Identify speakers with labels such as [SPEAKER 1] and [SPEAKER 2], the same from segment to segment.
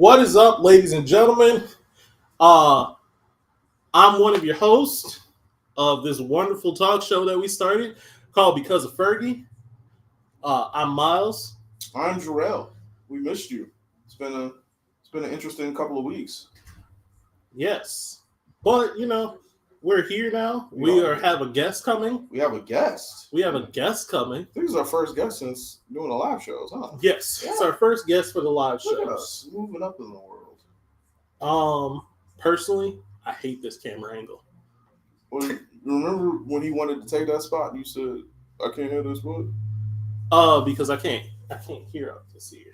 [SPEAKER 1] What is up, ladies and gentlemen? I'm one of your hosts of this wonderful talk show that we started called Because of Fergie. I'm Miles.
[SPEAKER 2] I'm Jarrell. We missed you. It's been an interesting couple of weeks.
[SPEAKER 1] Yes, but we're here now. We have a guest coming.
[SPEAKER 2] We have a guest.
[SPEAKER 1] Coming.
[SPEAKER 2] This is our first guest since doing the live shows, huh?
[SPEAKER 1] Yes, It's our first guest for the live shows.
[SPEAKER 2] Look at us moving up in the world.
[SPEAKER 1] Personally, I hate this camera angle.
[SPEAKER 2] Well, you remember when he wanted to take that spot? You said, "I can't hear this what?"
[SPEAKER 1] Because I can't hear up this here.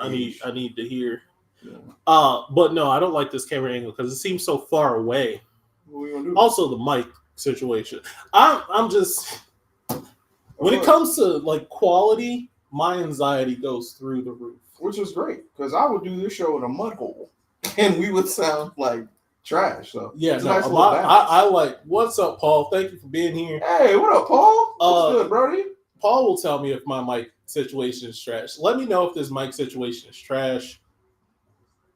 [SPEAKER 1] I need to hear.
[SPEAKER 2] Yeah.
[SPEAKER 1] But no, I don't like this camera angle because it seems so far away.
[SPEAKER 2] What are we gonna do?
[SPEAKER 1] Also, the mic situation. I'm just when it comes to like quality, my anxiety goes through the roof.
[SPEAKER 2] Which is great because I would do this show in a mud hole, and we would sound like trash. So
[SPEAKER 1] yeah, I like. What's up, Paul? Thank you for being here.
[SPEAKER 2] Hey, what up, Paul? What's good, Brody?
[SPEAKER 1] Paul will tell me if my mic situation is trash. Let me know if this mic situation is trash.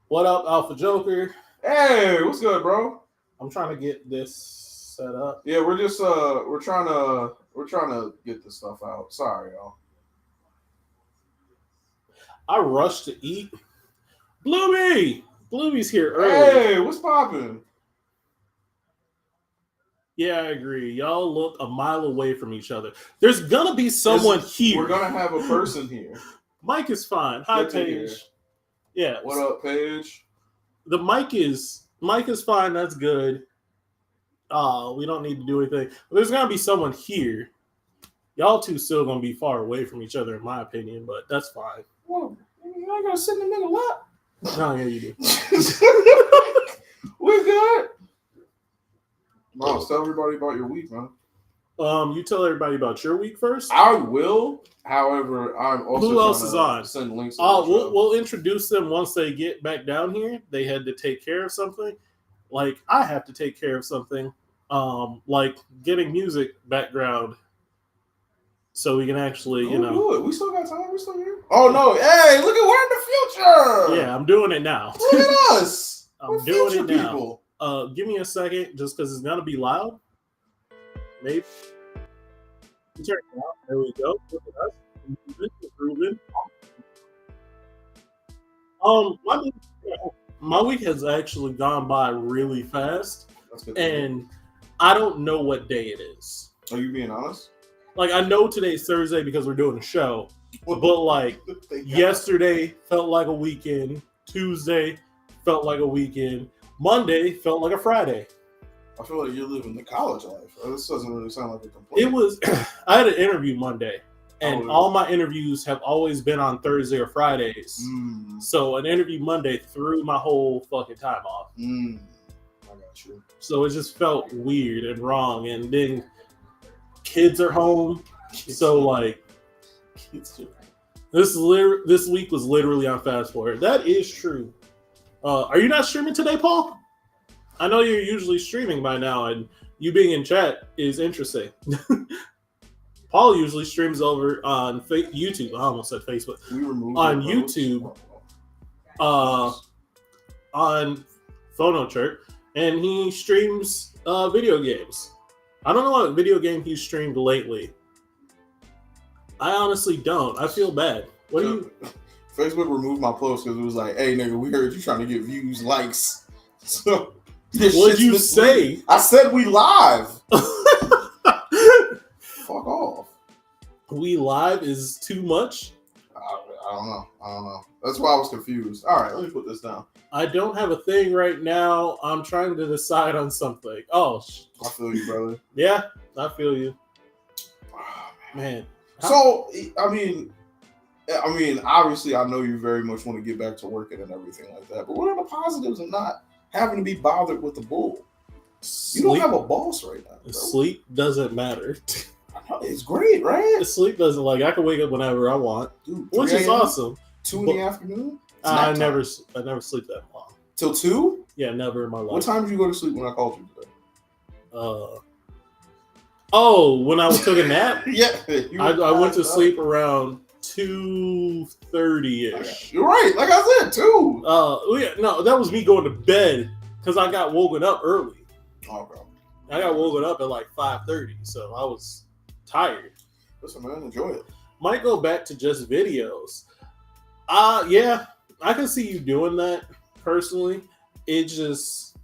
[SPEAKER 1] What up, Alpha Joker?
[SPEAKER 2] Hey, what's good, bro?
[SPEAKER 1] I'm trying to get this set up.
[SPEAKER 2] Yeah, we're just we're trying to get this stuff out. Sorry, y'all.
[SPEAKER 1] I rushed to eat. Bluey's here early.
[SPEAKER 2] Hey, what's poppin'?
[SPEAKER 1] Yeah, I agree. Y'all look a mile away from each other. There's gonna be someone here.
[SPEAKER 2] We're gonna have a person here.
[SPEAKER 1] Mike is fine. Hi, Paige. Yeah.
[SPEAKER 2] What up, Paige?
[SPEAKER 1] The mic is fine. That's good. We don't need to do anything. But there's gonna be someone here. Y'all two still gonna be far away from each other, in my opinion, but that's fine.
[SPEAKER 2] Well, you ain't gonna sit in the nigga lap.
[SPEAKER 1] No, yeah, you do.
[SPEAKER 2] We're good. Miles, tell everybody about your week, man.
[SPEAKER 1] You tell everybody about your week first.
[SPEAKER 2] I will. However, I'm also.
[SPEAKER 1] Who else is on?
[SPEAKER 2] Send links.
[SPEAKER 1] We'll introduce them once they get back down here. They had to take care of something. Like I have to take care of something. Like getting music background, so we can actually,
[SPEAKER 2] do it. We still got time. We're still here. Oh no! Hey, look at we're in the future.
[SPEAKER 1] Yeah, I'm doing it now.
[SPEAKER 2] Look at us.
[SPEAKER 1] I'm doing it now. People. Give me a second, just because it's gonna be loud. Maybe. Turn it out. There we go. Look at us. Improving. My week has actually gone by really fast, and I don't know what day it is.
[SPEAKER 2] Are you being honest?
[SPEAKER 1] Like I know today's Thursday because we're doing a show, but like yesterday felt like a weekend. Tuesday felt like a weekend. Monday felt like a Friday.
[SPEAKER 2] I feel like you're living the college life. This doesn't really sound like a complaint.
[SPEAKER 1] It was. I had an interview Monday, and all my interviews have always been on Thursday or Fridays. So an interview Monday threw my whole fucking time off.
[SPEAKER 2] I got you.
[SPEAKER 1] So it just felt weird and wrong. And then kids are home, so like this week was literally on fast forward. That is true. Are you not streaming today, Paul? I know you're usually streaming by now, and you being in chat is interesting. Paul usually streams over on YouTube. I almost said Facebook. On YouTube, on PhonoChurch, and he streams video games. I don't know what video game he's streamed lately. I honestly don't. I feel bad. What do you...
[SPEAKER 2] Facebook removed my post because it was like, hey, nigga, we heard you trying to get views, likes. So,
[SPEAKER 1] what'd you say?
[SPEAKER 2] I said we live. Fuck off.
[SPEAKER 1] We live is too much?
[SPEAKER 2] I don't know. That's why I was confused. All right, let me put this down.
[SPEAKER 1] I don't have a thing right now. I'm trying to decide on something. Oh,
[SPEAKER 2] I feel you, brother.
[SPEAKER 1] Yeah, I feel you. Oh, man.
[SPEAKER 2] So, I mean, obviously, I know you very much want to get back to working and everything like that. But what are the positives of not having to be bothered with the bull? You don't have a boss right now. Bro.
[SPEAKER 1] Sleep doesn't matter.
[SPEAKER 2] It's great, right?
[SPEAKER 1] Sleep doesn't I can wake up whenever I want, dude, which is awesome.
[SPEAKER 2] 2 in the afternoon?
[SPEAKER 1] I never sleep that long.
[SPEAKER 2] Till 2?
[SPEAKER 1] Yeah, never in my life.
[SPEAKER 2] What time did you go to sleep when I called you today?
[SPEAKER 1] When I took a nap?
[SPEAKER 2] Yeah.
[SPEAKER 1] I went to sleep around 2:30ish.
[SPEAKER 2] You're right. Like I said, 2.
[SPEAKER 1] No, that was me going to bed because I got woken up early.
[SPEAKER 2] Okay.
[SPEAKER 1] I got woken up at like 5:30, so I was tired.
[SPEAKER 2] Listen, man, enjoy it.
[SPEAKER 1] Might go back to just videos. Yeah, I can see you doing that personally. It just,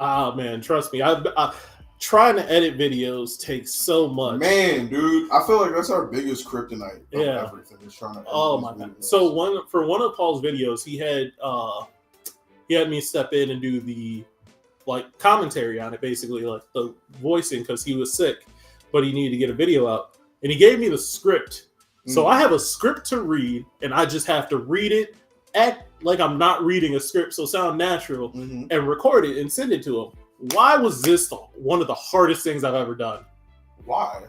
[SPEAKER 1] man, trust me. I trying to edit videos takes so much.
[SPEAKER 2] Man, dude, I feel like that's our biggest kryptonite.
[SPEAKER 1] Yeah.
[SPEAKER 2] Everything is trying to.
[SPEAKER 1] Oh my god! So one of Paul's videos, he had me step in and do the like commentary on it, basically like the voicing because he was sick, but he needed to get a video out, and he gave me the script. So I have a script to read, and I just have to read it, act like I'm not reading a script, so sound natural, and record it and send it to him. Why was this one of the hardest things I've ever done?
[SPEAKER 2] Why?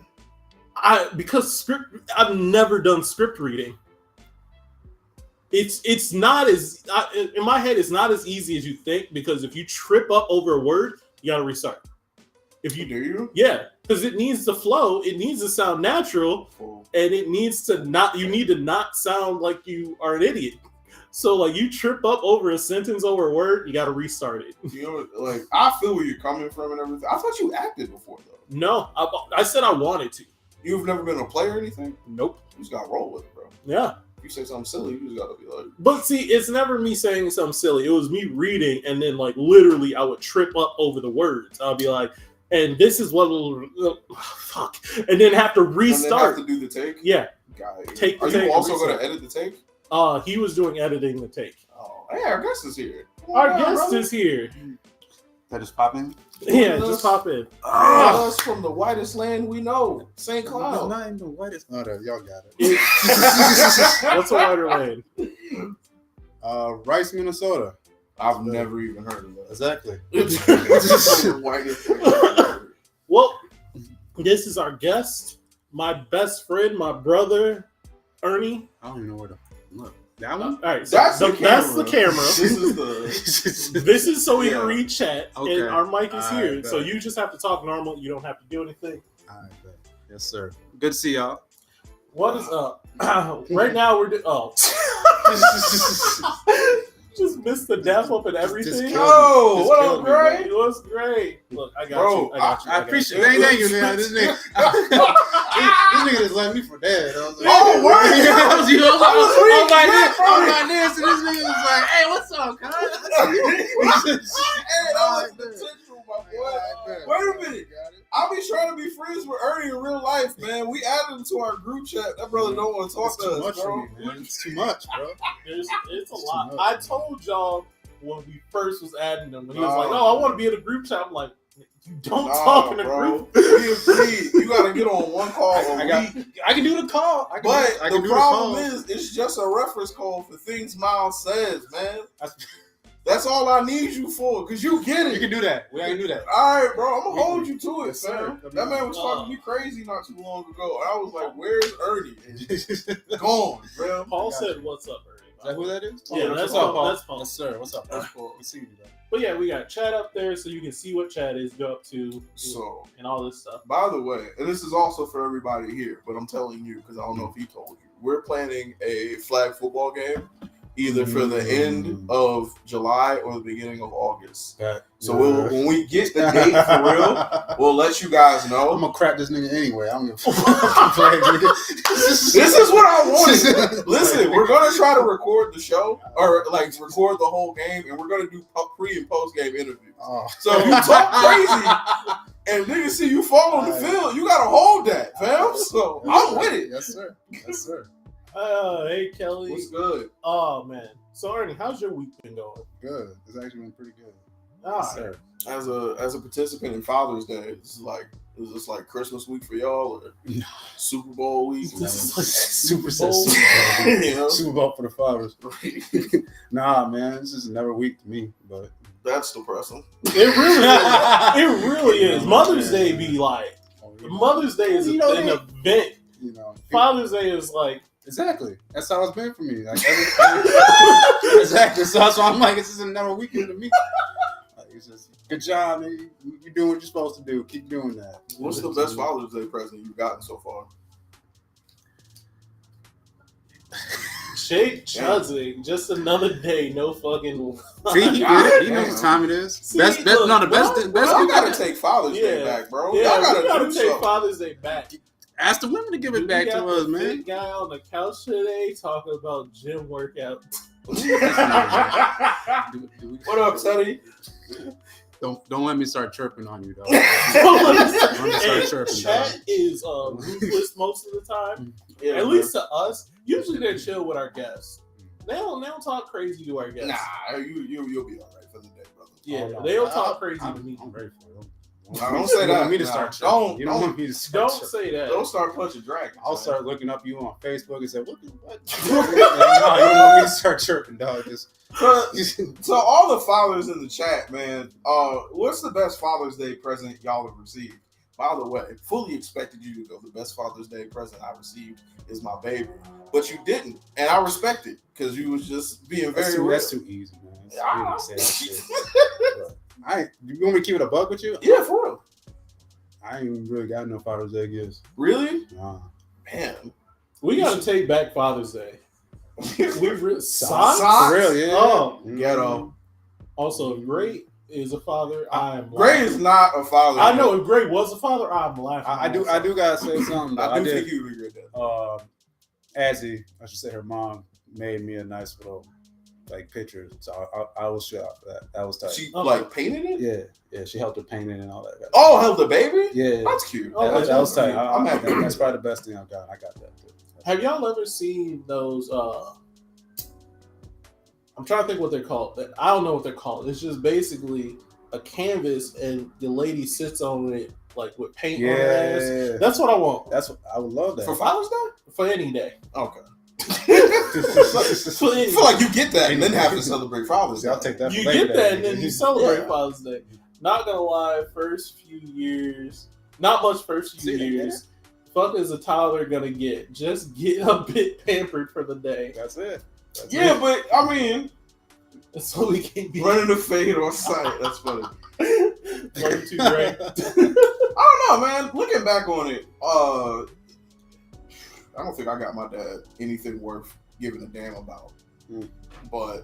[SPEAKER 1] Because I've never done script reading. It's not as in my head. It's not as easy as you think because if you trip up over a word, you gotta restart. If you
[SPEAKER 2] do you?
[SPEAKER 1] Yeah, because it needs to flow. It needs to sound natural, and it needs to not. You need to not sound like you are an idiot. So like you trip up over a sentence over a word, you got to restart it.
[SPEAKER 2] You know, like I feel where you're coming from and everything. I thought you acted before though.
[SPEAKER 1] No, I said I wanted to.
[SPEAKER 2] You've never been a player or anything?
[SPEAKER 1] Nope.
[SPEAKER 2] You just got to roll with it, bro.
[SPEAKER 1] Yeah.
[SPEAKER 2] If you say something silly, you just got to be like.
[SPEAKER 1] But see, it's never me saying something silly. It was me reading, and then like literally, I would trip up over the words. I'll be like, and this is what fuck, and then have to restart.
[SPEAKER 2] And then have to do the take.
[SPEAKER 1] Yeah.
[SPEAKER 2] Take. Are you also going to edit the take?
[SPEAKER 1] He was doing editing the take.
[SPEAKER 2] Oh, hey, our guest is here.
[SPEAKER 1] Our guest is here.
[SPEAKER 3] That just pop in?
[SPEAKER 1] Yeah, just pop in.
[SPEAKER 2] Us from the whitest land we know, St. Cloud.
[SPEAKER 3] It's not even the whitest. No, y'all got it.
[SPEAKER 1] What's a whiter land?
[SPEAKER 3] Rice, Minnesota.
[SPEAKER 2] I've never even heard of that.
[SPEAKER 3] Exactly.
[SPEAKER 1] Well, this is our guest, my best friend, my brother, Ernie.
[SPEAKER 3] I don't even know where to look. That one?
[SPEAKER 1] All right, so
[SPEAKER 2] that's the
[SPEAKER 1] camera.
[SPEAKER 2] This is the.
[SPEAKER 1] This is so we can read chat,
[SPEAKER 3] okay.
[SPEAKER 1] and our mic is here.
[SPEAKER 3] Bet.
[SPEAKER 1] So you just have to talk normal. You don't have to do anything.
[SPEAKER 3] All right, bet. Yes, sir. Good to see y'all.
[SPEAKER 1] What is up? Right now we're just missed the death up and everything.
[SPEAKER 2] Oh, what up, Gray?
[SPEAKER 1] It was great. Look, I got
[SPEAKER 2] Bro,
[SPEAKER 1] you. I got you.
[SPEAKER 3] I appreciate it. Thank you, man. This nigga just left me for dead. I was like,
[SPEAKER 2] Oh, word!
[SPEAKER 3] I was like this, and this nigga was like, hey, what's up, cuz?
[SPEAKER 2] Hey, that was potential, my boy. Wait a minute. I be trying to be friends with Ernie in real life, man. We added him to our group chat. That brother don't want to talk to us, bro.
[SPEAKER 3] It's too much, bro.
[SPEAKER 1] It's a lot. I told y'all when we first was adding them, when he was like, "Oh, I want to be in a group chat." I'm like, "You don't talk in a group."
[SPEAKER 2] You gotta get on one call a week.
[SPEAKER 3] I can do the call.
[SPEAKER 2] But the problem is, it's just a reference call for things Miles says, man. That's all I need you for, because you get it.
[SPEAKER 3] You can do that. We can do that.
[SPEAKER 2] All right, bro. I'm going to hold you to it, fam.
[SPEAKER 3] Sir.
[SPEAKER 2] That man was talking to me crazy not too long ago. And I was like, where's Ernie? Gone, bro.
[SPEAKER 1] Paul said, "What's up, Ernie?"
[SPEAKER 3] Is that who that is?
[SPEAKER 1] Yeah, that's
[SPEAKER 3] Paul.
[SPEAKER 1] Paul. That's Paul.
[SPEAKER 3] Yes, sir. What's up? That's Paul. Good to see you, bro.
[SPEAKER 1] But yeah, we got chat up there so you can see what chat is go up to and all this stuff.
[SPEAKER 2] By the way, and this is also for everybody here, but I'm telling you because I don't know if he told you, we're planning a flag football game either for the end of July or the beginning of August. So when we get the date for real, we'll let you guys know.
[SPEAKER 3] I'm gonna crap this nigga anyway. I don't give a fuck.
[SPEAKER 2] This is what I wanted. Listen, we're gonna try to record the show or like record the whole game, and we're gonna do pre and post game interviews. So if you talk crazy and niggas see you fall on the field, you gotta hold that, fam. So I'm with it.
[SPEAKER 3] Yes, sir. Yes, sir.
[SPEAKER 1] Hey Kelly.
[SPEAKER 2] What's good?
[SPEAKER 1] Oh man. So Ernie, how's your week been going?
[SPEAKER 3] Good. It's actually been pretty good.
[SPEAKER 1] Yes,
[SPEAKER 3] sir.
[SPEAKER 2] As a participant in Father's Day, is this like Christmas week for y'all or Super Bowl week?
[SPEAKER 1] This is like
[SPEAKER 3] Super
[SPEAKER 1] Bowl.
[SPEAKER 3] Bowl.
[SPEAKER 2] You know?
[SPEAKER 3] Super Bowl for the fathers. Nah, man, this is never week to me, but
[SPEAKER 2] That's depressing.
[SPEAKER 1] It really is. It really is. Mother's Day be like Mother's Day is an event.
[SPEAKER 3] You know,
[SPEAKER 1] Father's Day is like
[SPEAKER 3] exactly. That's how it's been for me. Like exactly. So I'm like, this is another weekend to me. Like, it's just good job, man. You're doing what you're supposed to do. Keep doing that.
[SPEAKER 2] What's the best Father's Day present you've gotten so far?
[SPEAKER 1] Jake Chudzik, just another day, no fucking.
[SPEAKER 3] See, he get it. He knows what time it is.
[SPEAKER 1] See,
[SPEAKER 3] Best.
[SPEAKER 1] look,
[SPEAKER 3] No, the best.
[SPEAKER 2] Y'all gotta take Father's Day back, bro.
[SPEAKER 1] Yeah,
[SPEAKER 2] Y'all
[SPEAKER 1] we gotta
[SPEAKER 2] do
[SPEAKER 1] take
[SPEAKER 2] something.
[SPEAKER 1] Father's Day back.
[SPEAKER 3] Ask the women to give it back to us, man.
[SPEAKER 1] Big guy on the couch today talking about gym workout.
[SPEAKER 2] What up, Teddy?
[SPEAKER 3] Don't let me start chirping on you, though.
[SPEAKER 1] Chat is ruthless most of the time.
[SPEAKER 2] Yeah,
[SPEAKER 1] At least to us. Usually they're chill with our guests. They don't talk crazy to our guests.
[SPEAKER 2] Nah, you'll be all right for the day, brother.
[SPEAKER 1] Yeah, they don't talk crazy to me.
[SPEAKER 3] I'm ready for it.
[SPEAKER 2] Don't say that.
[SPEAKER 3] You don't want me to start chirping. You don't want me to start
[SPEAKER 1] Don't
[SPEAKER 3] chirping.
[SPEAKER 1] say that.
[SPEAKER 2] Don't start punching dragons.
[SPEAKER 3] I'll start looking up you on Facebook and say, what? No, you don't want me to start chirping, dog.
[SPEAKER 2] So all the fathers in the chat, man, what's the best Father's Day present y'all have received? By the way, fully expected you to go, the best Father's Day present I received is my baby. But you didn't. And I respect it because you was just being very real.
[SPEAKER 3] That's too easy, man. You want me to keep it a buck with you?
[SPEAKER 2] Yeah, for real.
[SPEAKER 3] I ain't really got no Father's Day gifts.
[SPEAKER 2] Really?
[SPEAKER 3] Nah.
[SPEAKER 2] Man.
[SPEAKER 1] We gotta take back Father's Day.
[SPEAKER 2] Socks?
[SPEAKER 3] For real, yeah.
[SPEAKER 1] Oh,
[SPEAKER 2] Ghetto.
[SPEAKER 1] Also, if Gray is a father, I'm
[SPEAKER 2] Gray is not a father.
[SPEAKER 1] I know if Gray was a father, I'm laughing.
[SPEAKER 3] I do gotta say something. Though.
[SPEAKER 2] I do think you would regret that.
[SPEAKER 3] Azzy, I should say her mom made me a nice little picture, so I will show out for that. That was tight.
[SPEAKER 2] She painted it?
[SPEAKER 3] Yeah, she helped her paint it and all that.
[SPEAKER 2] Oh, helped the baby?
[SPEAKER 3] Yeah,
[SPEAKER 2] that's cute.
[SPEAKER 1] Oh,
[SPEAKER 3] that was tight.
[SPEAKER 2] I'm happy.
[SPEAKER 3] That's probably the best thing I've got. I got that too.
[SPEAKER 1] Have y'all ever seen those? I'm trying to think what they're called. I don't know what they're called. It's just basically a canvas, and the lady sits on it with paint on her ass. That's what I want.
[SPEAKER 3] That's what I would love that
[SPEAKER 2] for Father's Day.
[SPEAKER 1] For any day.
[SPEAKER 2] Okay.
[SPEAKER 1] For
[SPEAKER 2] I feel like you get that and then have to celebrate Father's Day.
[SPEAKER 3] I'll take that.
[SPEAKER 1] You get that and then you celebrate Father's Day. Not gonna lie, first few years, not much first few years. Fuck is a toddler gonna get? Just get a bit pampered for the day.
[SPEAKER 3] That's it.
[SPEAKER 2] But I mean,
[SPEAKER 1] so we can be
[SPEAKER 2] running the fade on sight. That's funny.
[SPEAKER 1] Way too great.
[SPEAKER 2] I don't know, man. Looking back on it, I don't think I got my dad anything worth giving a damn about. But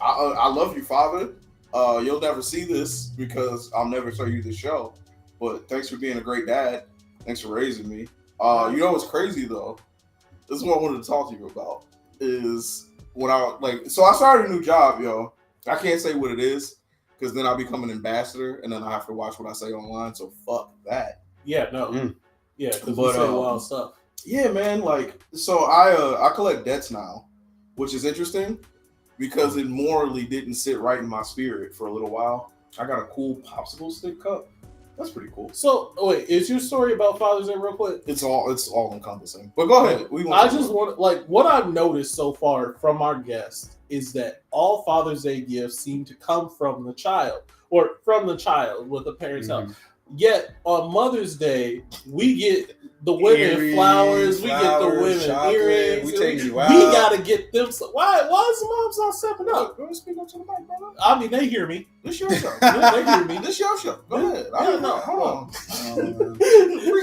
[SPEAKER 2] I love you, Father. You'll never see this because I'll never show you the show. But thanks for being a great dad. Thanks for raising me. You know what's crazy though? This is what I wanted to talk to you about. Is when I started a new job, yo. I can't say what it is because then I'll become an ambassador and then I have to watch what I say online. So fuck that.
[SPEAKER 1] Yeah, no. Yeah, because we say wild stuff.
[SPEAKER 2] Yeah, man. So I collect debts now, which is interesting because it morally didn't sit right in my spirit for a little while. I got a cool popsicle stick cup. That's pretty cool.
[SPEAKER 1] So wait, is your story about Father's Day real quick?
[SPEAKER 2] It's all encompassing. But go ahead.
[SPEAKER 1] I just want what I've noticed so far from our guests is that all Father's Day gifts seem to come from the child or from the child with the parents' help. Yet on Mother's Day, we get the women flowers, we get the women earrings.
[SPEAKER 3] We take you out.
[SPEAKER 1] We gotta get them. Why is the moms not stepping up?
[SPEAKER 2] Go speak up to the mic, brother.
[SPEAKER 1] I mean, they hear me.
[SPEAKER 2] This your show.
[SPEAKER 1] They hear me.
[SPEAKER 2] This your show. Go ahead. I don't know. Hold on.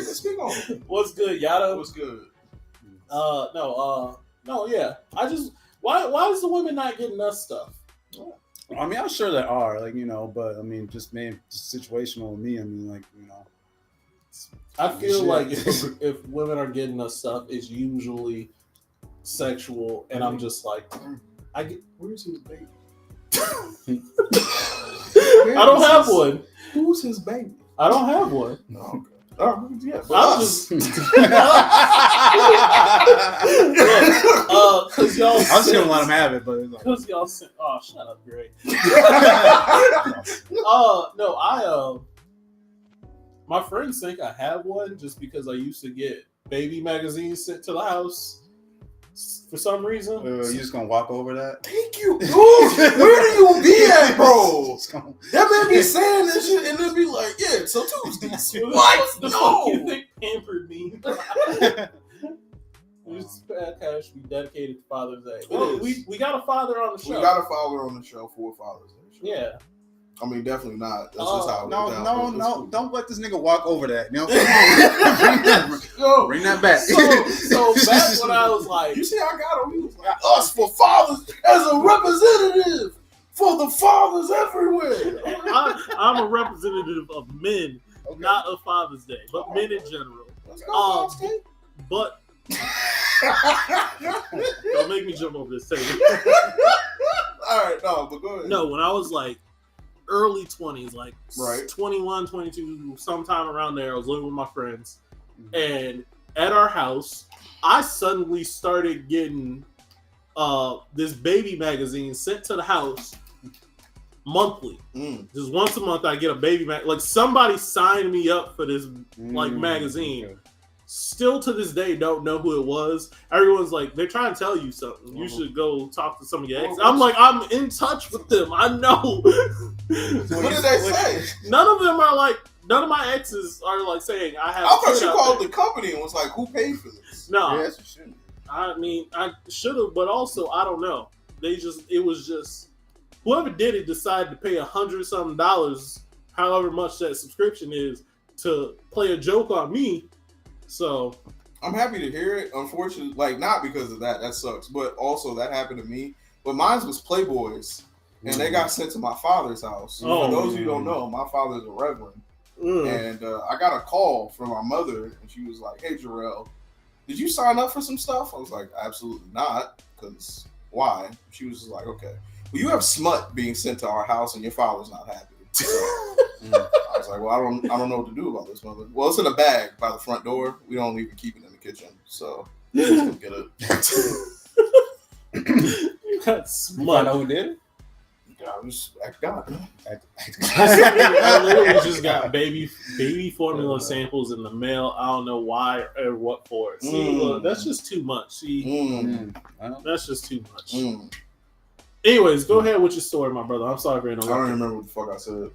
[SPEAKER 2] Speak on.
[SPEAKER 1] What's good, Yada?
[SPEAKER 2] What's good?
[SPEAKER 1] No, yeah. Why is the women not getting us stuff?
[SPEAKER 3] I mean, I'm sure there are, but I mean, just situational with me. I mean,
[SPEAKER 1] I feel like if women are getting us stuff, it's usually sexual, and I'm just like, where's his baby? I don't have one.
[SPEAKER 2] Who's his baby?
[SPEAKER 1] I don't have one.
[SPEAKER 2] No. Oh, yeah.
[SPEAKER 1] I'm just because y'all.
[SPEAKER 3] I was gonna let him have it, but
[SPEAKER 1] because y'all. Oh, shut up, Gray. No, my friends think I have one just because I used to get baby magazines sent to the house for some reason.
[SPEAKER 3] You just gonna walk over that?
[SPEAKER 2] Thank you, dude. Where do you be at, bro? That man be saying this shit and then be like, yeah, so Tuesdays. What?
[SPEAKER 1] The fuck you think pampered me? This podcast should be dedicated to Father's Day. We got a father on the show.
[SPEAKER 2] We got a father on the show for Father's Day. Sure.
[SPEAKER 1] Yeah.
[SPEAKER 2] I mean, definitely not. That's just how it went down.
[SPEAKER 3] No. Don't let this nigga walk over that. You know? Bring that back.
[SPEAKER 1] So back when I was like,
[SPEAKER 2] you see, I got him. He was like, us for fathers as a representative for the fathers everywhere.
[SPEAKER 1] I'm a representative of men, not of Father's Day, but men in general.
[SPEAKER 2] Let's go, Father's Day.
[SPEAKER 1] But don't make me jump over this table.
[SPEAKER 2] All right, no, but go ahead.
[SPEAKER 1] No, when I was like early 20s, like
[SPEAKER 2] right.
[SPEAKER 1] 21, 22, sometime around there, I was living with my friends. And at our house, I suddenly started getting this baby magazine sent to the house monthly. Just once a month, I get a baby like somebody signed me up for this like magazine. Okay. Still to this day, don't know who it was. Everyone's like, they're trying to tell you something. You should go talk to some of your exes. I'm like, I'm in touch with them. I know.
[SPEAKER 2] What did they say?
[SPEAKER 1] None of them are like, none of my exes are like saying, I have.
[SPEAKER 2] I thought you called the company and was like, who paid for this?
[SPEAKER 1] No.
[SPEAKER 3] Yes, you shouldn't.
[SPEAKER 1] I mean, I should have, but also, I don't know. It was just, whoever did it decided to pay $100-something, however much that subscription is, to play a joke on me. So
[SPEAKER 2] I'm happy to hear it. Unfortunately, like not because of that sucks, but also that happened to me. But mine was Playboys, and they got sent to my father's house. For those of you who don't know, my father's a reverend, and I got a call from my mother, and she was like, "Hey, Jarrell, did you sign up for some stuff?" I was like, "Absolutely not, because why?" She was just like, "Okay, well, you have smut being sent to our house, and your father's not happy." So, I was like, well, I don't know what to do about this, mother. Well, it's in a bag by the front door. We don't even keep it in the kitchen, so just get it.
[SPEAKER 1] You got smut.
[SPEAKER 3] Who did it?
[SPEAKER 2] I was act God.
[SPEAKER 1] I literally just got baby formula samples in the mail. I don't know why or what for. See, look, that's just too much. See, that's just too much. Anyways, go ahead with your story, my brother. I'm sorry for interrupting.
[SPEAKER 2] I don't remember what the fuck I said.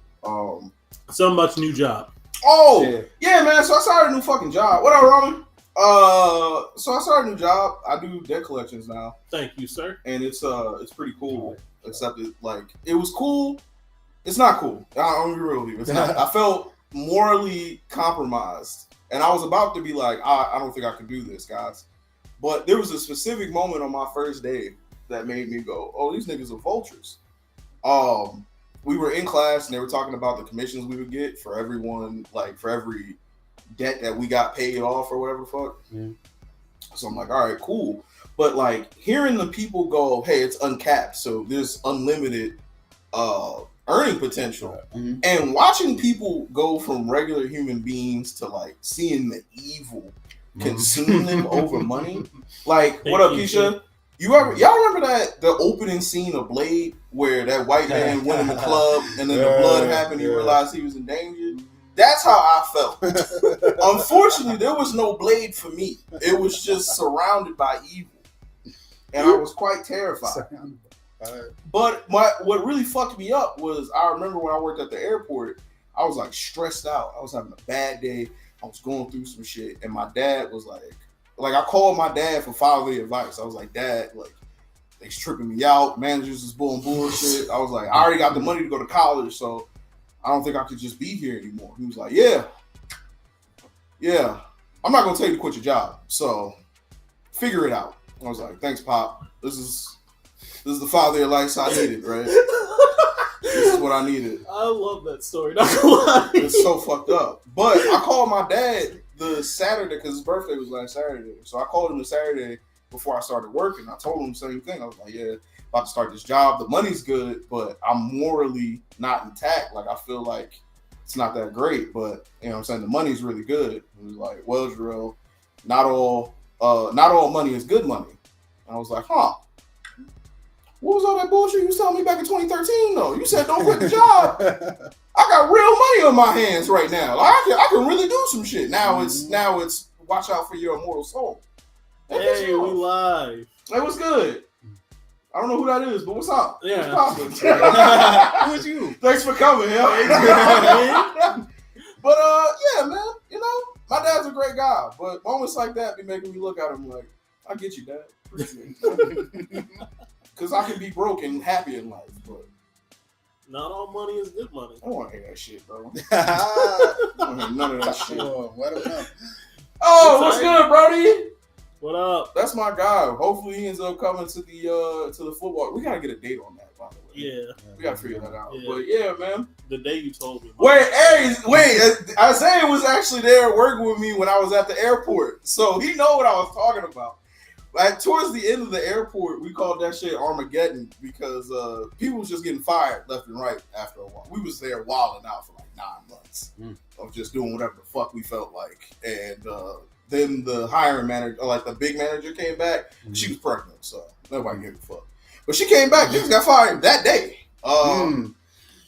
[SPEAKER 1] So much new job.
[SPEAKER 2] Oh, yeah, man. So I started a new fucking job. What up, Roman? So I started a new job. I do debt collections now.
[SPEAKER 1] Thank you, sir.
[SPEAKER 2] And it's pretty cool. Except it was cool. It's not cool. I'm be real with you. It's not. I felt morally compromised, and I was about to be like, I don't think I can do this, guys. But there was a specific moment on my first day that made me go, oh, these niggas are vultures. We were in class and they were talking about the commissions we would get for everyone, like for every debt that we got paid off or whatever the fuck. So I'm like, all right, cool. But like hearing the people go, hey, it's uncapped, so there's unlimited earning potential. And watching people go from regular human beings to like seeing the evil consume them over money. Like, what up, Keisha? Y'all remember that the opening scene of Blade where that white man went in the club and then the blood happened, he realized he was in danger? That's how I felt. Unfortunately, there was no Blade for me. It was just surrounded by evil. And I was quite terrified. But what really fucked me up was I remember when I worked at the airport, I was like stressed out. I was having a bad day. I was going through some shit. And my dad was like I called my dad for fatherly advice. I was like, Dad, like, they's tripping me out. Managers is bullshit. I was like, I already got the money to go to college, so I don't think I could just be here anymore. He was like, yeah, I'm not going to tell you to quit your job, so figure it out. I was like, thanks, Pop. This is the fatherly advice I needed, right? This is what I needed.
[SPEAKER 1] I love that story, not gonna lie.
[SPEAKER 2] It's so fucked up. But I called my dad the Saturday, because his birthday was last Saturday. So I called him the Saturday before I started working. I told him the same thing. I was like, yeah, about to start this job. The money's good, but I'm morally not intact. Like, I feel like it's not that great, but, you know what I'm saying? The money's really good. He was like, well, Jarrell, not all money is good money. And I was like, huh. What was all that bullshit you was telling me back in 2013, though? You said don't quit the job. I got real money on my hands right now. Like, I can really do some shit. Now it's watch out for your immortal soul.
[SPEAKER 1] Hey, we live.
[SPEAKER 2] Hey, what's good? I don't know who that is, but what's up?
[SPEAKER 1] Yeah.
[SPEAKER 2] What's
[SPEAKER 3] Who is you?
[SPEAKER 2] Thanks for coming, yeah. But yeah, man. You know, my dad's a great guy, but moments like that be making me look at him like, I get you, Dad. Appreciate it. Because I can be broke and happy in life, but
[SPEAKER 1] Not all money is good money.
[SPEAKER 2] I don't want to hear that shit, bro. I don't want to hear none of that shit.
[SPEAKER 3] Let him know.
[SPEAKER 2] Oh, what's good, Brody?
[SPEAKER 1] What up?
[SPEAKER 2] That's my guy. Hopefully, he ends up coming to the football. We gotta get a date on that, by the way.
[SPEAKER 1] Yeah.
[SPEAKER 2] We gotta figure that out.
[SPEAKER 1] Yeah.
[SPEAKER 2] But yeah, man.
[SPEAKER 1] The day you told me.
[SPEAKER 2] Wait, Isaiah was actually there working with me when I was at the airport, so he know what I was talking about. Like towards the end of the airport, we called that shit Armageddon because people was just getting fired left and right after a while. We was there wilding out for like 9 months of just doing whatever the fuck we felt like, and then the hiring manager, or like the big manager, came back. She was pregnant, so nobody gave a fuck. But she came back. Just got fired that day.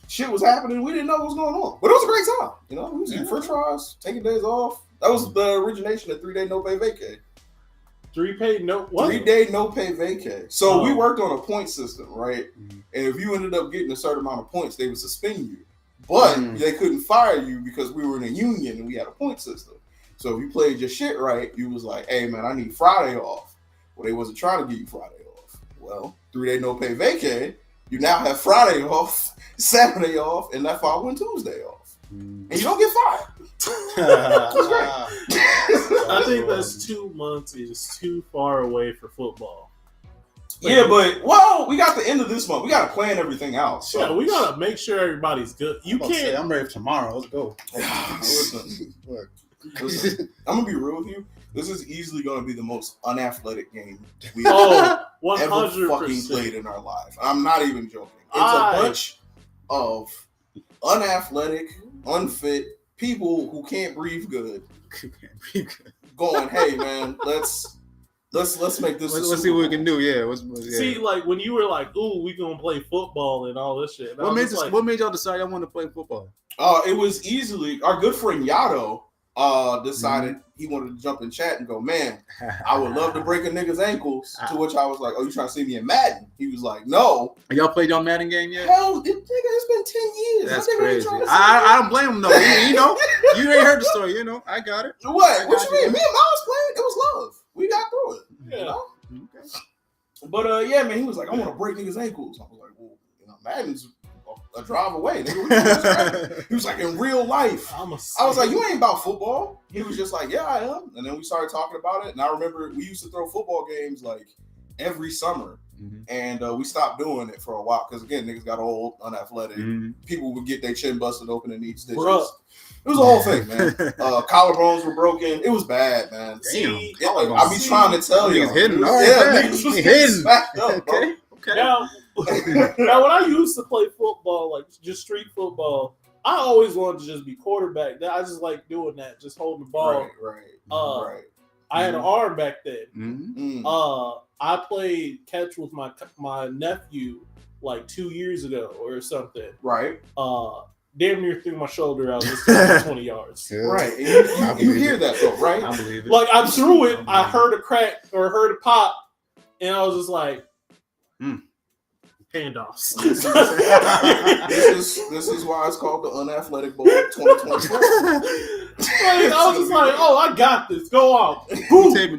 [SPEAKER 2] Shit was happening. We didn't know what was going on, but it was a great time. You know, we was eating French fries, taking days off. That was the origination of 3-day no pay vacay.
[SPEAKER 1] 3-day no
[SPEAKER 2] 3-day no pay vacay. So we worked on a point system, right? And if you ended up getting a certain amount of points, they would suspend you. But they couldn't fire you because we were in a union and we had a point system. So if you played your shit right, you was like, hey man, I need Friday off. Well, they wasn't trying to give you Friday off. Well, 3-day no pay vacay, you now have Friday off, Saturday off, and that following Tuesday off. And you don't get fired. That's great.
[SPEAKER 1] I think that's 2 months is too far away for football.
[SPEAKER 2] Yeah, but we got the end of this month. We got to plan everything out. So.
[SPEAKER 1] Yeah, we gotta make sure everybody's good. You can't.
[SPEAKER 3] I'm ready for tomorrow. Let's go.
[SPEAKER 2] Listen, I'm gonna be real with you. This is easily gonna be the most unathletic game we've
[SPEAKER 1] 100%.
[SPEAKER 2] ever fucking played in our life. I'm not even joking. It's a bunch of unathletic, unfit people who can't breathe good. Going, hey man, let's make this.
[SPEAKER 3] Let's see what we can do. Yeah.
[SPEAKER 1] See, like when you were like, "Ooh, we gonna play football and all this shit."
[SPEAKER 3] What made y'all decide y'all wanted to play football?
[SPEAKER 2] It was easily our good friend Yato decided he wanted to jump in chat and go, man, I would love to break a nigga's ankles. To which I was like, oh, you trying to see me in Madden? He was like, no.
[SPEAKER 3] Y'all played y'all Madden game yet?
[SPEAKER 2] Hell, it's been 10 years.
[SPEAKER 3] That's crazy. I don't blame him though. You know, you ain't heard the story. You know, I got it.
[SPEAKER 2] What you mean? Me and Miles played. It was love. We got through it.
[SPEAKER 1] Yeah.
[SPEAKER 2] You know? Okay. But yeah, man, he was like, I want to break niggas' ankles. I was like, well, you know, Madden's a drive away. Nigga. He was like, in real life. I was like, you ain't about football. He was just like, yeah, I am. And then we started talking about it. And I remember we used to throw football games like every summer. And we stopped doing it for a while because, again, niggas got old, unathletic. People would get their chin busted open and need stitches. Bruh. It was a whole thing, man. Collarbones were broken. It was bad, man.
[SPEAKER 3] Damn.
[SPEAKER 2] I be trying to tell you.
[SPEAKER 3] Hidden.
[SPEAKER 2] Niggas was
[SPEAKER 3] hidden.
[SPEAKER 2] Up, bro.
[SPEAKER 3] Okay.
[SPEAKER 1] Now, when I used to play football, like just street football, I always wanted to just be quarterback. I just like doing that, just holding the ball.
[SPEAKER 2] Right.
[SPEAKER 1] I had an arm back then. I played catch with my nephew like 2 years ago or something.
[SPEAKER 2] Right.
[SPEAKER 1] Damn near threw my shoulder out this 20 yards.
[SPEAKER 2] Yeah. Right. And you hear that though, right?
[SPEAKER 3] I believe it.
[SPEAKER 1] Like I threw it, I heard a crack or heard a pop, and I was just like, handoffs.
[SPEAKER 2] This is why it's called the Unathletic Bowl 2024.
[SPEAKER 1] I was just like, oh, I got this. Go on.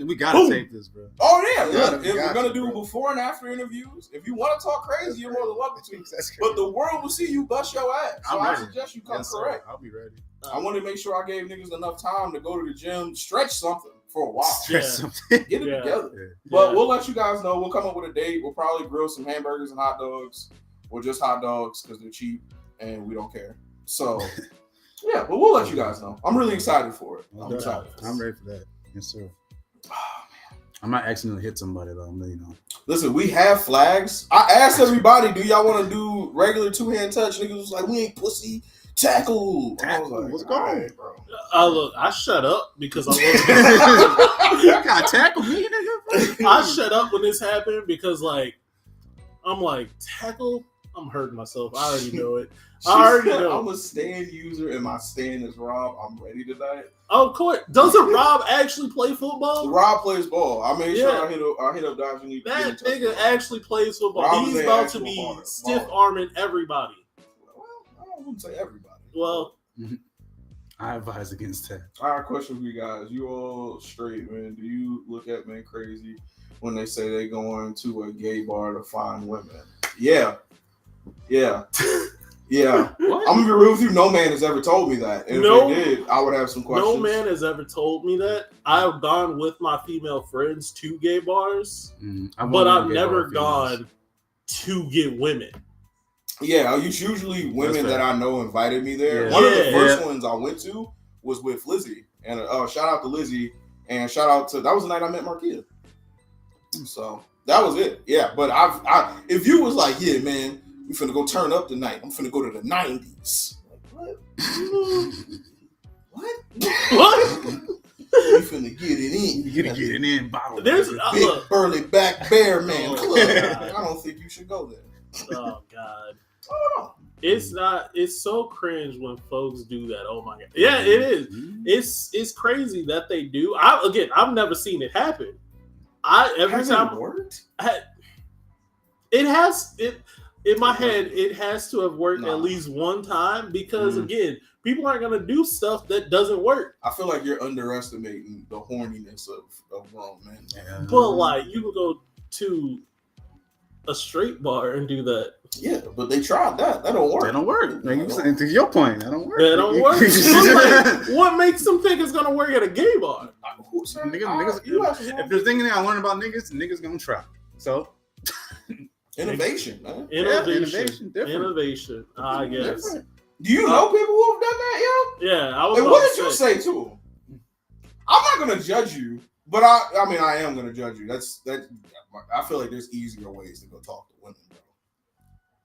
[SPEAKER 3] We gotta tape this, bro.
[SPEAKER 2] Oh yeah, look, if we're gonna do before and after interviews, if you want to talk crazy, you're more than welcome to. But the world will see you bust your ass. So I suggest you come correct.
[SPEAKER 3] I'll be ready.
[SPEAKER 2] I want to make sure I gave niggas enough time to go to the gym, stretch something for a while.
[SPEAKER 3] Get
[SPEAKER 2] it together. Yeah. But we'll let you guys know. We'll come up with a date. We'll probably grill some hamburgers and hot dogs, or just hot dogs because they're cheap and we don't care. So yeah, but we'll let you guys know. I'm really excited for it. I'm excited.
[SPEAKER 3] I'm ready for that. Yes, sir. I might accidentally hit somebody though. You know.
[SPEAKER 2] Listen, we have flags. I asked everybody, do y'all want to do regular two-hand touch? Niggas was like, we ain't pussy. Tackle. I was like, what's going on, bro?
[SPEAKER 1] Look, I shut up because I
[SPEAKER 3] wasn't. You gotta tackle me, nigga.
[SPEAKER 1] I shut up when this happened because, like, I'm like, tackle? I'm hurting myself. I already know it. I already know.
[SPEAKER 2] I'm a stand user, and my stand is Rob. I'm ready tonight.
[SPEAKER 1] Oh, of course. Doesn't Rob actually play football?
[SPEAKER 2] Rob plays ball. I made sure I hit up guys who need
[SPEAKER 1] that nigga actually plays football.
[SPEAKER 2] Rob
[SPEAKER 1] He's about to be stiff arming everybody.
[SPEAKER 2] I wouldn't say everybody.
[SPEAKER 1] Well,
[SPEAKER 3] I advise against that.
[SPEAKER 2] All right, question for you guys. You all straight, man. Do you look at men crazy when they say they're going to a gay bar to find women? Yeah. Yeah.
[SPEAKER 3] What?
[SPEAKER 2] I'm gonna be real with you. No man has ever told me that. And
[SPEAKER 1] No.
[SPEAKER 2] if they did, I would have some questions.
[SPEAKER 1] No man has ever told me that. I've gone with my female friends to gay bars, but I've never gone to get women.
[SPEAKER 2] Yeah, it's usually women that I know invited me there.
[SPEAKER 3] Yeah.
[SPEAKER 2] One of the first ones I went to was with Lizzie. And shout out to Lizzie. And shout out to, that was the night I met Marquita. So that was it. Yeah, but if you was like, yeah, man, we finna go turn up tonight. I'm finna go to the 90s. Like, what? What? We finna get it in.
[SPEAKER 3] You gotta get it in, bottle.
[SPEAKER 1] There's
[SPEAKER 2] Big burly back bear man club.
[SPEAKER 1] God.
[SPEAKER 2] I don't think you should go there.
[SPEAKER 1] Oh God.
[SPEAKER 2] I don't know.
[SPEAKER 1] It's not. It's so cringe when folks do that. Oh my God. Yeah, it is. It's crazy that they do. I've never seen it happen. Every time
[SPEAKER 2] worked.
[SPEAKER 1] It has it in my head. It has to have worked at least one time because again, people aren't gonna do stuff that doesn't work.
[SPEAKER 2] I feel like you're underestimating the horniness of grown men.
[SPEAKER 3] Yeah.
[SPEAKER 1] But like, you can go to a straight bar and do that.
[SPEAKER 2] Yeah, but they tried that. That don't work.
[SPEAKER 3] That don't work. Like, to your point, that don't work.
[SPEAKER 1] That don't work. Like, what makes them think it's gonna work at a gay bar?
[SPEAKER 3] Niggas, if there's anything I learned about niggas gonna try. So
[SPEAKER 2] innovation, man.
[SPEAKER 1] Innovation. I guess.
[SPEAKER 2] Different. Do you know people who have done that, yo?
[SPEAKER 1] Yeah, I was.
[SPEAKER 2] And what did you say to them? I'm not gonna judge you, but I mean I am gonna judge you. That I feel like there's easier ways to go talk to women, bro.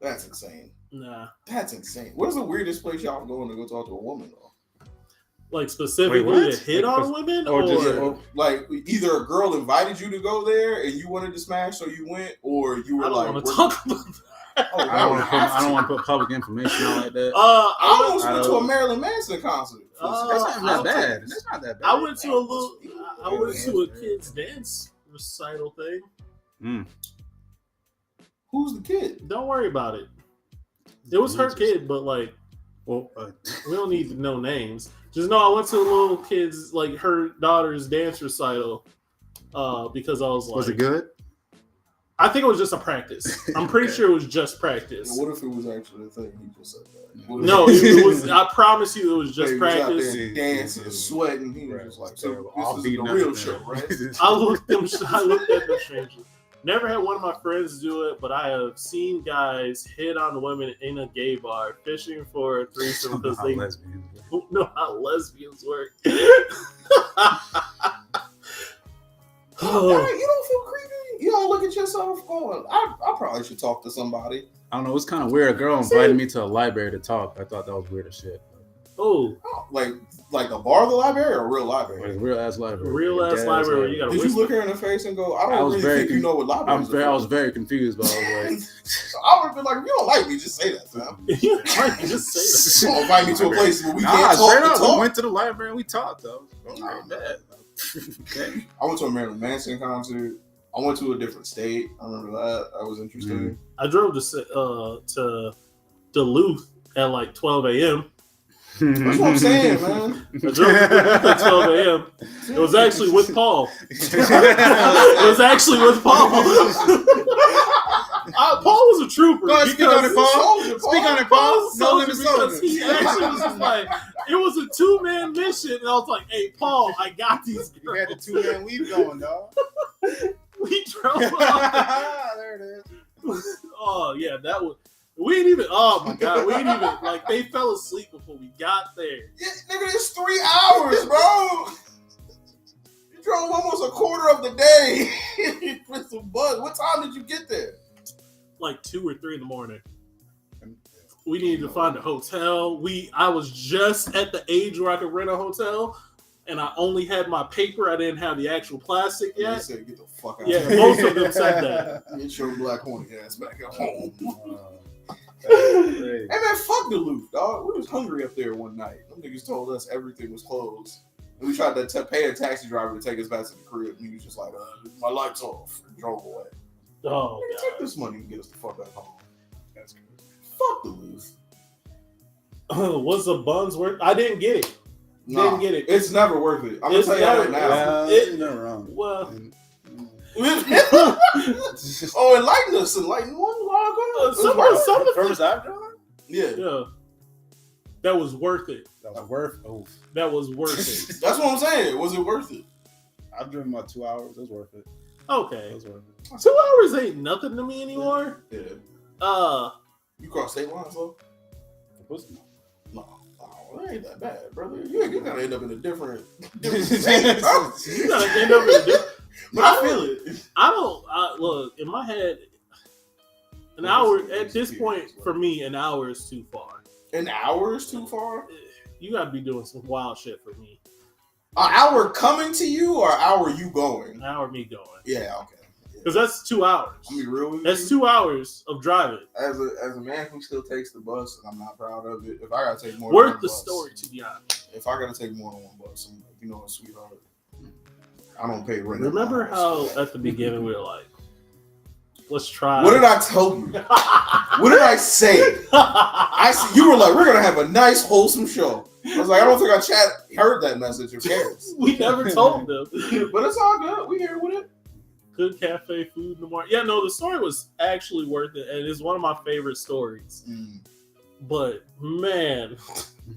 [SPEAKER 2] That's insane.
[SPEAKER 1] Nah.
[SPEAKER 2] That's insane. What is the weirdest place y'all going to go talk to a woman, though?
[SPEAKER 1] Like specifically to hit on women, or
[SPEAKER 2] just, like either a girl invited you to go there and you wanted to smash, so you went, or you were
[SPEAKER 1] I don't
[SPEAKER 2] like,
[SPEAKER 1] want to talk about that.
[SPEAKER 2] Oh,
[SPEAKER 3] I don't want to put public information out like that.
[SPEAKER 2] I almost went to a Marilyn Manson concert.
[SPEAKER 3] That's not that bad. That's not that bad.
[SPEAKER 1] I went to a kids dance recital thing.
[SPEAKER 2] Who's the kid?
[SPEAKER 1] Don't worry about it. It was her kid, but like, we don't need to know names. Just know I went to a little kid's, like her daughter's dance recital, because I was like,
[SPEAKER 3] was it good?
[SPEAKER 1] I think it was just a practice. I'm pretty sure it was just practice.
[SPEAKER 2] What if it was actually a thing? He just said that.
[SPEAKER 1] No, it was. I promise you, it was just practice.
[SPEAKER 2] He was out there dancing, sweating. He was just like, "So this is the real show, right?"
[SPEAKER 1] I looked at them strangely. Never had one of my friends do it, but I have seen guys hit on women in a gay bar fishing for a threesome because they don't know how lesbians work.
[SPEAKER 2] Oh. You don't feel creepy? You don't look at yourself going, I probably should talk to somebody.
[SPEAKER 3] I don't know. It's kind of weird. A girl invited me to a library to talk. I thought that was weird as shit.
[SPEAKER 2] Oh, like a bar of the library or a real library?
[SPEAKER 3] Like a real ass library.
[SPEAKER 1] Real ass library where you gotta.
[SPEAKER 2] Did you look her in the face and go, I don't really think you know what libraries are?
[SPEAKER 3] I was very confused, but I was like,
[SPEAKER 2] I would have been like, if you don't like me, just say that, fam.
[SPEAKER 1] You don't like me, just say that.
[SPEAKER 2] Don't invite me to a place where we can't talk.
[SPEAKER 3] We went to the library and we talked, though. Bad.
[SPEAKER 2] Okay. I went to a Marilyn Manson concert. I went to a different state. I remember that. That was interesting.
[SPEAKER 1] I drove to Duluth at like 12 a.m.
[SPEAKER 2] That's what I'm saying, man.
[SPEAKER 1] I drove to Duluth at 12 a.m. It was actually with Paul. It was actually with Paul. Paul was a trooper.
[SPEAKER 3] Go ahead, speak on it, Paul. Speak on it, Paul. No limit soldier.
[SPEAKER 1] He actually was just like, it was a 2-man mission, and I was like, "Hey, Paul, I got these girls."
[SPEAKER 3] You had the 2-man weave going, dog.
[SPEAKER 1] We drove.
[SPEAKER 3] There it is.
[SPEAKER 1] Oh yeah, that was. We ain't even. Oh my god, we ain't even like. They fell asleep before we got there.
[SPEAKER 2] Yeah, nigga, it's 3 hours, bro. You drove almost a quarter of the day with some buzz. What time did you get there?
[SPEAKER 1] Like 2 or 3 in the morning. We needed to find a hotel. I was just at the age where I could rent a hotel, and I only had my paper. I didn't have the actual plastic yet.
[SPEAKER 2] They said, get the fuck out.
[SPEAKER 1] Yeah, most of them said that.
[SPEAKER 2] Get your black horny ass back at home. Hey man, fuck Duluth, dog. We was hungry up there one night. Them niggas told us everything was closed. And we tried to pay a taxi driver to take us back to the crib. And he was just like, my light's off. And drove away.
[SPEAKER 1] Oh,
[SPEAKER 2] take this money and get us the fuck back home. That's good. Fuck Duluth.
[SPEAKER 1] What's the buns worth? I didn't get it. Didn't get it.
[SPEAKER 2] It's never worth it. I'm gonna tell you that now.
[SPEAKER 3] It's never wrong.
[SPEAKER 1] Well.
[SPEAKER 2] Oh, enlighten us. Enlighten one.
[SPEAKER 1] Some of the
[SPEAKER 3] First I've done?
[SPEAKER 1] Yeah. That was worth it.
[SPEAKER 3] That was worth. Oh,
[SPEAKER 1] That was worth it.
[SPEAKER 2] That's what I'm saying. Was it worth it?
[SPEAKER 3] I've driven about 2 hours. It was worth it.
[SPEAKER 1] Okay.
[SPEAKER 3] It was worth it.
[SPEAKER 1] 2 hours ain't nothing to me anymore.
[SPEAKER 2] Yeah. You cross state lines, though?
[SPEAKER 3] No.
[SPEAKER 2] No, that ain't that bad, brother. You gotta end up in a different
[SPEAKER 1] You gotta end up in a different.
[SPEAKER 2] But I feel it.
[SPEAKER 1] Look, in my head, an hour, at this point, for me, an hour is too far.
[SPEAKER 2] An hour is too far?
[SPEAKER 1] You gotta be doing some wild shit for me.
[SPEAKER 2] An hour coming to you or an hour you going?
[SPEAKER 1] An hour me going.
[SPEAKER 2] Yeah, okay.
[SPEAKER 1] Because that's 2 hours.
[SPEAKER 2] I'll be real with
[SPEAKER 1] That's
[SPEAKER 2] you.
[SPEAKER 1] 2 hours of driving.
[SPEAKER 2] As a man who still takes the bus, and I'm not proud of it, if I gotta take more
[SPEAKER 1] Worth
[SPEAKER 2] than one
[SPEAKER 1] the
[SPEAKER 2] bus,
[SPEAKER 1] story, to be honest.
[SPEAKER 2] if I gotta take more than one bus, I'm like, you know what, sweetheart, I don't pay rent.
[SPEAKER 1] Remember
[SPEAKER 2] at my house.
[SPEAKER 1] how at the beginning we were like, let's try.
[SPEAKER 2] What did I tell you? What did I say? You were like, we're gonna have a nice, wholesome show. I was like, I don't think our chat heard that message or cares.
[SPEAKER 1] We never told them.
[SPEAKER 2] But it's all good. We here with it.
[SPEAKER 1] Good cafe food in the morning. Yeah, no, the story was actually worth it, and it's one of my favorite stories. But man,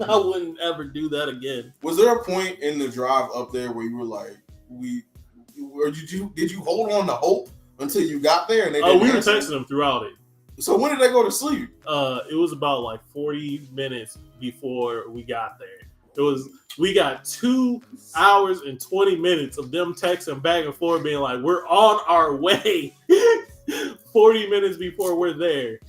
[SPEAKER 1] I wouldn't ever do that again.
[SPEAKER 2] Was there a point in the drive up there where you were like, did you hold on to hope until you got there? And they
[SPEAKER 1] Oh, we were
[SPEAKER 2] answer?
[SPEAKER 1] texting them throughout it.
[SPEAKER 2] So when did they go to sleep?
[SPEAKER 1] It was about like 40 minutes before we got there. We got 2 hours and 20 minutes of them texting back and forth, being like, we're on our way. 40 minutes before we're there.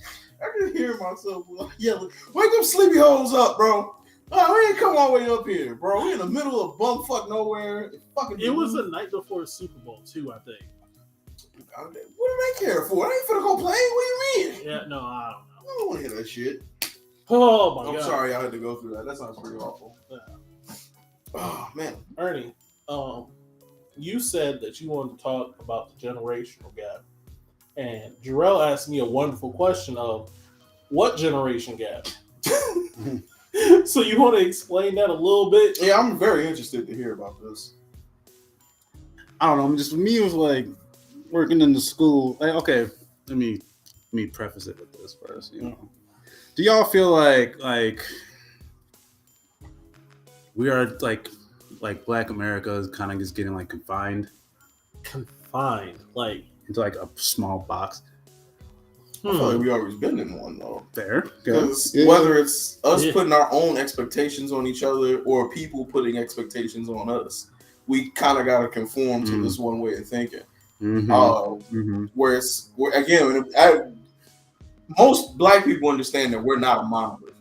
[SPEAKER 2] I can hear myself yelling, wake them sleepy hoes up, bro. Oh, we ain't come all the way up here, bro. We in the middle of bumfuck nowhere.
[SPEAKER 1] It was the night before Super Bowl, too, I think.
[SPEAKER 2] What do they care for? I ain't finna go play. What do you mean?
[SPEAKER 1] Yeah, no, I don't know.
[SPEAKER 2] I don't want to hear that shit.
[SPEAKER 1] Oh, my God.
[SPEAKER 2] I'm sorry I had to go through that. That sounds pretty awful.
[SPEAKER 1] Yeah.
[SPEAKER 2] Oh, man.
[SPEAKER 1] Ernie, you said that you wanted to talk about the generational gap. And Jarrell asked me a wonderful question of, what generation gap? So you want to explain that a little bit?
[SPEAKER 2] Yeah, I'm very interested to hear about this.
[SPEAKER 3] I don't know. Just for me, it was like working in the school. Like, okay, let me preface it with this first. You know, do y'all feel like we are like Black America is kind of just getting like confined
[SPEAKER 1] Like
[SPEAKER 3] into like a small box?
[SPEAKER 2] I feel like we always been in one though.
[SPEAKER 3] Fair,
[SPEAKER 2] Because
[SPEAKER 3] yeah.
[SPEAKER 2] whether it's us putting our own expectations on each other or people putting expectations on us, we kind of got to conform to this one way of thinking. Most Black people understand that we're not a monolith.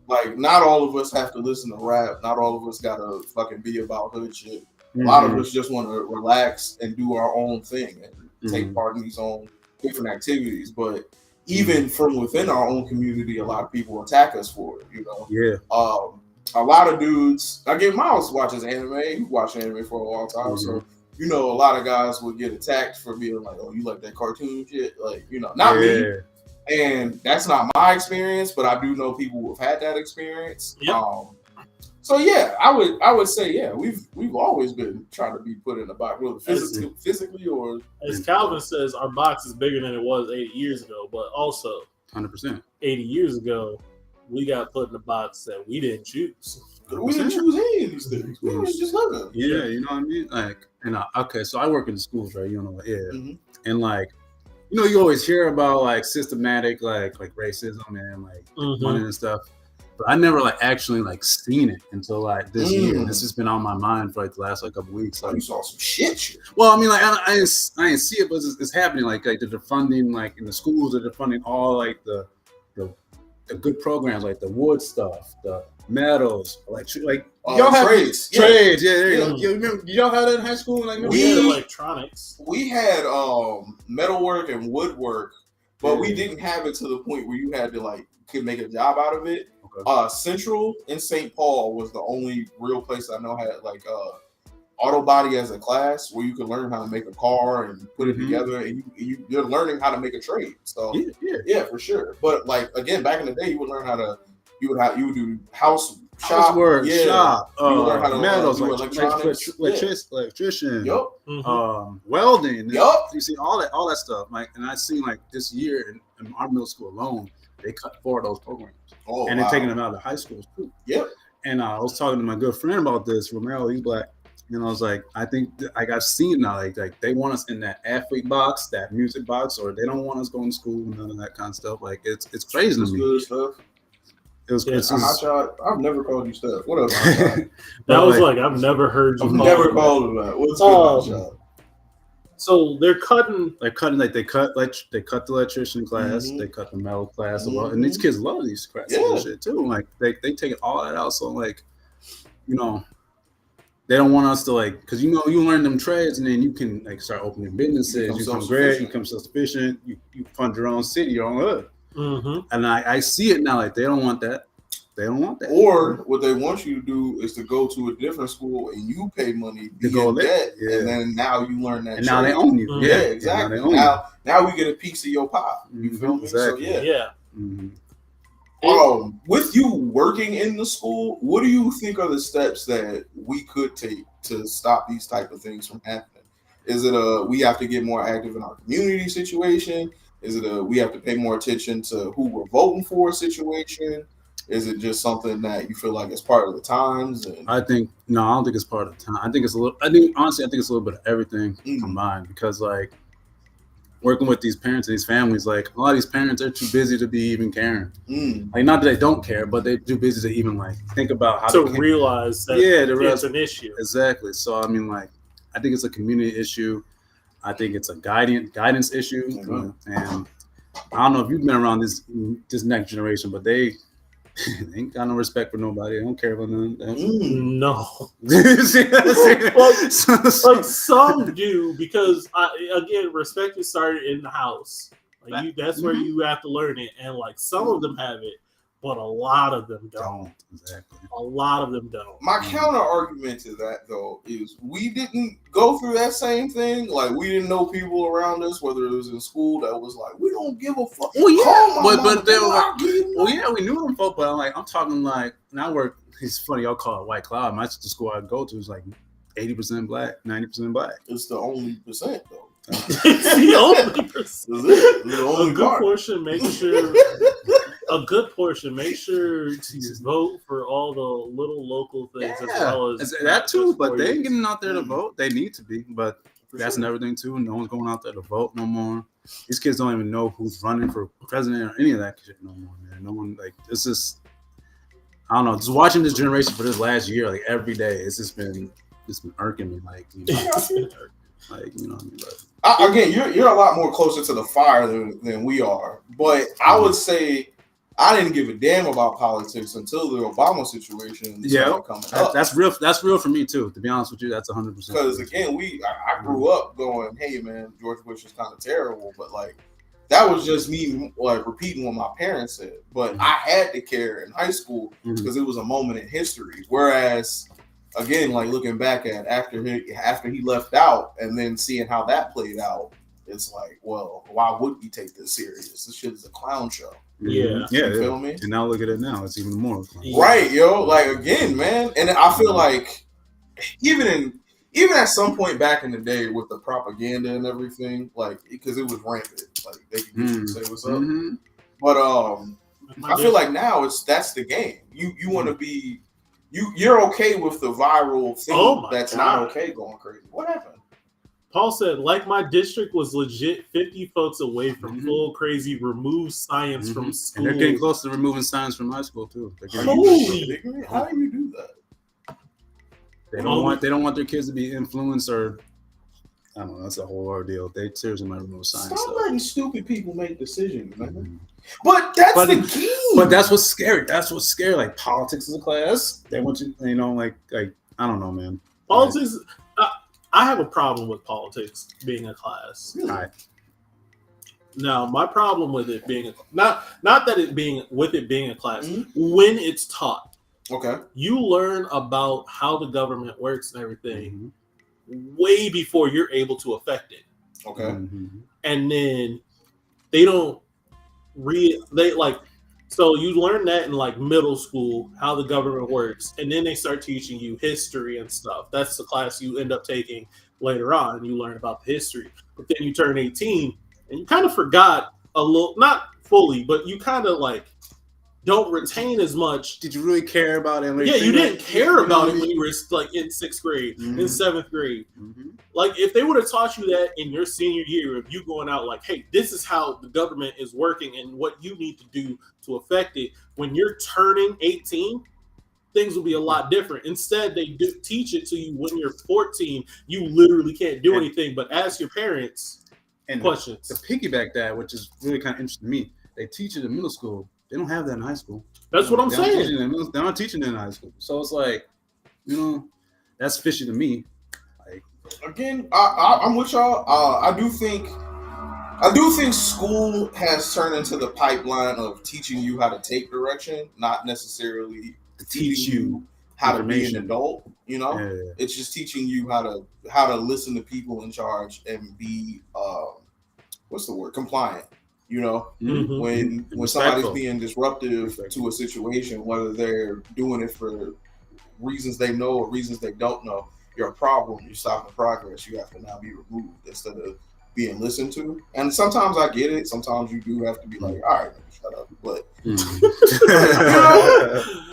[SPEAKER 2] Like, not all of us have to listen to rap. Not all of us gotta fucking be about hood shit. A lot of us just want to relax and do our own thing and take part in these own different activities. But even from within our own community, a lot of people attack us for it. You know.
[SPEAKER 3] Yeah.
[SPEAKER 2] A lot of dudes. Miles watches anime. He watched anime for a long time, so you know, a lot of guys would get attacked for being like, "Oh, you like that cartoon shit?" Like, you know, not me. And that's not my experience, but I do know people who have had that experience.
[SPEAKER 1] Yep.
[SPEAKER 2] So yeah, I would say yeah, we've always been trying to be put in a box, whether physically or.
[SPEAKER 1] As Calvin says, our box is bigger than it was 80 years ago, but also
[SPEAKER 3] 100%.
[SPEAKER 1] 80 years ago, we got put in a box that we didn't choose.
[SPEAKER 2] We didn't choose any of these things. We was just living.
[SPEAKER 3] Yeah, you know what I mean? Like, and okay, so I work in the schools, right? You know what? Yeah. And like, you know, you always hear about like systematic like racism and like money and stuff, but I never like actually like seen it until like this year. This has been on my mind for like the last like couple weeks. Like,
[SPEAKER 2] you saw some shit.
[SPEAKER 3] Well, I mean, like I didn't see it, but it's happening. Like they're funding like in the schools, they're funding all like the good programs, like the wood stuff, the metals, y'all have trades. Yeah, there you go. You remember, y'all had that in high school? Like
[SPEAKER 1] we had electronics.
[SPEAKER 2] We had metalwork and woodwork, but we didn't have it to the point where you had to could make a job out of it. Okay. Central in St. Paul was the only real place I know had auto body as a class where you could learn how to make a car and put it together, and you're learning how to make a trade. So yeah, for sure. But again, back in the day, you would learn how to you would do shop work, shop,
[SPEAKER 3] metals, electrician, welding. You see all that stuff. And I seen this year in our middle school alone, they cut 4 of those programs.
[SPEAKER 2] Oh,
[SPEAKER 3] and
[SPEAKER 2] wow.
[SPEAKER 3] they're taking them out of high schools too.
[SPEAKER 2] Yep.
[SPEAKER 3] And I was talking to my good friend about this, Romero, he's black. And I was like, I think I've seen now, like they want us in that athlete box, that music box, or they don't want us going to school, none of that kind of stuff. Like it's crazy to me.
[SPEAKER 2] Good stuff.
[SPEAKER 3] It was
[SPEAKER 2] I've never called you Steph. What up, Hotshot?
[SPEAKER 1] That was like I've never heard you.
[SPEAKER 2] I've never called him that. What's good, Hotshot?
[SPEAKER 1] So they're cutting.
[SPEAKER 3] They cut the electrician class, they cut the metal class, and these kids love these classes and shit too. Like they take all that out. So like, you know, they don't want us to like, because you know you learn them trades and then you can like start opening businesses. You become great, you become self-sufficient. You fund your own city, your own hood. And I see it now. Like they don't want that. They don't want that.
[SPEAKER 2] Or what they want you to do is to go to a different school and you pay money to go there, and then now you learn that.
[SPEAKER 3] And now they own you.
[SPEAKER 2] Yeah, exactly. Now we get a piece of your pie. You feel me?
[SPEAKER 3] Exactly.
[SPEAKER 2] So with you working in the school, what do you think are the steps that we could take to stop these type of things from happening? Is it we have to get more active in our community situation? Is it we have to pay more attention to who we're voting for situation? Is it just something that you feel like it's part of the times?
[SPEAKER 3] I don't think it's part of the time. I think it's a little bit of everything combined, because like working with these parents and these families, like a lot of these parents are too busy to be even caring. Like not that they don't care, but they're too busy to even like think about how to
[SPEAKER 1] realize that it's an issue.
[SPEAKER 3] Exactly. So I mean, like I think it's a community issue. I think it's a guidance issue. And I don't know if you've been around this next generation, but they ain't got no respect for nobody. They don't care about none.
[SPEAKER 1] No. Like some do, because again, respect is started in the house. Like that's where you have to learn it, and like some of them have it, but a lot of them don't.
[SPEAKER 3] Exactly.
[SPEAKER 1] A lot of them don't.
[SPEAKER 2] My counter argument to that though is we didn't go through that same thing. Like we didn't know people around us, whether it was in school, that was like, we don't give a fuck.
[SPEAKER 3] Oh yeah, but they were like, we knew them folk, but I'm talking like, and I work. It's funny, y'all call it white cloud. The school I go to is like 80% black, 90% black.
[SPEAKER 2] It's the only percent though.
[SPEAKER 1] It's the only percent.
[SPEAKER 2] The only
[SPEAKER 1] a good portion. A good portion. Make sure to vote for all the little local things as well as
[SPEAKER 3] that too. But they ain't getting out there to vote. They need to be, but that's another thing too. No one's going out there to vote no more. These kids don't even know who's running for president or any of that shit no more, man. No one, like, it's just, I don't know. Just watching this generation for this last year, like every day, it's been irking me, like, you know, like, you know what I mean? But,
[SPEAKER 2] again, you're a lot more closer to the fire than we are. But I would say I didn't give a damn about politics until the Obama situation started coming up.
[SPEAKER 3] That's real. That's real for me too. To be honest with you, that's 100%.
[SPEAKER 2] Because again, I grew up going, "Hey man, George Bush is kind of terrible," but like that was just me like repeating what my parents said. But I had to care in high school because it was a moment in history. Whereas, again, like looking back at after he left out and then seeing how that played out, it's like, well, why would we take this serious? This shit is a clown show.
[SPEAKER 1] Yeah.
[SPEAKER 2] You feel me?
[SPEAKER 3] And now look at it now. It's even more.
[SPEAKER 2] Right, yo. Like, again, man. And I feel like even at some point back in the day with the propaganda and everything, like, because it was rampant. Like, they could just say what's up. But I feel like now that's the game. You want to be, you're okay with the viral thing that's not okay going crazy. What happened?
[SPEAKER 1] Paul said, like my district was legit 50 folks away from full crazy remove science from school.
[SPEAKER 3] And they're getting close to removing science from high school too.
[SPEAKER 2] Holy! How do you do that?
[SPEAKER 3] They don't want their kids to be influenced, or I don't know. That's a whole ordeal. They seriously might remove science.
[SPEAKER 2] Stop letting stupid people make decisions, man. But that's the key.
[SPEAKER 3] But that's what's scary. That's what's scary. Like politics is a class. They want you know, like I don't know, man.
[SPEAKER 1] Politics. I have a problem with politics being a class.
[SPEAKER 3] Right.
[SPEAKER 1] Now, my problem with it being not that it being a class, when it's taught.
[SPEAKER 2] Okay.
[SPEAKER 1] You learn about how the government works and everything way before you're able to affect it.
[SPEAKER 2] Okay.
[SPEAKER 1] And then they don't so you learn that in like middle school, how the government works, and then they start teaching you history and stuff. That's the class you end up taking later on, and you learn about the history. But then you turn 18, and you kind of forgot a little, not fully, but you kind of like don't retain as much.
[SPEAKER 3] Did you really care about it?
[SPEAKER 1] Yeah, you didn't care about it when you were like in 6th grade, in 7th grade. Like if they would have taught you that in your senior year of you going out like, hey, this is how the government is working and what you need to do to affect it. When you're turning 18, things will be a lot different. Instead, they do teach it to you when you're 14. You literally can't do anything but ask your parents questions.
[SPEAKER 3] To piggyback that, which is really kind of interesting to me, they teach it in middle school. They don't have that in high school.
[SPEAKER 1] That's what I'm saying.
[SPEAKER 3] They're not teaching it in high school. So it's like, that's fishy to me. Like,
[SPEAKER 2] again, I'm with y'all. I do think school has turned into the pipeline of teaching you how to take direction, not necessarily teach you how to be an adult. It's just teaching you how to listen to people in charge and be compliant. When somebody's being disruptive to a situation, whether they're doing it for reasons they know or reasons they don't know, you're a problem. You're stopping progress. You have to now be removed instead of being listened to. And sometimes I get it. Sometimes you do have to be like, all right, shut up. But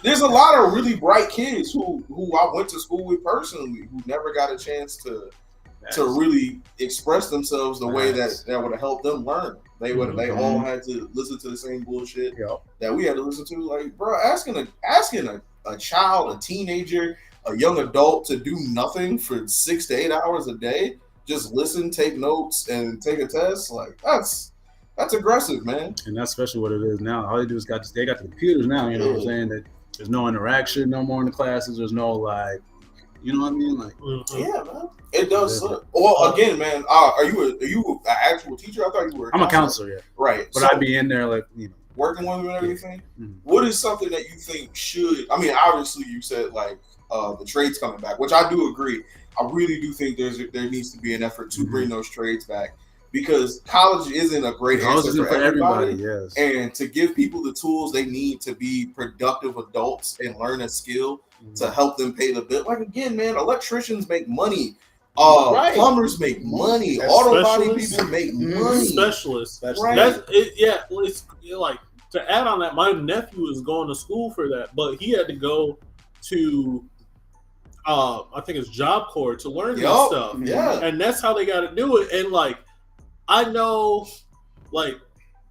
[SPEAKER 2] there's a lot of really bright kids who I went to school with personally who never got a chance to really express themselves the way that would have helped them learn. They all had to listen to the same bullshit that we had to listen to. Like, bro, asking a child, a teenager, a young adult to do nothing for 6 to 8 hours a day, just listen, take notes, and take a test, like that's aggressive, man.
[SPEAKER 3] And that's especially what it is now. All they do is they got the computers now. You know what I'm saying? That there's no interaction no more in the classes. There's no like. You know what I mean? Like,
[SPEAKER 2] yeah, man. It does suck. Well, again, man, are you an actual teacher? I thought you were.
[SPEAKER 3] I'm a counselor, yeah.
[SPEAKER 2] Right.
[SPEAKER 3] But I'd be in there, like,
[SPEAKER 2] working with them and everything. What is something that you think should? I mean, obviously, you said like the trades coming back, which I do agree. I really do think there needs to be an effort to bring those trades back because college isn't a great answer for everybody.
[SPEAKER 3] Yes.
[SPEAKER 2] And to give people the tools they need to be productive adults and learn a skill to help them pay the bill. Like, again, man, electricians make money. Plumbers make money. Auto body people make money.
[SPEAKER 1] Specialists.
[SPEAKER 2] Right.
[SPEAKER 1] That's it, yeah, it's like to add on that, my nephew is going to school for that, but he had to go to I think it's Job Corps to learn this stuff.
[SPEAKER 2] Yeah.
[SPEAKER 1] And that's how they gotta do it. And like I know like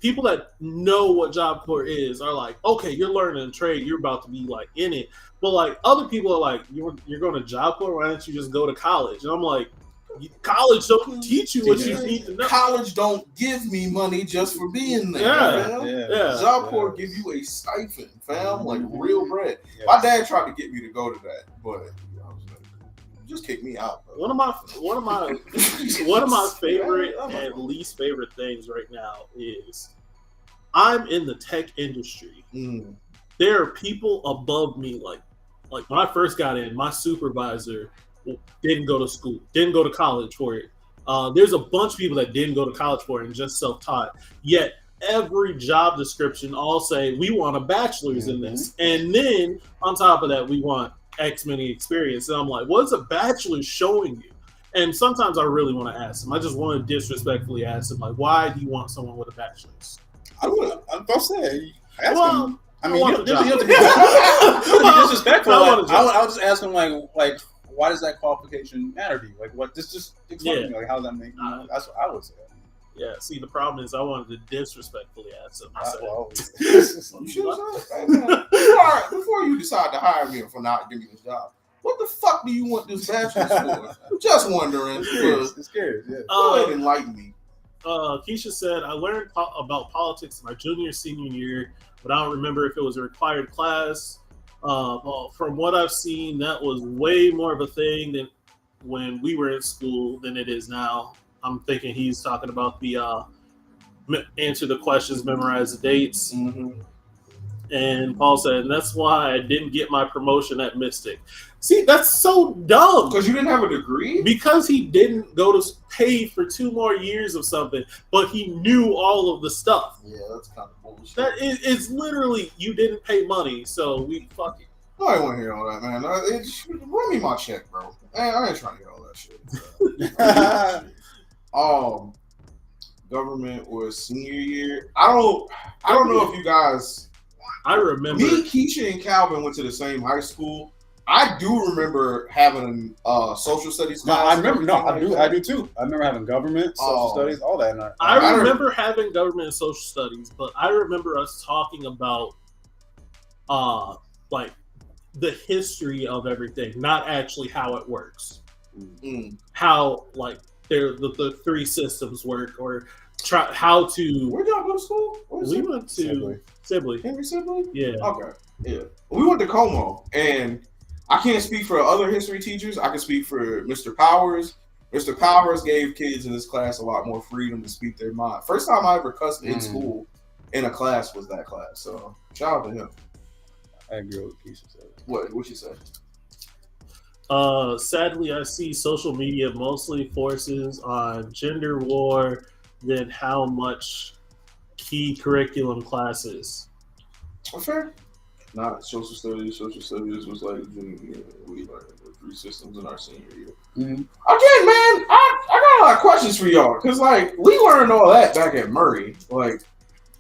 [SPEAKER 1] people that know what Job Corps is are like, okay, you're learning a trade, you're about to be like in it. But like other people are like, you're going to Job Corps, why don't you just go to college? And I'm like, college don't teach you what you need to know.
[SPEAKER 2] College don't give me money just for being there.
[SPEAKER 1] Yeah.
[SPEAKER 2] Job Corps give you a stipend, fam, like real bread. My dad tried to get me to go to that, but just kick me out. Bro.
[SPEAKER 1] One of my favorite and least favorite things right now is I'm in the tech industry. There are people above me, like when I first got in, my supervisor didn't go to school, didn't go to college for it. There's a bunch of people that didn't go to college for it and just self-taught. Yet every job description all say we want a bachelor's in this, and then on top of that we want X many experience. And I'm like, what's a bachelor's showing you? And sometimes I really want to ask them. I just want to disrespectfully ask them, like, why do you want someone with a bachelor's?
[SPEAKER 3] I'll say, ask them. I mean, you don't have to be disrespectful. I'll just ask them, like, why does that qualification matter to you? Like, what? Just explain to me. Like, how does that make? That's what I would say.
[SPEAKER 1] Yeah. See, the problem is I wanted to disrespectfully ask them.
[SPEAKER 2] You should have before you decide to hire me for not giving me this job. What the fuck do you want this bachelor's for? Just wondering.
[SPEAKER 3] It's scary. Yeah.
[SPEAKER 2] Go ahead and enlighten me.
[SPEAKER 1] Keisha said, I learned about politics my senior year, but I don't remember if it was a required class. From what I've seen, that was way more of a thing than when we were in school than it is now. I'm thinking he's talking about the answer the questions, memorize the dates. And Paul said, and that's why I didn't get my promotion at Mystic. See, that's so dumb.
[SPEAKER 2] Because you didn't have a degree?
[SPEAKER 1] Because he didn't go to pay for 2 more years of something, but he knew all of the stuff.
[SPEAKER 2] Yeah, that's kind of bullshit.
[SPEAKER 1] It's literally, you didn't pay money, so we fuck it.
[SPEAKER 2] I don't want to hear all that, man. Run me my check, bro. I ain't trying to hear all that shit. government was senior year. I don't know if you guys.
[SPEAKER 1] I remember.
[SPEAKER 2] Me, Keisha, and Calvin went to the same high school. I do remember having social studies class.
[SPEAKER 3] No, I remember. No, I do too. I remember having government, social studies, all that.
[SPEAKER 1] I remember having government and social studies, but I remember us talking about like the history of everything, not actually how it works. How like the three systems work, or how to.
[SPEAKER 2] Where did y'all go to school?
[SPEAKER 1] We went to Sibley.
[SPEAKER 2] Henry Sibley?
[SPEAKER 1] Yeah.
[SPEAKER 2] Okay. Yeah. We went to Como, and I can't speak for other history teachers. I can speak for Mr. Powers. Mr. Powers gave kids in this class a lot more freedom to speak their mind. First time I ever cussed in school in a class was that class. So shout out to him.
[SPEAKER 3] I agree with Keisha said.
[SPEAKER 2] What you say?
[SPEAKER 1] Sadly, I see social media mostly forces on gender war than how much key curriculum classes.
[SPEAKER 2] Fair. Not social studies. Social studies was like junior year. We learned the three systems in our senior year. Again, man, I got a lot of questions for y'all because like we learned all that back at Murray. Like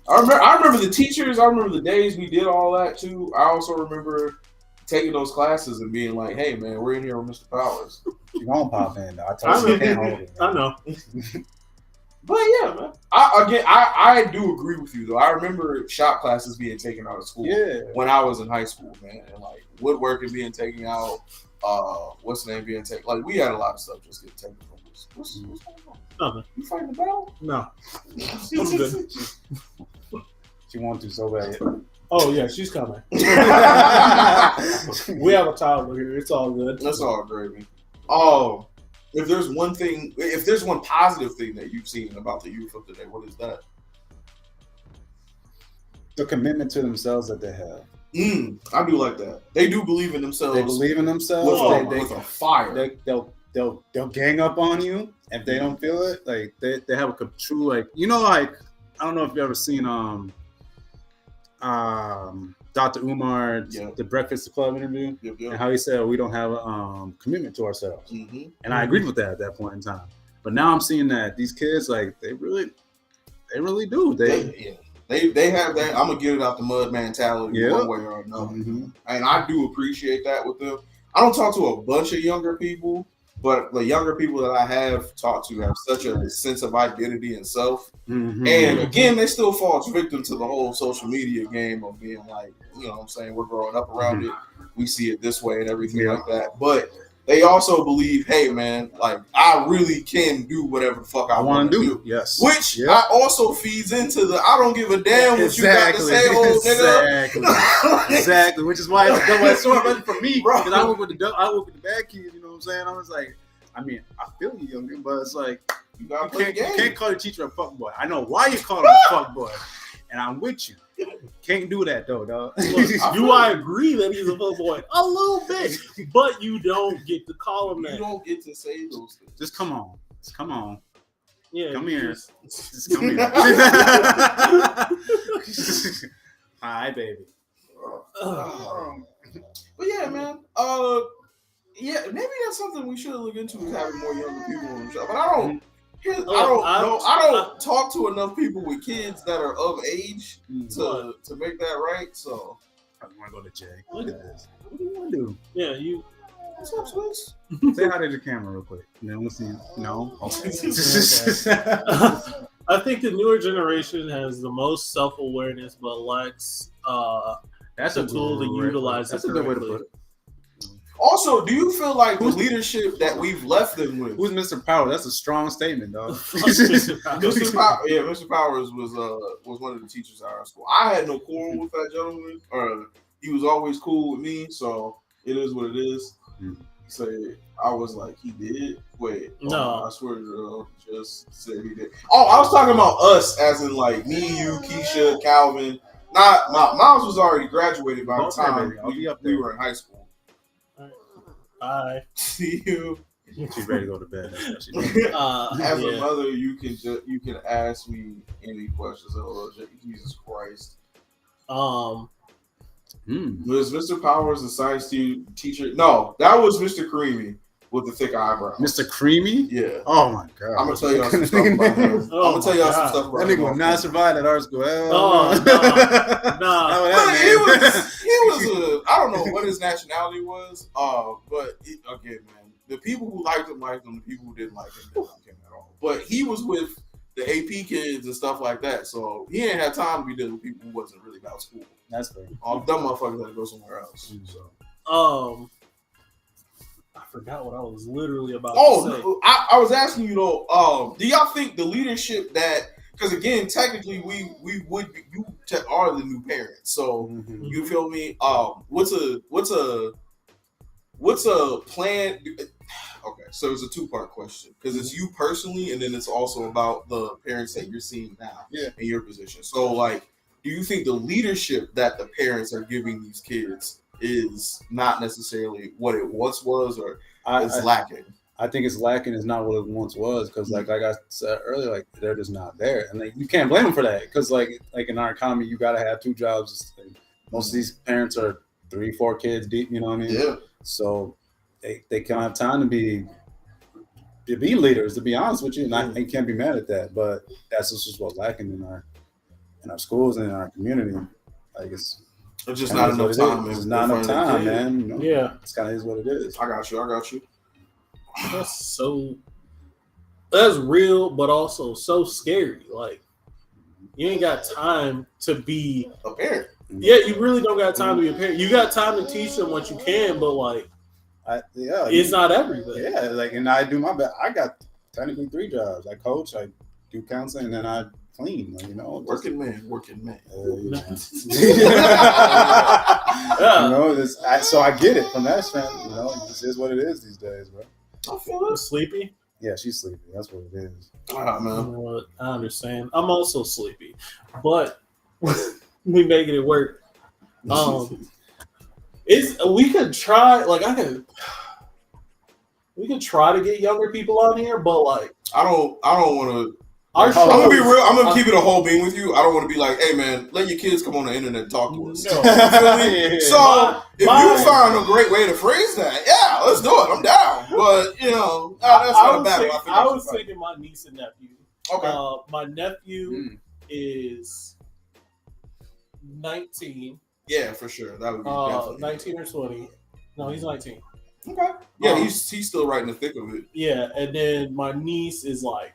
[SPEAKER 2] I remember the teachers. I remember the days we did all that too. I also remember taking those classes and being like, "Hey, man, we're in here with Mr. Powers."
[SPEAKER 3] You won't pop in. I told you can't hold it.
[SPEAKER 1] I know.
[SPEAKER 2] But yeah, man. I do agree with you though. I remember shop classes being taken out of school when I was in high school, man, and like woodworking being taken out. What's the name being taken? Like we had a lot of stuff just get taken from us. What's going on?
[SPEAKER 1] Nothing.
[SPEAKER 2] You fighting the battle?
[SPEAKER 1] No. I'm good.
[SPEAKER 3] She wanted to so bad.
[SPEAKER 1] Oh yeah, she's coming. We have a toddler here. It's all good.
[SPEAKER 2] That's all gravy. Oh. If there's one positive thing that you've seen about the youth of today, what is that?
[SPEAKER 3] The commitment to themselves that they have.
[SPEAKER 2] I do like that. They do believe in themselves.
[SPEAKER 3] They believe in themselves.
[SPEAKER 2] With a fire.
[SPEAKER 3] They'll gang up on you if they don't feel it. Like they have a true like like I don't know if you've ever seen Dr. Umar, the Breakfast Club interview, and how he said we don't have a commitment to ourselves. And I agreed with that at that point in time. But now I'm seeing that these kids, like, they really do.
[SPEAKER 2] They have that I'm gonna get it out the mud mentality one way or another. And I do appreciate that with them. I don't talk to a bunch of younger people, but the younger people that I have talked to have such a sense of identity and self. And again, they still fall victim to the whole social media game of being like, you know what I'm saying, we're growing up around it. We see it this way and everything like that. But they also believe, hey, man, like, I really can do whatever the fuck I want to do.
[SPEAKER 3] Yes.
[SPEAKER 2] Which also feeds into the I don't give a damn what you got to say, old nigga.
[SPEAKER 3] Exactly. Which is why it's double-edged sword for me. Because I work with the bad kids, you know what I'm saying? I was like, I mean, I feel you, youngin, but it's like, you can't call your teacher a fuckboy. I know why you call him a fuckboy, and I'm with you. Can't do that though, dog.
[SPEAKER 1] Look, do I agree that he's a fuckboy? A little bit, but you don't get to call him that.
[SPEAKER 2] You don't get to say those things.
[SPEAKER 3] Just come on.
[SPEAKER 1] Yeah,
[SPEAKER 3] come here. Just come here. Hi, baby.
[SPEAKER 2] But yeah, man. Yeah, maybe that's something we should look into is having more younger people on the show. But I don't talk to enough people with kids that are of age to make that right. So
[SPEAKER 3] I want to go to Jay. Look at this. What do you want to do?
[SPEAKER 1] Yeah, you.
[SPEAKER 2] What's up, Swiss?
[SPEAKER 3] Say hi to the camera real quick. We'll see. No. Okay.
[SPEAKER 1] I think the newer generation has the most self-awareness, but lacks
[SPEAKER 3] that's
[SPEAKER 1] a tool to utilize.
[SPEAKER 3] That's a good way to put it.
[SPEAKER 2] Also, do you feel like the leadership that we've left them with?
[SPEAKER 3] Who's Mr. Power? That's a strong statement, dog.
[SPEAKER 2] Mr. Powers was one of the teachers at our school. I had no quarrel with that gentleman. He was always cool with me, so it is what it is. He said, I was like, he did? Wait.
[SPEAKER 1] No.
[SPEAKER 2] I swear to God, just said he did. Oh, I was talking about us, as in like me, you, Keisha, Calvin. Not Miles was already graduated by the time we were in high school.
[SPEAKER 1] Bye.
[SPEAKER 2] See you.
[SPEAKER 3] She's ready to go to bed. As
[SPEAKER 2] a mother, you can ask me any questions. Oh, Jesus Christ.
[SPEAKER 1] Was
[SPEAKER 2] Mr. Powers the science teacher? No, that was Mr. Creamy. with the thick eyebrows.
[SPEAKER 3] Mr. Creamy?
[SPEAKER 2] Yeah.
[SPEAKER 3] Oh my god.
[SPEAKER 2] I'm gonna tell y'all some stuff about him. I'm gonna tell y'all some stuff about
[SPEAKER 3] that
[SPEAKER 2] him.
[SPEAKER 3] nigga would not survive at our school.
[SPEAKER 1] Nah.
[SPEAKER 2] He was I don't know what his nationality was. But again, man, the people who liked him. The people who didn't like him didn't like him at all. But he was with the AP kids and stuff like that, so he ain't had time to be dealing with people who wasn't really about school.
[SPEAKER 3] That's fair.
[SPEAKER 2] All dumb motherfuckers had to go somewhere else. So.
[SPEAKER 1] I forgot what I was literally about to say.
[SPEAKER 2] I was asking you though. Do y'all think the leadership that? Because again, technically, we would be, you are the new parents, so you feel me? What's a plan? Okay, so it's a 2-part question because it's you personally, and then it's also about the parents that you're seeing now in your position. So, like, do you think the leadership that the parents are giving these kids is not necessarily what it once was, or is lacking?
[SPEAKER 3] I think it's lacking. It's not what it once was because, like I said earlier, like they're just not there, and you can't blame them for that because, like in our economy, you gotta have 2 jobs. Most of these parents are 3-4 kids deep. You know what I mean?
[SPEAKER 2] Yeah. So
[SPEAKER 3] they can't have time to be leaders. To be honest with you, and I can't be mad at that. But that's just what's lacking in our schools and in our community. Like it's
[SPEAKER 2] just not enough time.
[SPEAKER 3] It's not enough time, man. You know?
[SPEAKER 1] Yeah,
[SPEAKER 3] it's kind of is what it is.
[SPEAKER 2] I got you.
[SPEAKER 1] That's real, but also so scary. Like you ain't got time to be
[SPEAKER 2] a parent.
[SPEAKER 1] Yeah, you really don't got time to be a parent. You got time to teach them what you can, but like, it's not everything.
[SPEAKER 3] Yeah, like, and I do my best. I got technically 3 jobs. I coach, I do counseling, and then I clean. Like, you know,
[SPEAKER 2] working man.
[SPEAKER 3] You know, so I get it from that standpoint. You know, this is what it is these days, bro.
[SPEAKER 2] I feel it.
[SPEAKER 1] Sleepy?
[SPEAKER 3] Yeah, she's sleepy. That's what it is.
[SPEAKER 2] Man.
[SPEAKER 1] You know what? I understand. I'm also sleepy, but we making it work. We could try. Like we could try to get younger people on here, but like
[SPEAKER 2] I don't want to. I'm gonna be real. I'm gonna keep it a whole beam with you. I don't want to be like, hey man, let your kids come on the internet and talk to us. No. So if you find a great way to phrase that, yeah, let's do it. I'm down. But you know, that's not a battle.
[SPEAKER 1] I was thinking my niece and nephew.
[SPEAKER 2] Okay.
[SPEAKER 1] My nephew is 19.
[SPEAKER 2] Yeah, for sure. That would be definitely
[SPEAKER 1] 19 or 20. No, he's 19.
[SPEAKER 2] Okay. Yeah, he's still right in the thick of it.
[SPEAKER 1] Yeah, and then my niece is like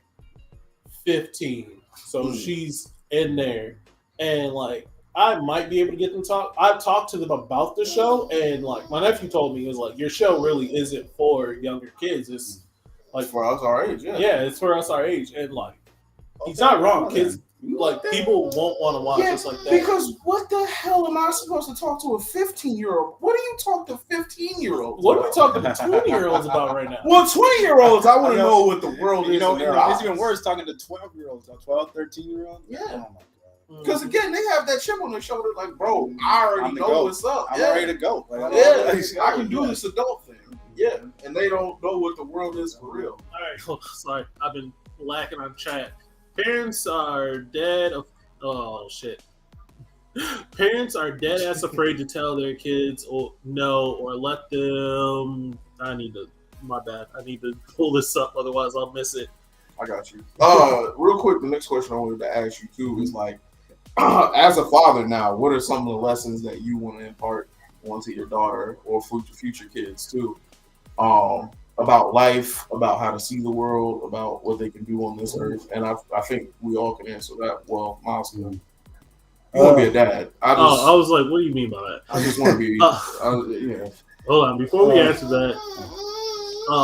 [SPEAKER 1] 15, so she's in there, and like I might be able to get them talk. I've talked to them about the show, and like my nephew told me, he was like, your show really isn't for younger kids. It's like
[SPEAKER 2] for us our age.
[SPEAKER 1] Yeah, it's for us our age, and like he's not wrong. Kids, like people won't want to watch us like that.
[SPEAKER 2] Because what the hell am I supposed to talk to a 15-year-old? What do you talk to 15-year-olds?
[SPEAKER 1] What are we talking to 20-year-olds about right now?
[SPEAKER 2] Well, 20-year-olds, I want to know what the world is.
[SPEAKER 3] It's even worse talking to 12-year-olds, 12, 13-year-olds.
[SPEAKER 2] Yeah. Oh my God. Because again, they have that chip on their shoulder, like, bro, I already know what's up.
[SPEAKER 3] I'm ready to go.
[SPEAKER 2] Like, I can do this adult thing. Yeah, and they don't know what the world is for real.
[SPEAKER 1] All right, sorry, I've been lacking on chat. Parents are dead. Oh shit. Parents are dead ass afraid to tell their kids or no or let them. My bad. I need to pull this up, otherwise I'll miss it.
[SPEAKER 2] I got you. Real quick, the next question I wanted to ask you too is like, as a father now, what are some of the lessons that you want to impart onto your daughter or future kids too? About life, about how to see the world, about what they can do on this earth, and I think we all can answer that. Well, Miles can. You want to be a dad? I
[SPEAKER 1] was like, what do you mean by that?
[SPEAKER 2] I just want to be.
[SPEAKER 1] Hold on, before we answer that,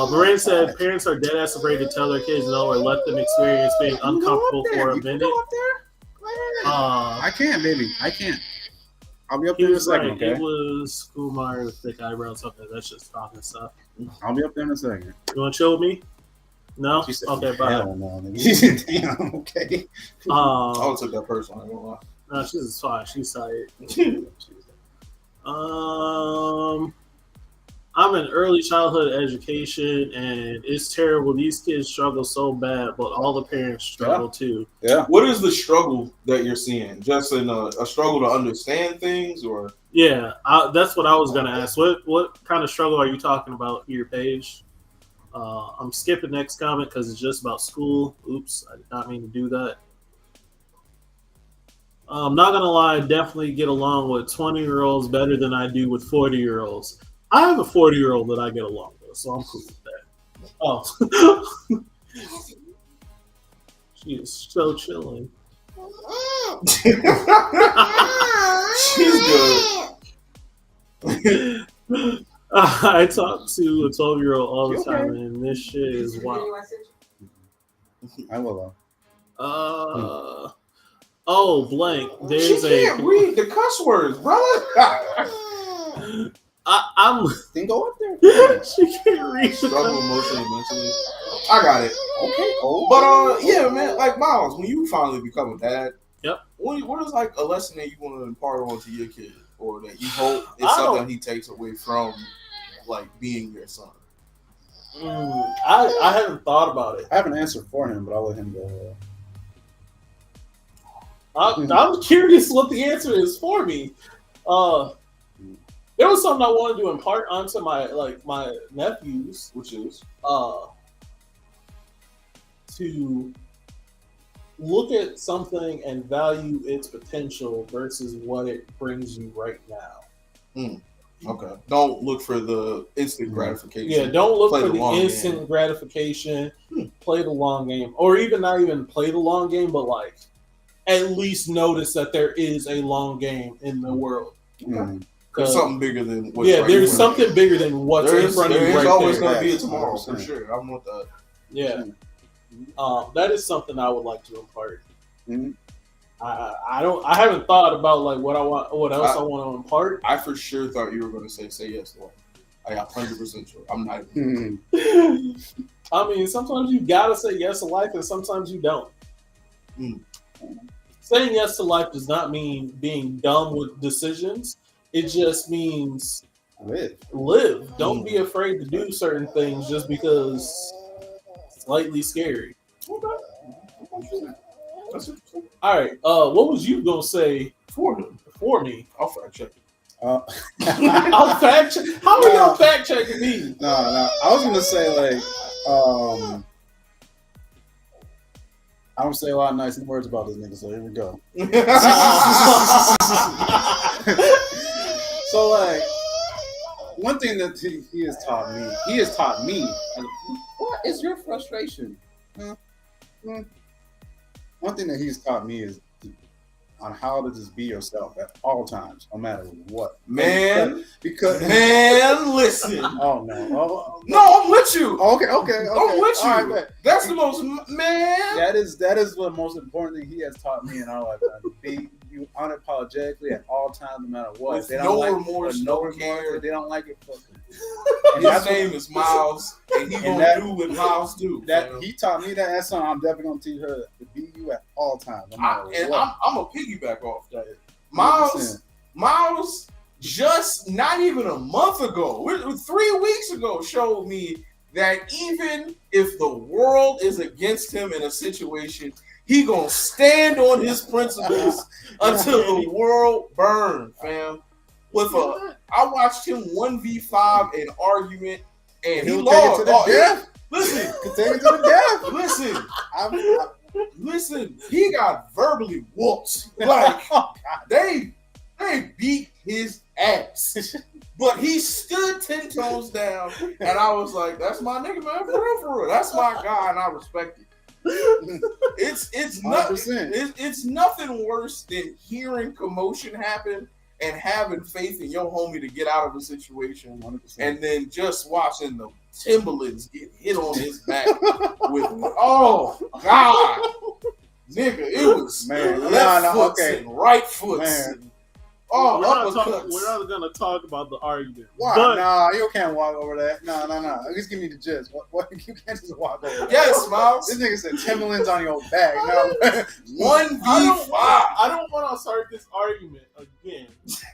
[SPEAKER 1] Moran said parents are dead ass afraid to tell their kids no or let them experience being uncomfortable for a minute.
[SPEAKER 3] I can't, baby. I can't. I'll be up there in a second, okay?
[SPEAKER 1] It was Kumar with thick eyebrows. Okay, that's just talking stuff.
[SPEAKER 3] I'll be up there in a second.
[SPEAKER 1] You want to chill with me? No? Okay, bye.
[SPEAKER 3] No, damn, okay.
[SPEAKER 2] I would take that personally. I won't lie.
[SPEAKER 1] No, she's fine. She's tired. I'm in early childhood education, and it's terrible. These kids struggle so bad, but all the parents struggle too.
[SPEAKER 2] Yeah. What is the struggle that you're seeing? Just in a struggle to understand things, or?
[SPEAKER 1] Yeah, that's what I was gonna ask. What kind of struggle are you talking about here, Paige? I'm skipping next comment because it's just about school. Oops, I did not mean to do that. I'm not gonna lie, I definitely get along with 20-year-olds better than I do with 40-year-olds. I have a 40-year-old that I get along with, so I'm cool with that. Oh, she is so chilling.
[SPEAKER 2] She's good.
[SPEAKER 1] I talk to a 12-year-old all the time, and this shit is wild.
[SPEAKER 3] I will.
[SPEAKER 1] Oh, blank.
[SPEAKER 2] She can't read the cuss words, brother.
[SPEAKER 1] I'm.
[SPEAKER 3] Then go up there.
[SPEAKER 1] She can't read.
[SPEAKER 2] Struggle emotionally, mentally. I got it.
[SPEAKER 3] Okay. Oh.
[SPEAKER 2] But yeah, man. Like Miles, when you finally become a dad,
[SPEAKER 1] yep.
[SPEAKER 2] What is like a lesson that you want to impart on to your kid, or that you hope is something he takes away from, like being your son?
[SPEAKER 1] I haven't thought about it.
[SPEAKER 3] I have an answer for him, but I'll let him go.
[SPEAKER 1] I'm curious what the answer is for me. There was something I wanted to impart onto my nephews, which is to look at something and value its potential versus what it brings you right now.
[SPEAKER 2] Okay. Don't look for the instant gratification.
[SPEAKER 1] Yeah, don't look
[SPEAKER 2] Play
[SPEAKER 1] for
[SPEAKER 2] the
[SPEAKER 1] the
[SPEAKER 2] long
[SPEAKER 1] instant
[SPEAKER 2] game.
[SPEAKER 1] gratification. Play the long game. Or even not even play the long game, but like at least notice that there is a long game in the world.
[SPEAKER 2] Okay. There's something bigger than what's
[SPEAKER 1] there's something bigger than what's in front of you.
[SPEAKER 2] There's
[SPEAKER 1] right
[SPEAKER 2] always
[SPEAKER 1] there.
[SPEAKER 2] going to be a tomorrow for sure. I'm with that.
[SPEAKER 1] Yeah. That is something I would like to impart.
[SPEAKER 3] Mm-hmm.
[SPEAKER 1] I haven't thought about like what else I want to impart.
[SPEAKER 2] I for sure thought you were going to say yes to life. I got 100% sure. I'm not.
[SPEAKER 1] I mean, sometimes you gotta say yes to life, and sometimes you don't. Saying yes to life does not mean being dumb with decisions. It just means live. Don't be afraid to do certain things just because it's slightly scary.
[SPEAKER 2] Okay.
[SPEAKER 1] All right. What was you gonna say
[SPEAKER 2] for him?
[SPEAKER 1] For me?
[SPEAKER 2] I'll fact check it.
[SPEAKER 1] I'll fact check. How are y'all fact checking me?
[SPEAKER 3] No. I was gonna say like, I don't say a lot of nice words about this nigga, so here we go. So like, one thing that he has taught me. What is your frustration? One thing that he's taught me is on how to just be yourself at all times, no matter what.
[SPEAKER 2] Man,
[SPEAKER 3] because
[SPEAKER 2] listen.
[SPEAKER 3] Oh no!
[SPEAKER 2] No, I'm with you.
[SPEAKER 3] Okay.
[SPEAKER 2] I'm with you.
[SPEAKER 3] All right,
[SPEAKER 2] that's the most
[SPEAKER 3] That is the most important thing he has taught me in our life. Be you unapologetically at all times, no matter what.
[SPEAKER 2] With
[SPEAKER 3] they don't
[SPEAKER 2] no
[SPEAKER 3] like
[SPEAKER 2] remorse,
[SPEAKER 3] no remorse. They don't like it.
[SPEAKER 2] His name is Miles, and he gonna do what Miles do.
[SPEAKER 3] He taught me that. That's something I'm definitely gonna teach her to be you at all times. No matter what.
[SPEAKER 2] I'm a piggyback off that. Miles, just not even a month ago, 3 weeks ago, showed me that even if the world is against him in a situation, he gonna stand on his principles until the world burns, fam. I watched him 1v5 an argument, and he lost. Listen,
[SPEAKER 3] continue to the death.
[SPEAKER 2] Listen, he got verbally whooped. Like they beat his ass, but he stood 10 toes down, and I was like, "That's my nigga, man, for real. That's my guy, and I respect it." It's nothing worse than hearing commotion happen and having faith in your homie to get out of a situation, 100%. And then just watching the Timberlands get hit on his back with, oh God, nigga, it was left foot and right foot. Oh,
[SPEAKER 1] we're not gonna talk about the argument.
[SPEAKER 3] Why? Nah, you can't walk over that. No. Just give me the gist. What you can't just walk over that.
[SPEAKER 2] Yes, Miles.
[SPEAKER 3] This nigga said Timberlands on your back. No.
[SPEAKER 2] 1v5.
[SPEAKER 1] I don't want to start this argument again.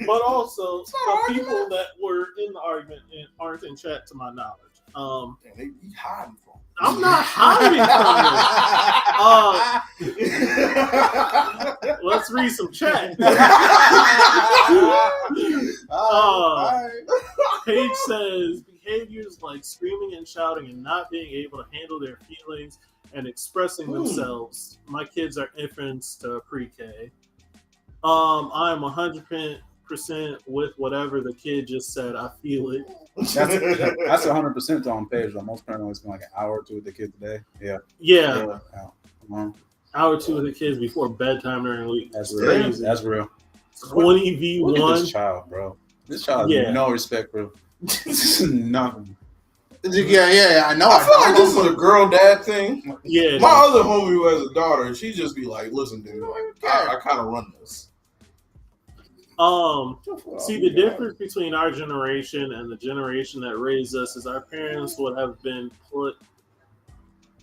[SPEAKER 1] But also, for people that were in the argument and aren't in chat, to my knowledge,
[SPEAKER 2] they be hiding from.
[SPEAKER 1] I'm not hiding from it. Let's read some chat. Paige says, behaviors like screaming and shouting and not being able to handle their feelings and expressing themselves. My kids are infants to pre-K. I'm 100% with whatever the kid just said. I feel it.
[SPEAKER 3] That's 100% on page. Though. Most parents only spend like an hour or two with the kids a day.
[SPEAKER 1] Yeah.
[SPEAKER 3] Hour
[SPEAKER 1] or two with the kids before bedtime during the week.
[SPEAKER 3] That's real. That's real.
[SPEAKER 1] 20v1.
[SPEAKER 3] Look at this child, bro. This child has no respect for nothing.
[SPEAKER 2] Yeah, I know. I feel like this is a girl dad thing.
[SPEAKER 1] Yeah.
[SPEAKER 2] My other homie who has a daughter, and she just be like, "Listen, dude, I kind of run this."
[SPEAKER 1] See, the difference between our generation and the generation that raised us is our parents would have been put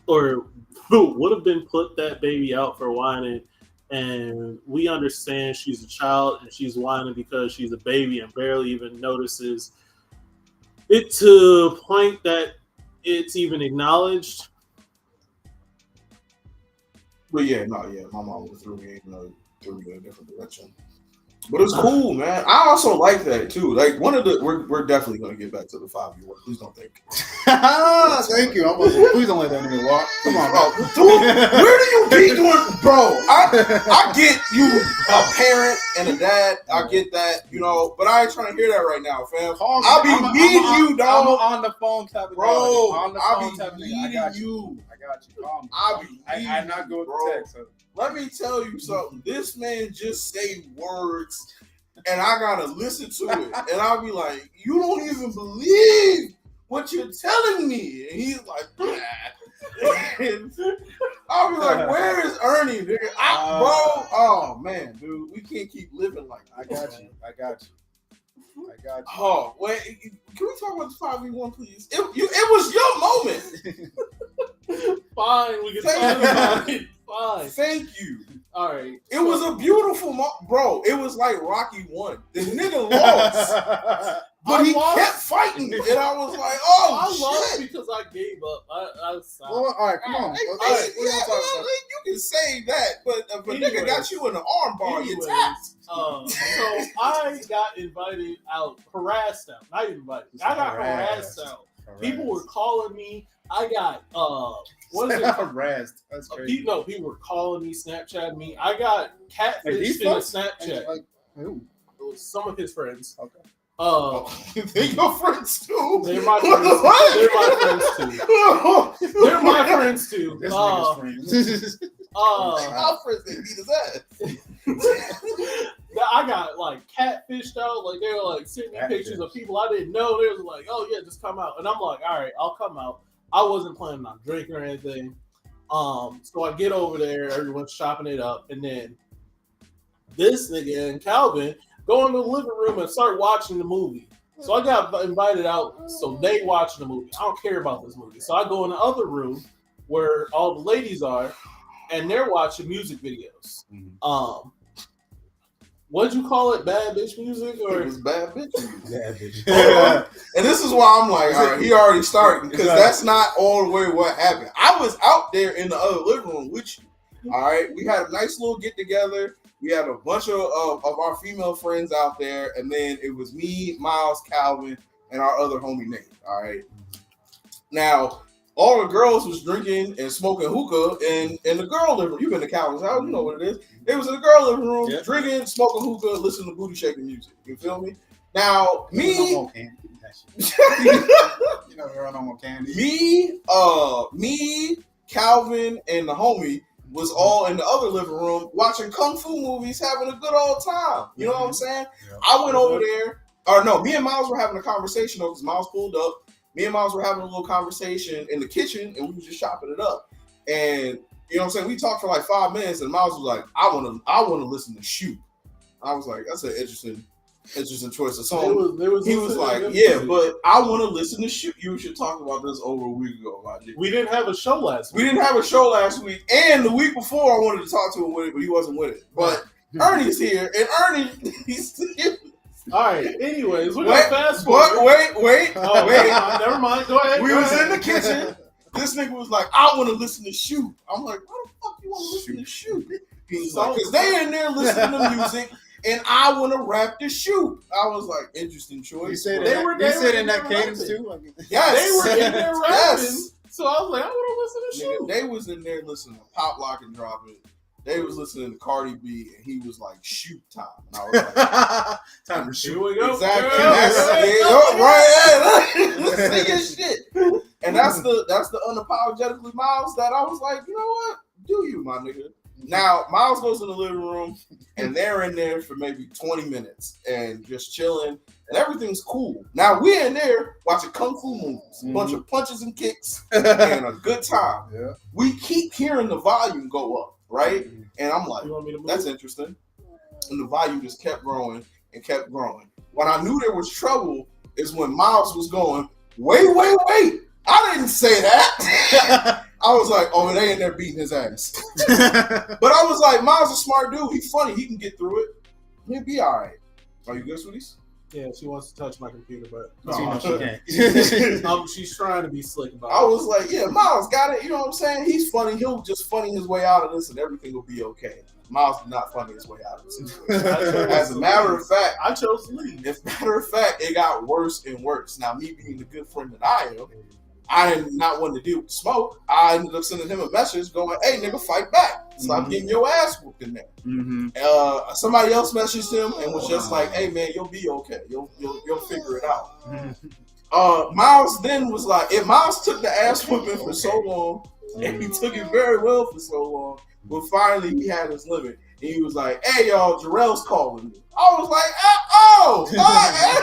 [SPEAKER 1] that baby out for whining, and we understand she's a child and she's whining because she's a baby and barely even notices it to a point that it's even acknowledged.
[SPEAKER 2] But my mom threw me in a different direction. But it's cool, man. I also like that too. Like we're definitely gonna get back to the 5v1. Please don't think.
[SPEAKER 3] Thank you. Please don't let that nigga walk. Come on, bro.
[SPEAKER 2] Dude, where do you be doing, bro? I get you a parent and a dad. I get that, but I ain't trying to hear that right now, fam. I'll be needing you, dog.
[SPEAKER 3] I'm on the phone tapping,
[SPEAKER 2] bro.
[SPEAKER 3] I'll be needing
[SPEAKER 2] you.
[SPEAKER 3] I got you.
[SPEAKER 2] I'll be.
[SPEAKER 3] I'm not going to text. So.
[SPEAKER 2] Let me tell you something. This man just say words, and I gotta listen to it, and I'll be like, "You don't even believe what you're telling me," and he's like, and I'll be like, "Where is Ernie, nigga?" Bro, oh man, dude, we can't keep living like that.
[SPEAKER 3] I got you.
[SPEAKER 2] Oh, wait, can we talk about the 5v1, please? It was your moment.
[SPEAKER 1] Fine, we can talk about it. Fine.
[SPEAKER 2] Thank you.
[SPEAKER 1] All right.
[SPEAKER 2] It was a beautiful bro. It was like Rocky won. The nigga lost, but he kept fighting, and I was like, "Oh,
[SPEAKER 1] I lost because I gave up. I stopped.
[SPEAKER 3] Well, all right, come on.
[SPEAKER 2] You can say that, but if a nigga got you in the arm bar, you tapped.
[SPEAKER 1] So I got invited out, harassed out. Not invited. I got harassed out. People were calling me. I got what is it?
[SPEAKER 3] Harassed. That's crazy.
[SPEAKER 1] People were calling me, Snapchatting me. I got catfished in a Snapchat.
[SPEAKER 3] Like who?
[SPEAKER 1] It was some of his friends.
[SPEAKER 3] Okay.
[SPEAKER 2] They're your friends too.
[SPEAKER 1] They're my friends. They're my friends too.
[SPEAKER 3] This nigga's friends.
[SPEAKER 2] My friends they beat his ass.
[SPEAKER 1] I got like catfished out. Like they were like sending me pictures of people I didn't know. They was like, "Oh yeah, just come out." And I'm like, "All right, I'll come out." I wasn't planning on drinking or anything. So I get over there, everyone's chopping it up, and then this nigga and Calvin go in the living room and start watching the movie. So I got invited out, so they watching the movie. I don't care about this movie. So I go in the other room where all the ladies are, and they're watching music videos. What'd you call it? Bad bitch music? Or
[SPEAKER 2] it was bad bitch music.
[SPEAKER 3] Bad bitch.
[SPEAKER 2] And this is why I'm like, all right, he already started, because that's not all the way what happened. I was out there in the other living room with you. All right, we had a nice little get together. We had a bunch of our female friends out there, and then it was me, Miles, Calvin, and our other homie Nate. All right. Now, all the girls was drinking and smoking hookah in the girl living room. You've been to Calvin's house, you know what it is. It was in the girl living room, drinking, smoking hookah, listening to booty shaking music. You feel me? Now, me,
[SPEAKER 3] no more candy. No more candy.
[SPEAKER 2] Me, Calvin, and the homie was all in the other living room watching kung fu movies, having a good old time. You know what I'm saying? Yeah. I went over there, or no, me and Miles were having a conversation because Miles pulled up. Me and Miles were having a little conversation in the kitchen, and we were just chopping it up. And you know what I'm saying? We talked for like 5 minutes, and Miles was like, "I want to listen to Shoot." I was like, "That's an interesting choice of song." He was like, "Yeah, but I want to listen to Shoot." You should talk about this over a week ago, Logic.
[SPEAKER 1] We didn't have a show last week.
[SPEAKER 2] And the week before I wanted to talk to him with it, but he wasn't with it. But Ernie's here, and Ernie, he's still.
[SPEAKER 1] All right. Anyways, we're gonna fast forward.
[SPEAKER 2] Wait.
[SPEAKER 1] Never mind. Go ahead.
[SPEAKER 2] We was in the kitchen. This nigga was like, "I want to listen to Shoot." I'm like, "Why the fuck you want to listen to Shoot?" He's like, "Because they in there listening to music, and I want to rap the shoot. I was like, interesting choice.
[SPEAKER 4] You said
[SPEAKER 1] They
[SPEAKER 4] that.
[SPEAKER 1] were-
[SPEAKER 4] You
[SPEAKER 1] they
[SPEAKER 4] said
[SPEAKER 1] were
[SPEAKER 4] in that
[SPEAKER 1] in there
[SPEAKER 4] cadence
[SPEAKER 1] rapping.
[SPEAKER 4] too. I mean,
[SPEAKER 2] Yes,
[SPEAKER 1] They were in there rapping.
[SPEAKER 2] Yes.
[SPEAKER 1] So I was like, I want to listen to
[SPEAKER 2] Nigga,
[SPEAKER 1] Shoot.
[SPEAKER 2] they was in there listening to Pop Lock and Drop It. They was listening to Cardi B, and he was like, "Shoot time." And I was like,
[SPEAKER 4] time to
[SPEAKER 1] Here
[SPEAKER 4] shoot.
[SPEAKER 1] we go.
[SPEAKER 2] exactly.
[SPEAKER 1] Yeah,
[SPEAKER 2] That's
[SPEAKER 1] yeah,
[SPEAKER 2] it.
[SPEAKER 1] yeah.
[SPEAKER 2] Oh, right. Yeah. Singing shit. And that's the unapologetically Miles that I was like, you know what? Do you, my nigga? Now Miles goes in the living room, and they're in there for maybe 20 minutes and just chilling, and everything's cool. Now we're in there watching kung fu movies, a bunch of punches and kicks, and a good time.
[SPEAKER 4] Yeah.
[SPEAKER 2] We keep hearing the volume go up, right? And I'm like,
[SPEAKER 1] You want me to move?
[SPEAKER 2] that's interesting. And the volume just kept growing and kept growing. When I knew there was trouble is when Miles was going, wait. I didn't say that. I was like, oh, they in there beating his ass. But I was like, Miles a smart dude. He's funny. He can get through it. He'll be all right. Are you good, sweeties?
[SPEAKER 1] Yeah, she wants to touch my computer, but she's trying to be slick about it.
[SPEAKER 2] I was like, yeah, Miles got it. You know what I'm saying? He's funny. He'll just funny his way out of this and everything will be okay. Miles did not funny his way out of this situation. As a matter of fact,
[SPEAKER 1] I chose to leave.
[SPEAKER 2] as a matter of fact, it got worse and worse. Now, me being the good friend that I am, I did not want to deal with the smoke. I ended up sending him a message going, hey, nigga, fight back. Stop getting your ass whooped in there. Somebody else messaged him and was just like, hey, man, you'll be okay. You'll figure it out. Miles then was like, if Miles took the ass whooping for so long, and he took it very well for so long, but finally he had his limit. And he was like, hey, y'all, Jarrell's calling me. I was like,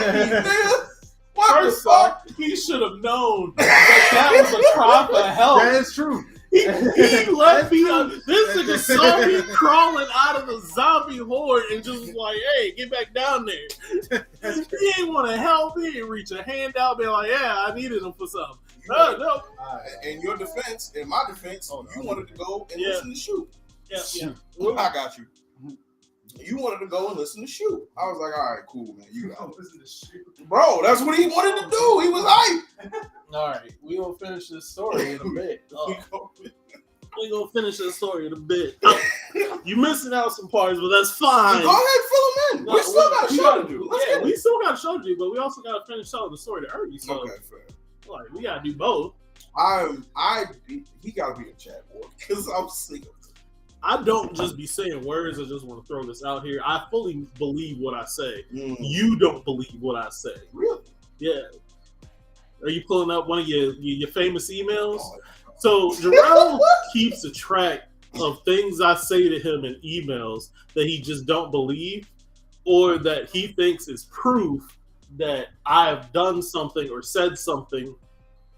[SPEAKER 2] nigga. What
[SPEAKER 1] First
[SPEAKER 2] the fuck?
[SPEAKER 1] off, he should have known that was a cry for help.
[SPEAKER 3] That is true.
[SPEAKER 1] He let me up. This nigga saw me crawling out of the zombie horde and just was like, hey, get back down there. He ain't want to help. He didn't reach a hand out, be like, yeah, I needed him for something. No.
[SPEAKER 2] In your defense, in my defense, you wanted to go and listen to Shoot.
[SPEAKER 1] Yeah.
[SPEAKER 2] I got you. You wanted to go and listen to Shoot. I was like, all right, cool, man. You got it. Bro, that's what he wanted to do. He was hype.
[SPEAKER 1] All right, we gonna finish this story in a bit. We gonna finish this story in a bit. You missing out some parts, but that's fine.
[SPEAKER 2] Go ahead, fill them in. We still got a show to do.
[SPEAKER 1] We still got a show to do, but we also got to finish telling the story to Ernie. So,
[SPEAKER 2] Okay, fair.
[SPEAKER 1] like, we gotta do both.
[SPEAKER 2] He gotta be a chat boy because I'm sick of it.
[SPEAKER 1] I don't just be saying words. I just want to throw this out here. I fully believe what I say. You don't believe what I say.
[SPEAKER 2] Really?
[SPEAKER 1] Yeah. Are you pulling up one of your famous emails? So Jarrell keeps a track of things I say to him in emails that he just don't believe, or that he thinks is proof that I've done something or said something.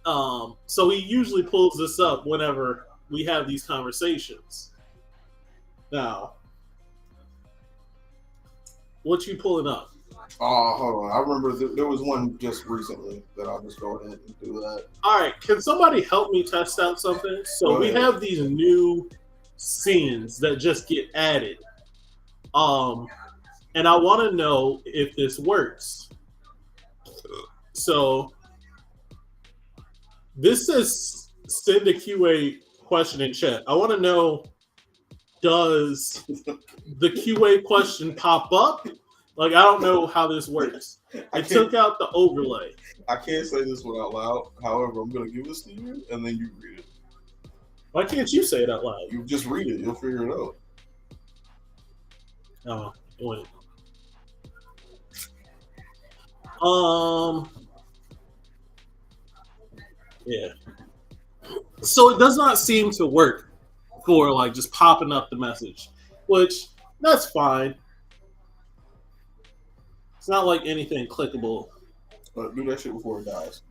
[SPEAKER 1] So he usually pulls this up whenever we have these conversations. Now, what you pulling up?
[SPEAKER 2] Oh, hold on. I remember there was one just recently that I'll just go ahead and do that.
[SPEAKER 1] All right, can somebody help me test out something? So we have these new scenes that just get added. And I want to know if this works. So this says send a QA question in chat. I want to know, does the QA question pop up? Like, I don't know how this works. I took out the overlay.
[SPEAKER 2] I can't say this one out loud. However, I'm going to give this to you, and then you read it.
[SPEAKER 1] Why can't you say it out loud?
[SPEAKER 2] You just read it. You'll figure it out.
[SPEAKER 1] Oh, wait. Yeah. So it does not seem to work for, like, just popping up the message, which, that's fine. It's not like anything clickable.
[SPEAKER 2] But do that shit before it dies.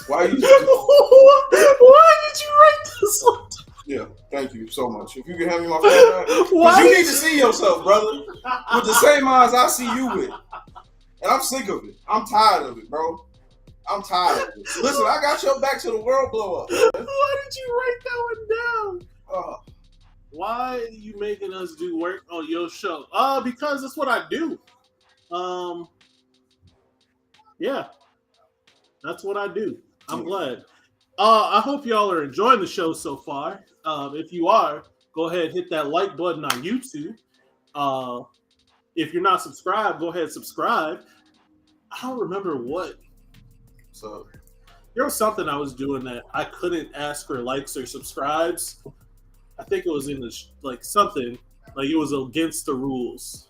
[SPEAKER 2] Why did you
[SPEAKER 1] write this one?
[SPEAKER 2] Yeah, thank you so much. If you can hand me my phone back. You need to see yourself, brother. With the same eyes I see you with. And I'm sick of it. I'm tired of it, bro. I'm tired of it. Listen, I got your back to the world blow up.
[SPEAKER 1] Why did you write that one down? Why are you making us do work on your show? Because that's what I do. Yeah. That's what I do. I'm glad. I hope y'all are enjoying the show so far. If you are, go ahead and hit that like button on YouTube. If you're not subscribed, go ahead and subscribe. I don't remember what.
[SPEAKER 2] So
[SPEAKER 1] there was something I was doing that I couldn't ask for likes or subscribes. I think it was in the something like it was against the rules.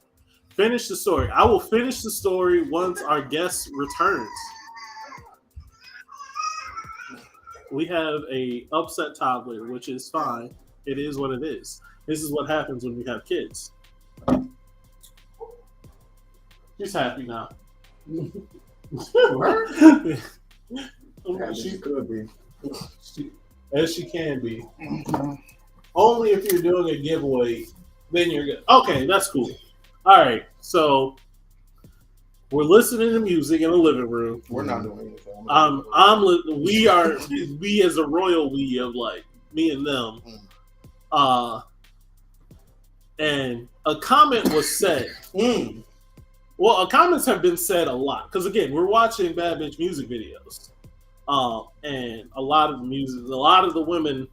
[SPEAKER 1] Finish the story. I will finish the story once our guest returns. We have a upset toddler, which is fine. It is what it is. This is what happens when we have kids. She's happy now.
[SPEAKER 3] She could be.
[SPEAKER 1] As she can be. Only if you're doing a giveaway, then you're good. Okay, that's cool. All right, so we're listening to music in the living room.
[SPEAKER 2] We're not doing anything.
[SPEAKER 1] We as a royal we of like me and them. And a comment was said. Well, comments have been said a lot because again, we're watching Bad Bitch music videos, and a lot of the women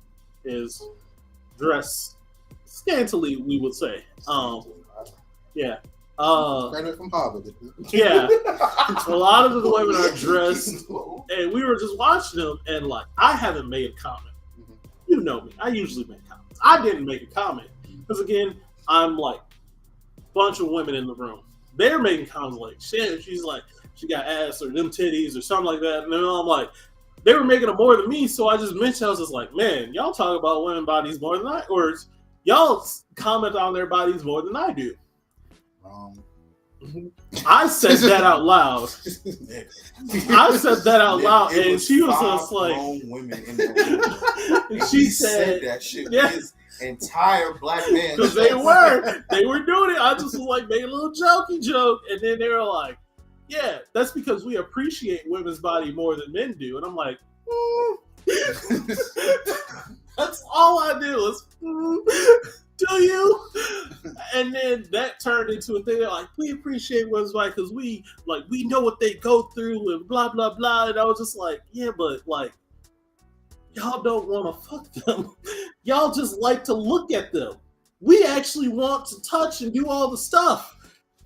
[SPEAKER 1] is dressed scantily, we would say. Yeah.
[SPEAKER 4] Graduate from Harvard.
[SPEAKER 1] Yeah. A lot of the women are dressed, and we were just watching them, and like, I haven't made a comment. You know me. I usually make comments. I didn't make a comment because again, I'm like, bunch of women in the room. They're making comments like, shit, she's like, she got ass or them titties or something like that. And then I'm like, they were making it more than me. So I just mentioned, I was just like, man, y'all talk about women bodies more than I, or y'all comment on their bodies more than I do. I said that out loud. I said that out loud, and she was just like,
[SPEAKER 2] women in the room.
[SPEAKER 1] She said
[SPEAKER 2] that shit.
[SPEAKER 1] Yeah.
[SPEAKER 2] His entire black man.
[SPEAKER 1] Because they were doing it. I just was like, made a little jokey joke, and then they were like, yeah, that's because we appreciate women's body more than men do. And I'm like, that's all I do is, do you? And then that turned into a thing. They're like, we appreciate women's body because we know what they go through and blah, blah, blah. And I was just like, yeah, but like, y'all don't want to fuck them. Y'all just like to look at them. We actually want to touch and do all the stuff.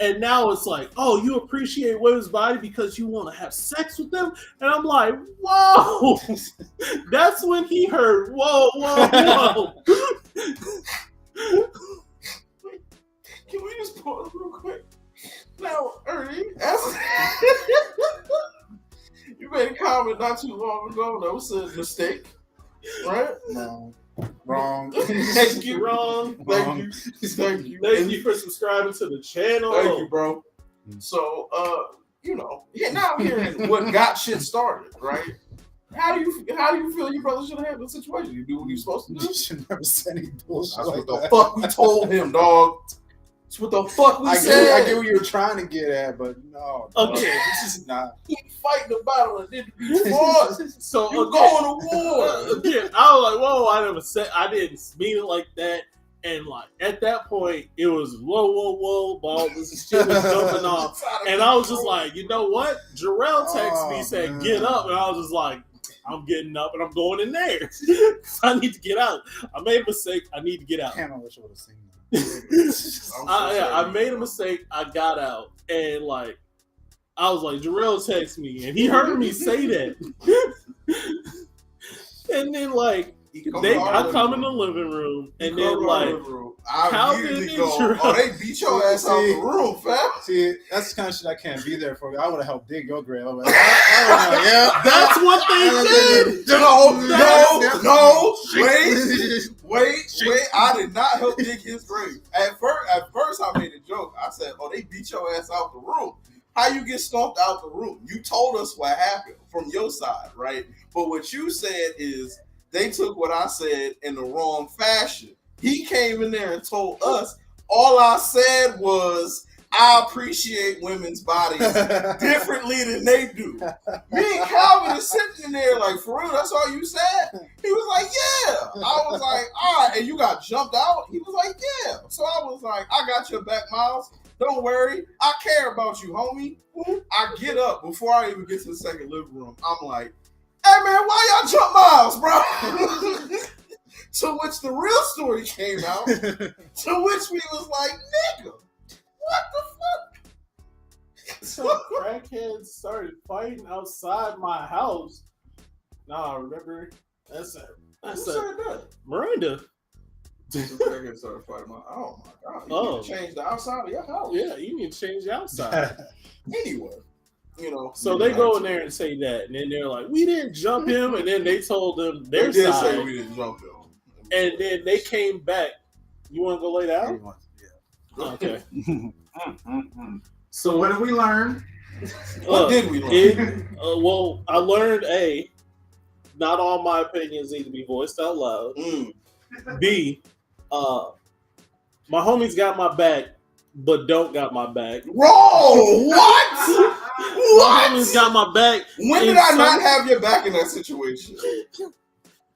[SPEAKER 1] And now it's like, oh, you appreciate women's body because you want to have sex with them? And I'm like, whoa. That's when he heard, whoa, whoa, whoa.
[SPEAKER 2] Can we just pause real quick? Now, Ernie, you made a comment not too long ago that was a mistake, right?
[SPEAKER 4] No. Wrong.
[SPEAKER 2] Thank you.
[SPEAKER 1] Wrong.
[SPEAKER 2] Thank you. Thank you.
[SPEAKER 1] Thank you for subscribing to the channel.
[SPEAKER 2] Thank you, bro. So, now I'm hearing what got shit started, right? How do you feel your brother should have handled the situation? You do what you're supposed to do?
[SPEAKER 4] You should never say any bullshit.
[SPEAKER 2] That's
[SPEAKER 4] like
[SPEAKER 2] what the
[SPEAKER 4] that.
[SPEAKER 2] fuck we told him, dog. That's what the fuck we
[SPEAKER 4] I
[SPEAKER 2] said.
[SPEAKER 4] get what you were trying to get at, but no.
[SPEAKER 1] Okay.
[SPEAKER 4] This is not.
[SPEAKER 2] Keep fighting the battle and then be fought.
[SPEAKER 1] So
[SPEAKER 2] You going to war.
[SPEAKER 1] Again, I was like, whoa, I didn't mean it like that. And like at that point, it was whoa, ball. This shit was jumping off. And I was just like, you know what? Jarrell texted me, said, get up. And I was just like, I'm getting up and I'm going in there. I need to get out. I made a mistake. I need to get out.
[SPEAKER 4] I can't wish I would have seen that.
[SPEAKER 1] I made a mistake. I got out. And like, I was like, Jarrell texted me. And he heard me say that. And then like, I come in the living room. And then like, Calvin and Jarrell.
[SPEAKER 2] Oh, they beat your ass out the room, fam.
[SPEAKER 4] See, that's the kind of shit I can't be there for. I would have helped dig your grave. I'm like,
[SPEAKER 1] That's what they did.
[SPEAKER 2] No. Wait. I did not help dig his grave. At first, I made a joke. I said, "Oh, they beat your ass out the room." How you get stomped out the room? You told us what happened from your side, right? But what you said is they took what I said in the wrong fashion. He came in there and told us. All I said was, I appreciate women's bodies differently than they do. Me and Calvin is sitting in there like, for real, that's all you said? He was like, yeah. I was like, all right. And you got jumped out? He was like, yeah. So I was like, I got your back, Miles. Don't worry. I care about you, homie. I get up before I even get to the second living room. I'm like, hey, man, why y'all jump miles, bro? To which the real story came out. To which we was like, nigga, what the fuck?
[SPEAKER 1] So crackheads started fighting outside my house. Nah, remember? That's
[SPEAKER 2] Who said that?
[SPEAKER 1] Miranda.
[SPEAKER 2] The crackheads started fighting oh my god. You need to change the outside of your house.
[SPEAKER 1] Yeah, you need to change the outside.
[SPEAKER 2] Anyway. You know,
[SPEAKER 1] so they go in there and say that, and then they're like, "We didn't jump him," and then they told them their
[SPEAKER 2] they did
[SPEAKER 1] side.
[SPEAKER 2] say we didn't jump him,
[SPEAKER 1] and then they came back. You want to go lay down?
[SPEAKER 3] Yeah.
[SPEAKER 1] Okay.
[SPEAKER 3] So what did we learn?
[SPEAKER 2] What did we learn?
[SPEAKER 1] Well, I learned A, not all my opinions need to be voiced out loud. B, my homies got my back, but don't got my back.
[SPEAKER 2] Bro, what?
[SPEAKER 1] My homies got my back.
[SPEAKER 2] When did I not have your back in that situation?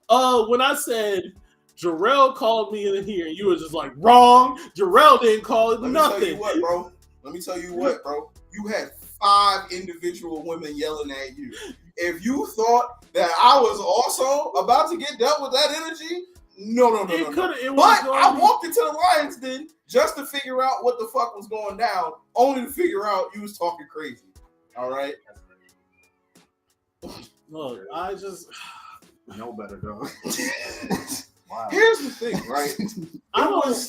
[SPEAKER 1] When I said Jarrell called me in here and you were just like, wrong. Jarrell didn't call it nothing.
[SPEAKER 2] Let me tell you what, bro. You had 5 individual women yelling at you. If you thought that I was also about to get dealt with that energy, no. But I walked into the Lions Den just to figure out what the fuck was going down, only to figure out you was talking crazy. All right?
[SPEAKER 1] Look, I just
[SPEAKER 3] know better, dog.
[SPEAKER 2] Wow. Here's the thing, right?
[SPEAKER 1] I was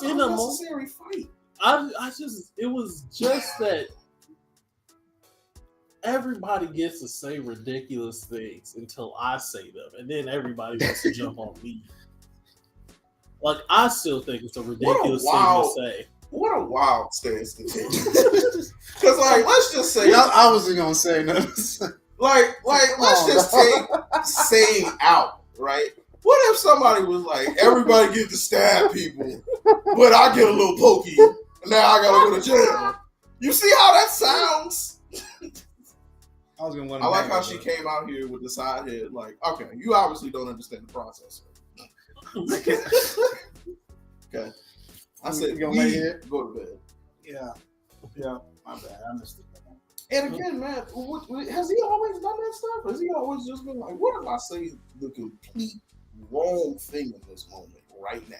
[SPEAKER 1] in a
[SPEAKER 2] necessary fight.
[SPEAKER 1] It was just that everybody gets to say ridiculous things until I say them, and then everybody wants to jump on me. Like, I still think it's a ridiculous thing to say.
[SPEAKER 2] What a wild stance to take. Because, like, let's just say,
[SPEAKER 3] I wasn't gonna say nothing.
[SPEAKER 2] Like, let's just take saying out, right? What if somebody was like, everybody get to stab people, but I get a little pokey, and now I gotta go to jail? You see how that sounds?
[SPEAKER 3] I
[SPEAKER 2] like how she came out here with the side head, like, okay, you obviously don't understand the process. Okay. I said,
[SPEAKER 3] you gonna lay here?
[SPEAKER 2] Go to bed.
[SPEAKER 3] Yeah, my bad. I missed it.
[SPEAKER 2] And again, man, has he always done that stuff? Has he always just been like, what if I say the complete wrong thing in this moment right now?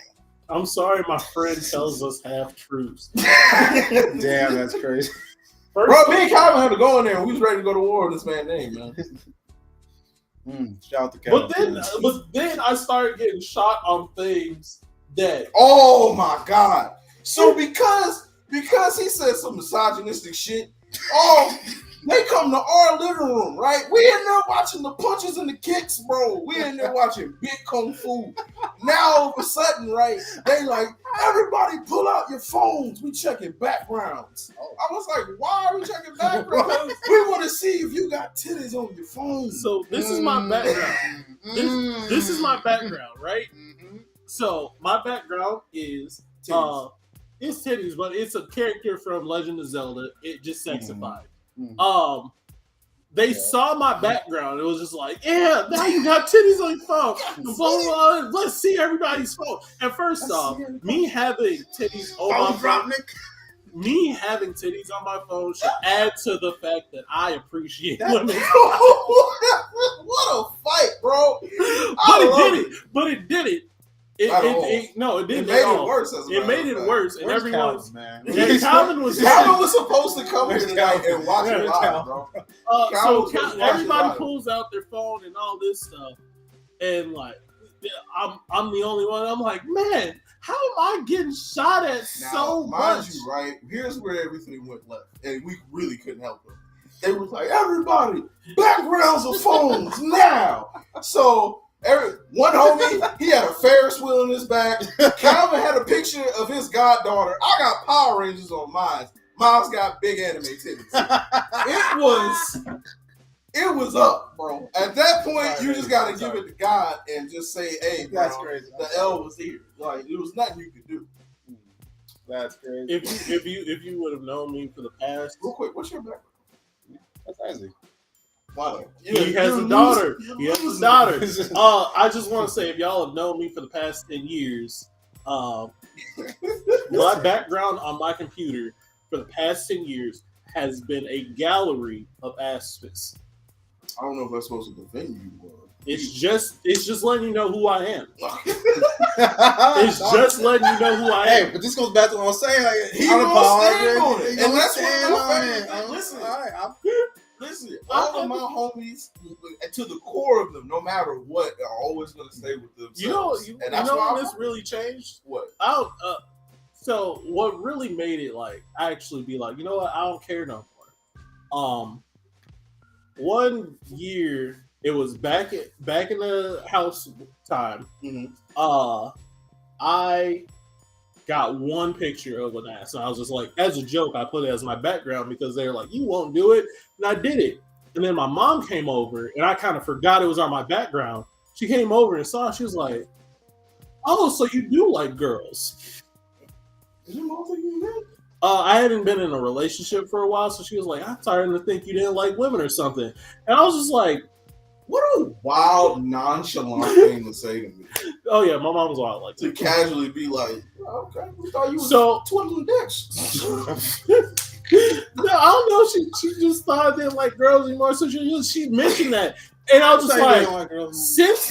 [SPEAKER 1] I'm sorry, my friend tells us half truths.
[SPEAKER 3] Damn, that's crazy.
[SPEAKER 2] Bro, me and Calvin had to go in there and we was ready to go to war with this man's name, man.
[SPEAKER 3] Shout out to Calvin.
[SPEAKER 1] But then I started getting shot on things that.
[SPEAKER 2] Oh my God. So because he said some misogynistic shit, they come to our living room, right? We in there watching the punches and the kicks, bro. We in there watching big kung fu. Now all of a sudden, right, they like, everybody pull out your phones. We checking backgrounds. I was like, why are we checking backgrounds? We want to see if you got titties on your phone.
[SPEAKER 1] So this is my background. This is my background, right? So my background is it's titties, but it's a character from Legend of Zelda. It just sexified. They saw my background. It was just like, yeah, now you got titties on your phone. Blah, blah, blah. Let's see everybody's phone. And first off, me having titties on my phone, should add to the fact that I appreciate women.
[SPEAKER 2] What a fight, bro!
[SPEAKER 1] But it did it. It didn't.
[SPEAKER 2] It made it worse.
[SPEAKER 1] It made it worse, and everyone.
[SPEAKER 2] Calvin was supposed to come here tonight and watch it live, bro.
[SPEAKER 1] Everybody pulls out their phone and all this stuff, and like, I'm the only one. I'm like, man, how am I getting shot at so much?
[SPEAKER 2] Mind you, right? Here's where everything went left, and we really couldn't help it. They was like, everybody, backgrounds of phones now. So. One homie, he had a Ferris wheel in his back. Calvin had a picture of his goddaughter. I got Power Rangers on mine. Miles got big anime titties. It was up, bro. At that point, you just got to give it to God and just say, hey, bro, that's crazy. The L was here. Like, there was nothing you could do.
[SPEAKER 3] That's crazy.
[SPEAKER 1] If you would have known me for the past.
[SPEAKER 2] Real quick, what's your background?
[SPEAKER 3] That's crazy.
[SPEAKER 1] He has a daughter. I just want to say, if y'all have known me for the past 10 years, my background on my computer for the past 10 years has been a gallery of aspects.
[SPEAKER 2] I don't know if that's supposed to defend you.
[SPEAKER 1] It's just letting you know who I am. It's just letting you know who I am.
[SPEAKER 4] Hey, but this goes back to what I was saying. Like,
[SPEAKER 2] He gonna stand on it, and that's
[SPEAKER 4] stand
[SPEAKER 2] what
[SPEAKER 4] on
[SPEAKER 2] I'm
[SPEAKER 4] it.
[SPEAKER 2] saying. Listen,
[SPEAKER 4] All right,
[SPEAKER 2] listen. All of my homies, to the core of them, no matter what, are always gonna stay with themselves.
[SPEAKER 1] You
[SPEAKER 2] and that's
[SPEAKER 1] know
[SPEAKER 2] why
[SPEAKER 1] when this really changed?
[SPEAKER 2] What?
[SPEAKER 1] So what really made it like I actually be like, you know what? I don't care no more. One year it was back in the house time.
[SPEAKER 2] Mm-hmm.
[SPEAKER 1] I got one picture of an ass, and I was just like, as a joke, I put it as my background because they were like, "You won't do it," and I did it. And then my mom came over, and I kind of forgot it was on my background. She came over and saw it. She was like, "Oh, so you do like girls?" I hadn't been in a relationship for a while, so she was like, "I'm starting to think you didn't like women or something." And I was just like,
[SPEAKER 2] what a wild, nonchalant thing to say to me.
[SPEAKER 1] "Oh yeah, my mom was wild like
[SPEAKER 2] to
[SPEAKER 1] that."
[SPEAKER 2] casually be like, oh, "Okay, we thought you was
[SPEAKER 1] So
[SPEAKER 2] twiddling dicks."
[SPEAKER 1] No, I don't know. She just thought I didn't like girls anymore, so she mentioned that, and I was just like, since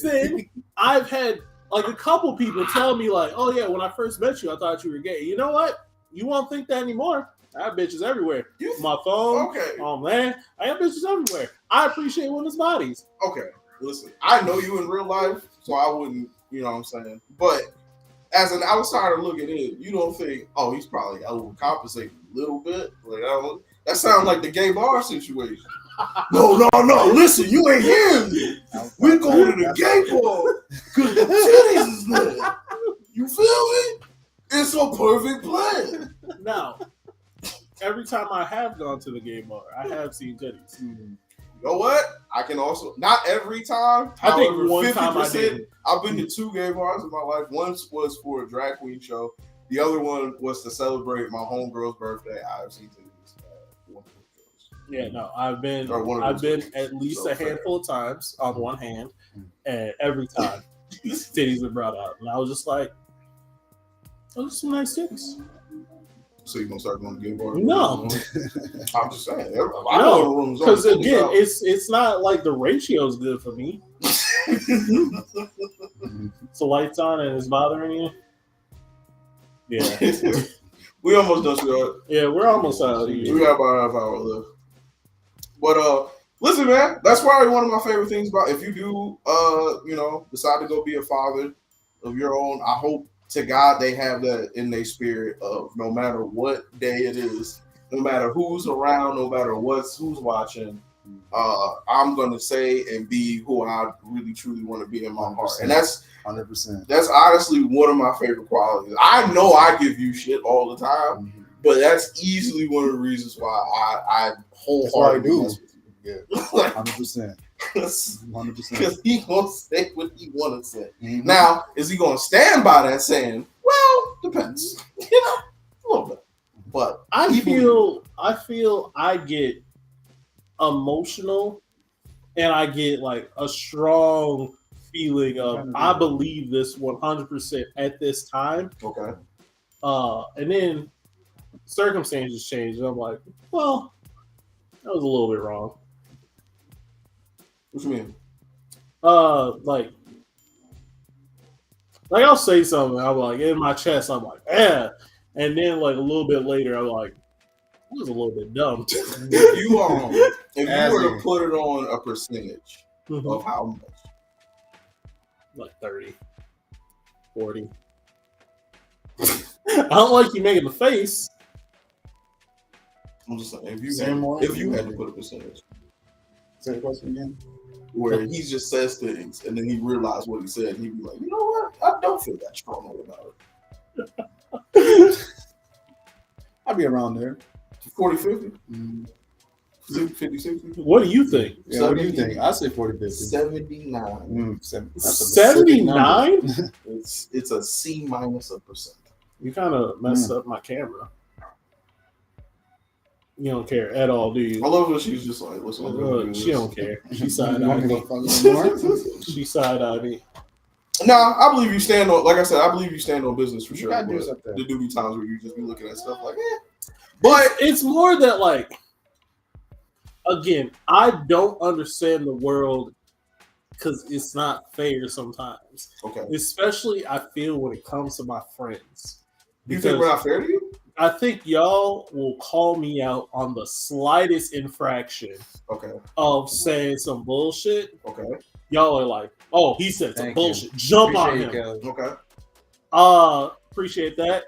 [SPEAKER 1] then, I've had like a couple people tell me like, "Oh yeah, when I first met you, I thought you were gay." You know what? You won't think that anymore. I have bitches everywhere. My phone.
[SPEAKER 2] Okay.
[SPEAKER 1] Oh man, I have bitches everywhere. I appreciate women's bodies.
[SPEAKER 2] Okay, listen. I know you in real life, so I wouldn't. You know what I'm saying? But as an outsider looking in, you don't think, "Oh, he's probably overcompensating a little bit." Like, that sounds like the gay bar situation. No. Listen, you ain't hearing me. We going to the gay bar because the titties is there. You feel me? It's a perfect plan.
[SPEAKER 1] Now, every time I have gone to the gay bar, I have seen titties.
[SPEAKER 2] You know what? I can also, not every time.
[SPEAKER 1] I think
[SPEAKER 2] however,
[SPEAKER 1] one time I did.
[SPEAKER 2] I've been to 2 gay bars in my life. One was for a drag queen show. The other one was to celebrate my homegirl's birthday. I've seen titties.
[SPEAKER 1] Yeah, no, I've been at least
[SPEAKER 2] So
[SPEAKER 1] a handful of times on one hand, and every time titties are brought out, and I was just like, "Those are some nice titties."
[SPEAKER 2] So you gonna start going to gay bars?
[SPEAKER 1] No,
[SPEAKER 2] I'm just saying.
[SPEAKER 1] No, because again, it's not like the ratio is good for me. So lights on and it's bothering you. Yeah,
[SPEAKER 2] we almost done, Scott.
[SPEAKER 1] Yeah, we're almost out of
[SPEAKER 2] We
[SPEAKER 1] here.
[SPEAKER 2] got about a half hour left. But listen, man, that's probably one of my favorite things about if you do decide to go be a father of your own. I hope to God they have that in their spirit of no matter what day it is, no matter who's around, no matter who's watching, I'm gonna say and be who I really truly want to be in my heart. And that's
[SPEAKER 4] 100%.
[SPEAKER 2] That's honestly one of my favorite qualities. I know I give you shit all the time. But that's easily one of the reasons why I wholeheartedly
[SPEAKER 4] do.
[SPEAKER 2] mess with you.
[SPEAKER 4] Yeah, 100%. 100%.
[SPEAKER 2] Because he gonna say what he wanna say. Now, is he gonna stand by that saying? Well, depends. A little bit. But
[SPEAKER 1] I feel I get emotional, and I get like a strong feeling of I believe this 100% at this time.
[SPEAKER 2] Okay.
[SPEAKER 1] And then circumstances change, and I'm like, well, that was a little bit wrong.
[SPEAKER 2] What you mean?
[SPEAKER 1] Like I'll say something, I'm like in my chest, I'm like, yeah, and then like a little bit later, I'm like, that was a little bit dumb.
[SPEAKER 2] If you were to put it on a percentage of how much?
[SPEAKER 1] Like 30, 40. I don't like you making the face.
[SPEAKER 2] I'm just saying, if you had to put a percentage.
[SPEAKER 4] Say the question again.
[SPEAKER 2] Where he just says things and then he realized what he said, and he'd be like, you know what? I don't feel that strongly about it.
[SPEAKER 4] I'd be around there.
[SPEAKER 2] 40, 50? 50, 60?
[SPEAKER 1] What do you think?
[SPEAKER 4] Yeah, what do you think? I say 40, 50.
[SPEAKER 2] 79.
[SPEAKER 1] 79?
[SPEAKER 2] It's a C minus a percent.
[SPEAKER 1] You kind of messed up my camera. You don't care at all, do you?
[SPEAKER 2] I love when she's just like, listen,
[SPEAKER 1] she don't care. She side-eyed me.
[SPEAKER 4] She
[SPEAKER 1] She side-eyed me.
[SPEAKER 2] Nah, I believe you stand on. Like I said, I believe you stand on business for sure.
[SPEAKER 4] gotta do
[SPEAKER 2] But
[SPEAKER 4] something.
[SPEAKER 2] there do be times where you just be looking at stuff like, But
[SPEAKER 1] it's more that like, again, I don't understand the world because it's not fair sometimes.
[SPEAKER 2] Okay.
[SPEAKER 1] Especially I feel when it comes to my friends.
[SPEAKER 2] You think we're not fair to you?
[SPEAKER 1] I think y'all will call me out on the slightest infraction of saying some bullshit.
[SPEAKER 2] Okay.
[SPEAKER 1] Y'all are like, oh, he said some bullshit. Jump on him.
[SPEAKER 2] Okay.
[SPEAKER 1] Appreciate that.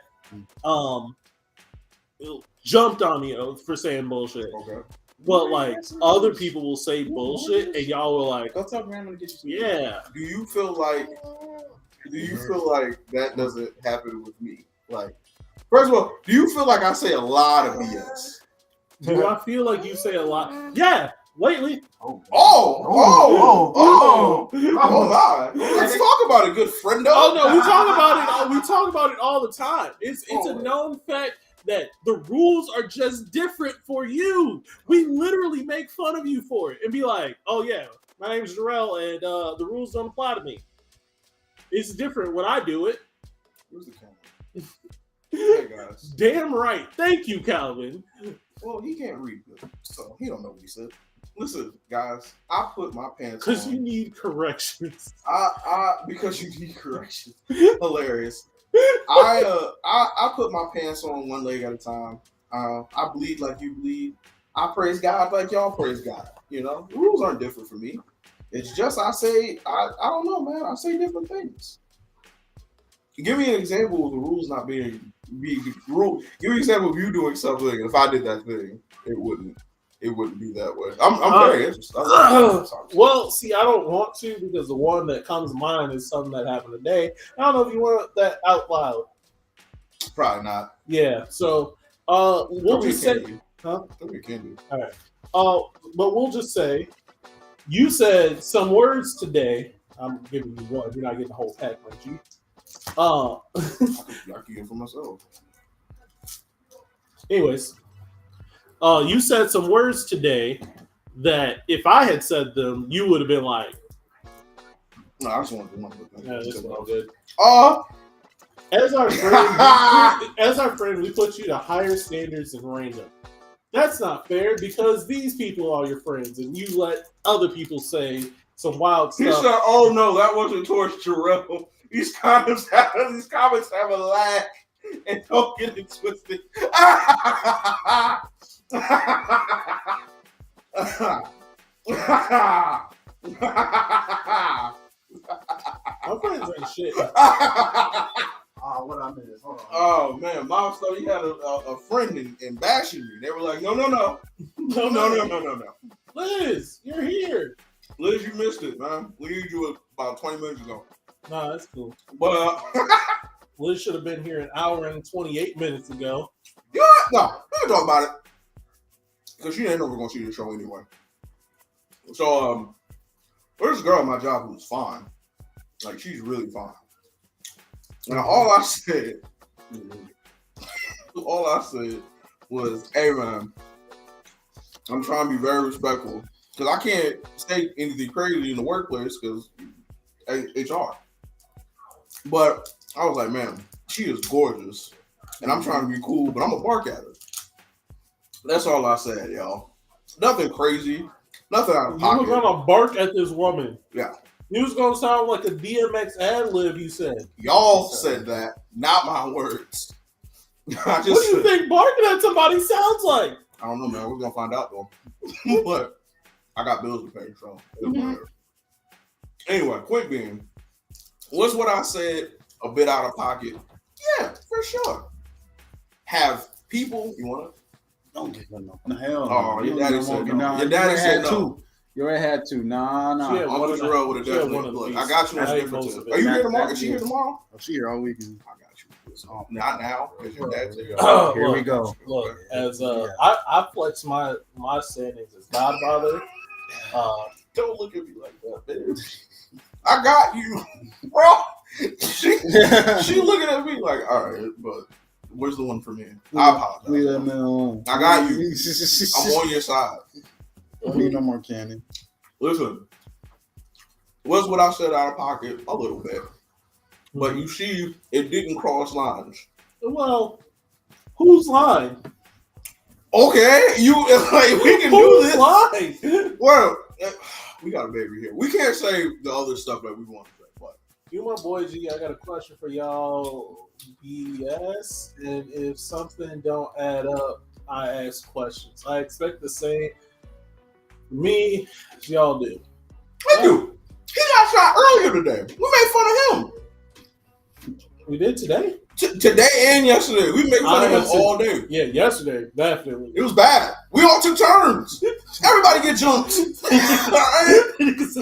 [SPEAKER 1] Jumped on you for saying bullshit.
[SPEAKER 2] Okay.
[SPEAKER 1] But like other people will say bullshit and y'all were like,
[SPEAKER 4] go tell grandma to get you.
[SPEAKER 1] Yeah.
[SPEAKER 2] Do you feel like that doesn't happen with me? Like, first of all, do you feel like I say a lot of BS?
[SPEAKER 1] Do I feel like you say a lot? Yeah, lately.
[SPEAKER 2] Oh my! Let's talk about it, good friendo.
[SPEAKER 1] Oh no, we talk about it. We talk about it all the time. It's a known fact that the rules are just different for you. We literally make fun of you for it and be like, "Oh yeah, my name's Jarrell, and the rules don't apply to me." It's different when I do it.
[SPEAKER 2] Where's the camera? Hey guys.
[SPEAKER 1] Damn right. Thank you, Calvin.
[SPEAKER 2] Well, he can't read good, so he don't know what he said. Listen, guys, I put my pants on.
[SPEAKER 1] Because you need corrections.
[SPEAKER 2] Because you need corrections. Hilarious. I put my pants on one leg at a time. I bleed like you bleed. I praise God like y'all praise God. You know, the rules aren't different for me. It's just I don't know, man. I say different things. Give me an example of the rules not being rule. Give me an example of you doing something. If I did that thing, it wouldn't be that way. I'm very interested.
[SPEAKER 1] Well, see, I don't want to because the one that comes to mind is something that happened today. I don't know if you want that out loud.
[SPEAKER 2] Probably not.
[SPEAKER 1] Yeah. So we'll just say,
[SPEAKER 2] huh? Don't be candy.
[SPEAKER 1] All right. But we'll just say you said some words today. I'm giving you one. You're not getting the whole pack, aren't you?
[SPEAKER 2] I can get it for myself.
[SPEAKER 1] Anyways, you said some words today that if I had said them, you would have been like,
[SPEAKER 2] "No, I just want to do one good thing."
[SPEAKER 1] Yeah, this is all good. As our friend, we put you to higher standards and range them. That's not fair because these people are your friends, and you let other people say some wild stuff.
[SPEAKER 2] He said, "Oh no, that wasn't towards Jarrell." These comments have a lag, and don't get it twisted. My
[SPEAKER 1] friends ain't shit.
[SPEAKER 4] What I missed? Hold on.
[SPEAKER 2] Oh man, Mom thought he had a friend in bashing me. They were like, no.
[SPEAKER 1] Liz, you're here.
[SPEAKER 2] Liz, you missed it, man. We needed you about 20 minutes ago.
[SPEAKER 1] No, that's cool.
[SPEAKER 2] But
[SPEAKER 1] Liz should have been here an hour and 28 minutes ago.
[SPEAKER 2] Yeah, no, we can talk about it because she ain't never gonna see the show anyway. So, there's this girl at my job who's fine. Like, she's really fine. And all I said was, "Hey, man, I'm trying to be very respectful because I can't say anything crazy in the workplace because HR." But I was like, "Man, she is gorgeous, and I'm trying to be cool, but I'm gonna bark at her." That's all I said, y'all. Nothing crazy, nothing out of pocket.
[SPEAKER 1] You were gonna bark at this woman.
[SPEAKER 2] Yeah.
[SPEAKER 1] You was gonna sound like a DMX ad lib. You said.
[SPEAKER 2] Y'all said that, not my words.
[SPEAKER 1] What do you think barking at somebody sounds like?
[SPEAKER 2] I don't know, man. We're gonna find out though. But I got bills to pay, so Anyway, point being, was what I said a bit out of pocket? Yeah, for sure. Have people you wanna?
[SPEAKER 3] Don't give them no hell.
[SPEAKER 2] Oh, your daddy said no. Your daddy said no.
[SPEAKER 3] You already had to. Nah.
[SPEAKER 2] Uncle Jarrell would have definitely. Look, I got you on different. Are you here tomorrow? Is she here tomorrow?
[SPEAKER 3] She here all weekend.
[SPEAKER 2] I got you. Not now. Because your dad's here.
[SPEAKER 3] Here we go.
[SPEAKER 1] Look, as I flex my standings as godfather.
[SPEAKER 2] Don't look at me like that, bitch. I got you, bro. She looking at me like, all right, but where's the one for me? I apologize. I got you. I'm on your side.
[SPEAKER 3] Don't need no more candy.
[SPEAKER 2] Listen, was what I said out of pocket a little bit. but you see, it didn't cross lines.
[SPEAKER 1] Well, whose line?
[SPEAKER 2] Okay, we can do
[SPEAKER 1] Whose
[SPEAKER 2] this.
[SPEAKER 1] line?
[SPEAKER 2] Well, we got a baby here. We can't say the other stuff that we want to say. But
[SPEAKER 1] You my boy G, I got a question for y'all BS. And if something don't add up, I ask questions. I expect the same from me as y'all do.
[SPEAKER 2] thank you. He got shot earlier today. We made fun of him.
[SPEAKER 1] We did today?
[SPEAKER 2] Today and yesterday. We made fun of him all day.
[SPEAKER 1] Yeah, yesterday, definitely.
[SPEAKER 2] It was bad. We all took turns. Everybody get jumped.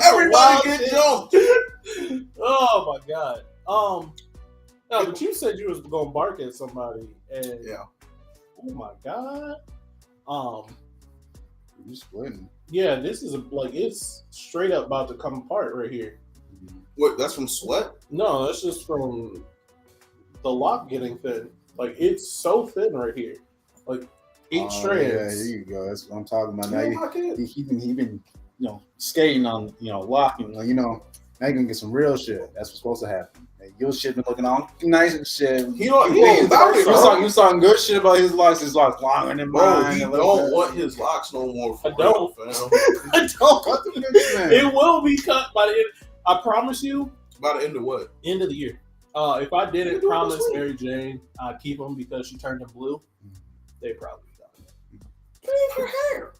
[SPEAKER 2] Everybody get jumped.
[SPEAKER 1] Oh my god. No, but you said you was gonna bark at somebody, and
[SPEAKER 2] Yeah.
[SPEAKER 1] oh my god.
[SPEAKER 3] You splitting.
[SPEAKER 1] Yeah, this is it's straight up about to come apart right here.
[SPEAKER 2] What? That's from sweat?
[SPEAKER 1] No, that's just from the lock getting thin. Like it's so thin right here, like 8 strands.
[SPEAKER 4] Yeah, here you go. That's what I'm talking about. Now
[SPEAKER 2] Oh, my God.
[SPEAKER 4] he been skating on locking. Now you're gonna get some real shit. That's what's supposed to happen. Like, your shit been looking all nice and shit.
[SPEAKER 2] He ain't about it, bro.
[SPEAKER 4] You talking good shit about his locks. His locks longer than
[SPEAKER 2] Bro,
[SPEAKER 4] mine.
[SPEAKER 2] he
[SPEAKER 4] and
[SPEAKER 2] don't want his locks no more. For
[SPEAKER 1] I don't.
[SPEAKER 2] real, fam.
[SPEAKER 1] I don't.
[SPEAKER 4] Cut the bitch, man.
[SPEAKER 1] It will be cut by the end. I promise you,
[SPEAKER 2] By the end of what?
[SPEAKER 1] end of the year. If I didn't
[SPEAKER 2] You do it
[SPEAKER 1] promise
[SPEAKER 2] this week.
[SPEAKER 1] Mary Jane I'd keep them because she turned them blue, they probably done.
[SPEAKER 2] Clean her hair.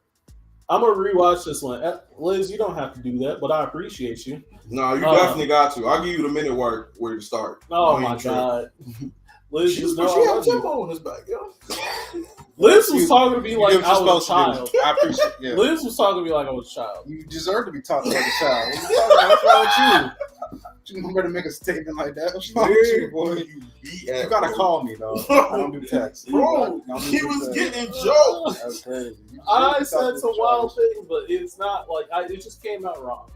[SPEAKER 1] I'm gonna rewatch this one. Liz, you don't have to do that, but I appreciate you.
[SPEAKER 2] No, you definitely got to. I'll give you the minute where to start.
[SPEAKER 1] Oh
[SPEAKER 2] No,
[SPEAKER 1] my
[SPEAKER 2] ain't true.
[SPEAKER 1] god. Liz,
[SPEAKER 2] She
[SPEAKER 1] you know
[SPEAKER 2] had
[SPEAKER 1] I love you.
[SPEAKER 2] tempo in his back, yo.
[SPEAKER 1] Liz was talking to me
[SPEAKER 4] You
[SPEAKER 1] like
[SPEAKER 4] did what
[SPEAKER 1] I
[SPEAKER 4] you're
[SPEAKER 1] was a
[SPEAKER 4] supposed to do.
[SPEAKER 1] child.
[SPEAKER 4] I appreciate. Yeah.
[SPEAKER 1] Liz was talking to me like I was a child.
[SPEAKER 4] You deserve to be talking like a child. What's wrong with you? You better make a statement like that. What's wrong with you, boy? You gotta call me though. I don't do text.
[SPEAKER 2] Bro,
[SPEAKER 4] I don't
[SPEAKER 2] he
[SPEAKER 4] do
[SPEAKER 2] was
[SPEAKER 4] text.
[SPEAKER 2] getting jokes.
[SPEAKER 4] That's crazy.
[SPEAKER 1] I said some wild things, but it's not like it just came out wrong.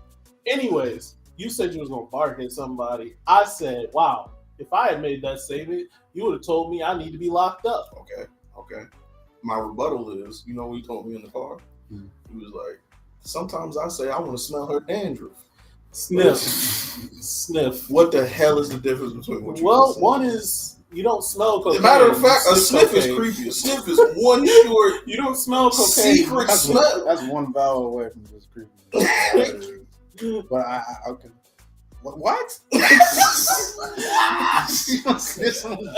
[SPEAKER 1] Anyways, you said you was gonna bark at somebody. I said, wow, if I had made that statement, you would have told me I need to be locked up.
[SPEAKER 2] Okay. My rebuttal is, what he told me in the car? He was like, sometimes I say I want to smell her dandruff.
[SPEAKER 1] Sniff. Sniff.
[SPEAKER 2] What the hell is the difference between what you
[SPEAKER 1] Well,
[SPEAKER 2] just said?
[SPEAKER 1] one is you don't smell
[SPEAKER 2] As
[SPEAKER 1] cocaine.
[SPEAKER 2] a matter of fact, a
[SPEAKER 1] You
[SPEAKER 2] sniff is
[SPEAKER 1] cocaine.
[SPEAKER 2] creepy. A sniff is one short
[SPEAKER 1] You don't smell cocaine.
[SPEAKER 2] secret smell.
[SPEAKER 4] That's one vowel away from just creepy. But I okay. What?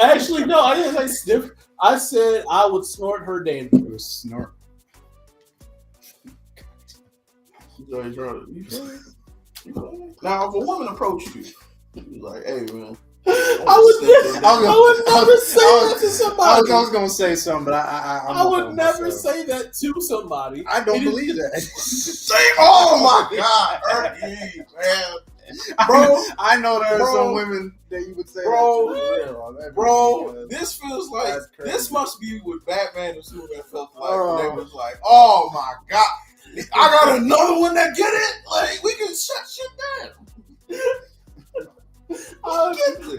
[SPEAKER 1] Actually, no, I didn't say sniff. I said I would snort her dandruff.
[SPEAKER 4] It was snort.
[SPEAKER 2] Now, if a woman approached you, you like, hey, man.
[SPEAKER 1] I would never say that to somebody.
[SPEAKER 4] I was gonna say something, but
[SPEAKER 1] I would never say that to somebody.
[SPEAKER 4] I don't
[SPEAKER 1] It is-
[SPEAKER 4] believe that.
[SPEAKER 2] Say, oh my God, Erky, man. Bro,
[SPEAKER 4] I know there are
[SPEAKER 2] Bro.
[SPEAKER 4] some women that you would say
[SPEAKER 2] Bro.
[SPEAKER 4] that to. That'd be
[SPEAKER 2] Bro,
[SPEAKER 4] good.
[SPEAKER 2] this feels like,
[SPEAKER 4] That's crazy.
[SPEAKER 2] this must be what Batman and Superman felt like.
[SPEAKER 4] Oh.
[SPEAKER 2] They was like, oh my God, I got another one that get it? Like, we can shut shit down.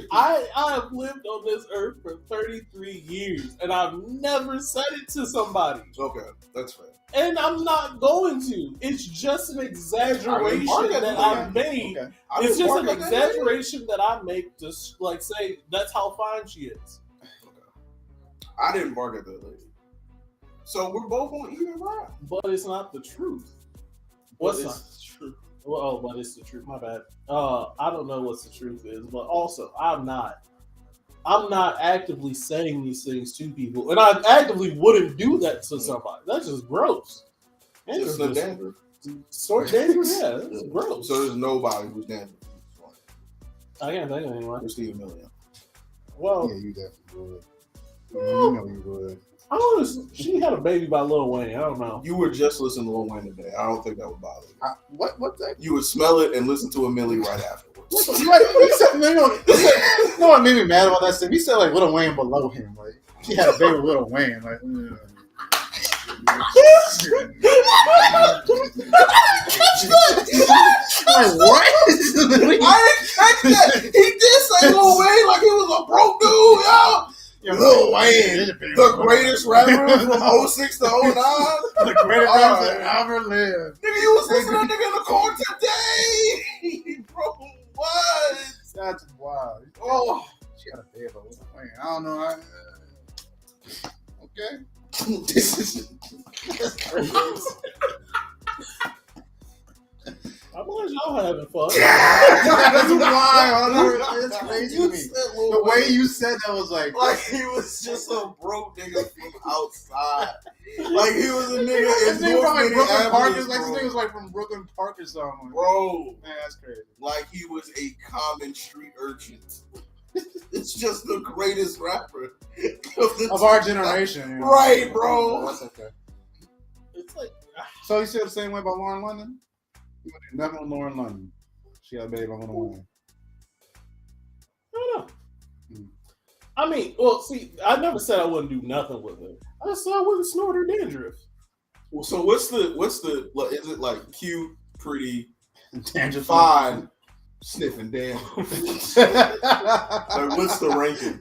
[SPEAKER 1] I have lived on this earth for 33 years, and I've never said it to somebody.
[SPEAKER 2] Okay, that's fair.
[SPEAKER 1] And I'm not going to. It's just an exaggeration that I've made.
[SPEAKER 4] Okay.
[SPEAKER 1] It's just an exaggeration that I make to say that's how fine she is.
[SPEAKER 2] I didn't bark at that lady. So we're both on even ground.
[SPEAKER 1] But it's not the truth. What's not the truth? Well, but it's the truth. My bad. I don't know what the truth is, but also I'm not actively saying these things to people, and I actively wouldn't do that to somebody. That's just gross. And
[SPEAKER 2] Just the dandruff.
[SPEAKER 1] Sort dandruff, yeah, that's gross.
[SPEAKER 2] So there's nobody who's dandruff.
[SPEAKER 1] I can't think of anyone.
[SPEAKER 2] Christina Milian.
[SPEAKER 1] Well,
[SPEAKER 4] Yeah, you definitely would. You know you would.
[SPEAKER 1] I don't know. She had a baby by Lil Wayne. I don't know.
[SPEAKER 2] You were just listening to Lil Wayne today. I don't think that would bother you.
[SPEAKER 4] What that?
[SPEAKER 2] You would smell it and listen to a Millie right afterwards.
[SPEAKER 4] He said, no, what made me mad about that stuff? He said like Lil Wayne below him. Like he had a baby with Lil Wayne. Like, like what?
[SPEAKER 2] I didn't catch that. He did say Lil Wayne like he was a broke dude, yo. Lil Wayne, the greatest rapper from 06 to 09.
[SPEAKER 4] The greatest rapper that ever lived.
[SPEAKER 2] Nigga, you was listening to that nigga in the car today. Bro, what?
[SPEAKER 4] That's wild.
[SPEAKER 2] Oh,
[SPEAKER 4] she got a bed, but I don't know. Okay.
[SPEAKER 2] this is.
[SPEAKER 1] I'm glad y'all having fun.
[SPEAKER 4] That's wild. It's crazy to me. The way you said that was like
[SPEAKER 2] he was just a broke nigga from outside. Like he was a nigga
[SPEAKER 4] this
[SPEAKER 2] in
[SPEAKER 4] nigga from like Brooklyn Park.
[SPEAKER 2] Avenues,
[SPEAKER 4] Like this
[SPEAKER 2] bro.
[SPEAKER 4] nigga was like from Brooklyn Park or something.
[SPEAKER 2] Bro,
[SPEAKER 4] Man, that's crazy.
[SPEAKER 2] like he was a common street urchin. It's just the greatest rapper
[SPEAKER 4] Of our generation. You know?
[SPEAKER 2] Right, bro.
[SPEAKER 4] That's okay.
[SPEAKER 1] It's like,
[SPEAKER 4] So you feel the same way about Lauren London? You would do nothing with Lauren London. She got a baby, I'm gonna win.
[SPEAKER 1] I don't know. I mean, well, see, I never said I wouldn't do nothing with her. I just said I wouldn't snort her dandruff.
[SPEAKER 2] Well, so what's the is it like cute, pretty,
[SPEAKER 4] Dandruff.
[SPEAKER 2] fine, sniffing damn? Like what's the ranking?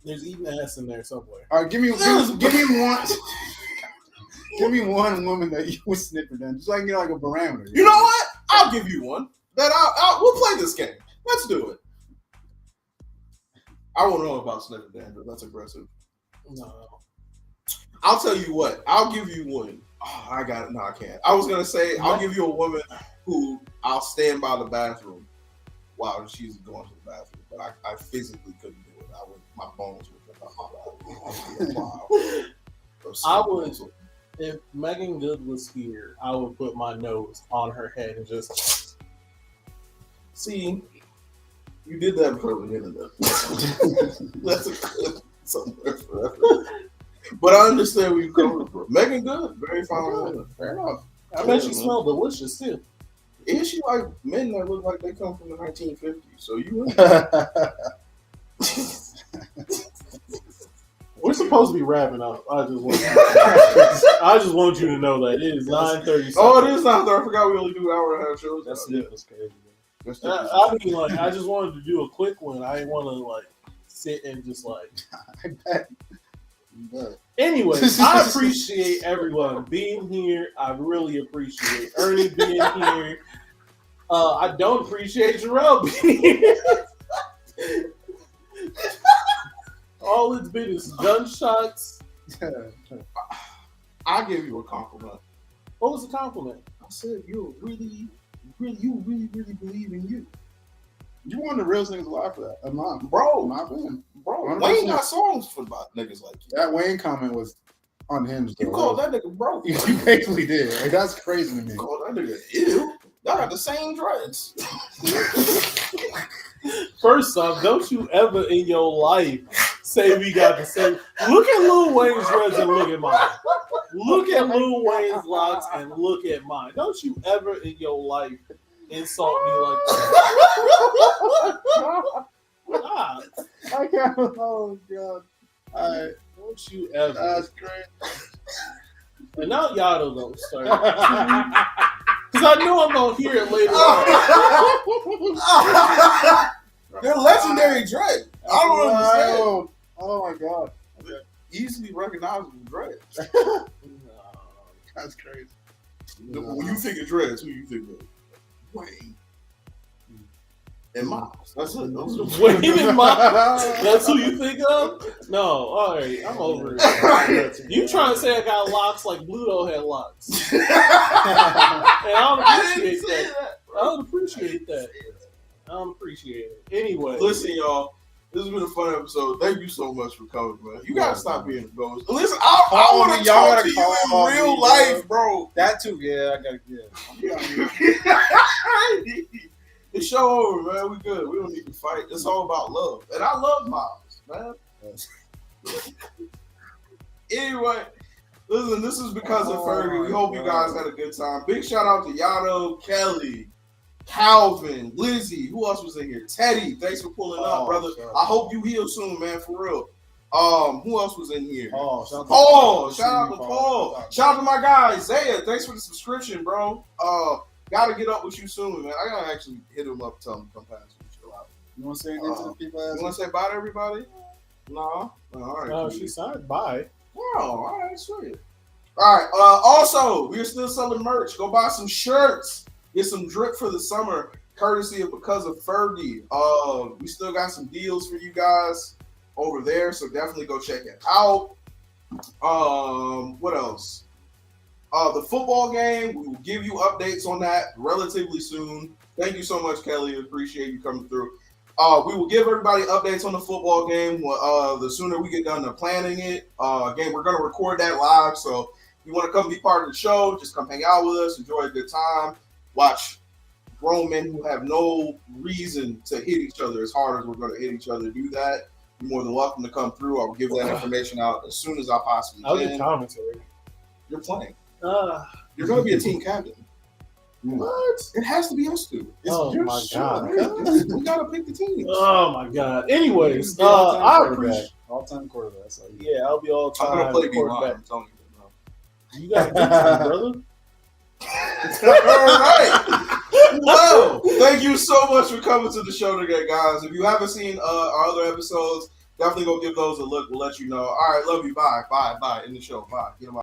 [SPEAKER 1] There's eating ass in there somewhere.
[SPEAKER 4] All right, give me one. Give me one woman that you would sniff her down, just so I can get like a barometer.
[SPEAKER 2] You know what? I'll give you one. We'll play this game. Let's do it. I won't know about sniffing dandruff. That's aggressive.
[SPEAKER 1] No.
[SPEAKER 2] I'll tell you what. I'll give you one. Oh, I got it. No, I can't. I was gonna say I'll give you a woman who I'll stand by the bathroom while she's going to the bathroom, but I physically couldn't do it. My bones would.
[SPEAKER 1] I would. If Megan Good was here, I would put my nose on her head and just see.
[SPEAKER 2] You did that before we ended up. That's a clip somewhere forever. But I understand where you're coming from. Megan Good, very fine woman.
[SPEAKER 4] Fair enough.
[SPEAKER 1] I bet she smelled delicious too.
[SPEAKER 2] Is she like men that look like they come from the 1950s? So you.
[SPEAKER 1] We're supposed to be wrapping up. I just want you to know that it is 9:30.
[SPEAKER 2] Oh, it is 9:30. I forgot we only do hour and a half shows.
[SPEAKER 4] That's crazy.
[SPEAKER 1] I mean, like, I just wanted to do a quick one. I didn't want to like sit and just like.
[SPEAKER 4] I bet.
[SPEAKER 1] Anyway, I appreciate everyone being here. I really appreciate Ernie being here. I don't appreciate Jarrell being here. All it's been is gunshots.
[SPEAKER 2] I'll give you a compliment.
[SPEAKER 1] What was the compliment?
[SPEAKER 2] I said you really believe in you.
[SPEAKER 4] You one of the realest niggas alive for that. I'm not.
[SPEAKER 2] Bro,
[SPEAKER 4] My opinion.
[SPEAKER 2] Bro, Wayne got songs for about niggas like you.
[SPEAKER 4] That Wayne comment was unhinged.
[SPEAKER 2] You called that nigga bro.
[SPEAKER 4] You basically did. Like, that's crazy to me.
[SPEAKER 2] You called that nigga ew. Y'all got the same dreads.
[SPEAKER 1] First off, don't you ever in your life say we got the same. Look at Lil Wayne's dreads and look at mine. Look at Lil Wayne's locks and look at mine. Don't you ever in your life insult me like that. God.
[SPEAKER 4] I can't. Oh God!
[SPEAKER 1] Don't you ever?
[SPEAKER 4] That's great.
[SPEAKER 1] And now y'all don't start. Because I know I'm gonna hear it later on.
[SPEAKER 2] They're legendary dread. I don't understand.
[SPEAKER 4] Oh my God!
[SPEAKER 2] Easily recognizable dread.
[SPEAKER 4] That's crazy.
[SPEAKER 2] When you think of dreads, who you think of? Wayne. And Miles. That's it. Those are
[SPEAKER 1] Wayne and Miles. That's who you think of? No. All right. I'm over it. You trying to say I got locks like Bluto had locks? And I don't appreciate that. I don't appreciate that. I don't appreciate it. Anyway.
[SPEAKER 2] Listen, y'all. This has been a fun episode. Thank you so much for coming, man. You gotta stop being a ghost. Listen, I want to talk to you in real life, bro.
[SPEAKER 4] That too, yeah. I gotta
[SPEAKER 2] The show over, man. We good. We don't need to fight. It's all about love, and I love Miles, man. Anyway, listen. This is because of Fergie. We hope you guys had a good time. Big shout out to Yano, Kelly, Calvin, Lizzie. Who else was in here? Teddy. Thanks for pulling up, brother. I hope you heal soon, man. For real. Who else was in here?
[SPEAKER 4] Paul.
[SPEAKER 2] Shout out to Paul. Shout out to my guy Isaiah. Thanks for the subscription, bro. Gotta get up with you soon, man. I gotta actually hit him up, tell him to come past and chill out.
[SPEAKER 4] You want to say anything to the people?
[SPEAKER 2] You want to say bye to everybody? No. All right.
[SPEAKER 1] No, she signed bye.
[SPEAKER 2] Oh, all right, sweet. All right. Also, we're still selling merch. Go buy some shirts. Get some drip for the summer. courtesy of Because of Fergie. We still got some deals for you guys over there, so definitely go check it out. What else? The football game, we will give you updates on that relatively soon. Thank you so much, Kelly. Appreciate you coming through. We will give everybody updates on the football game. The sooner we get done to planning it. Again, we're going to record that live, so if you want to come be part of the show, just come hang out with us, enjoy a good time, watch grown men who have no reason to hit each other as hard as we're going to hit each other do that. You're more than welcome to come through. I will give that information out as soon as I possibly can.
[SPEAKER 1] I'll get commentary.
[SPEAKER 2] You're playing. You're going to be a team captain. What? It has to be us two.
[SPEAKER 1] Oh my God!
[SPEAKER 2] We gotta pick the team.
[SPEAKER 1] Oh my God! Anyways, I appreciate
[SPEAKER 4] all-time quarterback.
[SPEAKER 1] Yeah, I'll be all-time.
[SPEAKER 2] I'm gonna play
[SPEAKER 1] quarterback.
[SPEAKER 2] I'm telling you,
[SPEAKER 1] You got to brother.
[SPEAKER 2] All right. Well, thank you so much for coming to the show today, guys. If you haven't seen our other episodes, definitely go give those a look. We'll let you know. All right, love you. Bye. In the show. Bye. Get them out.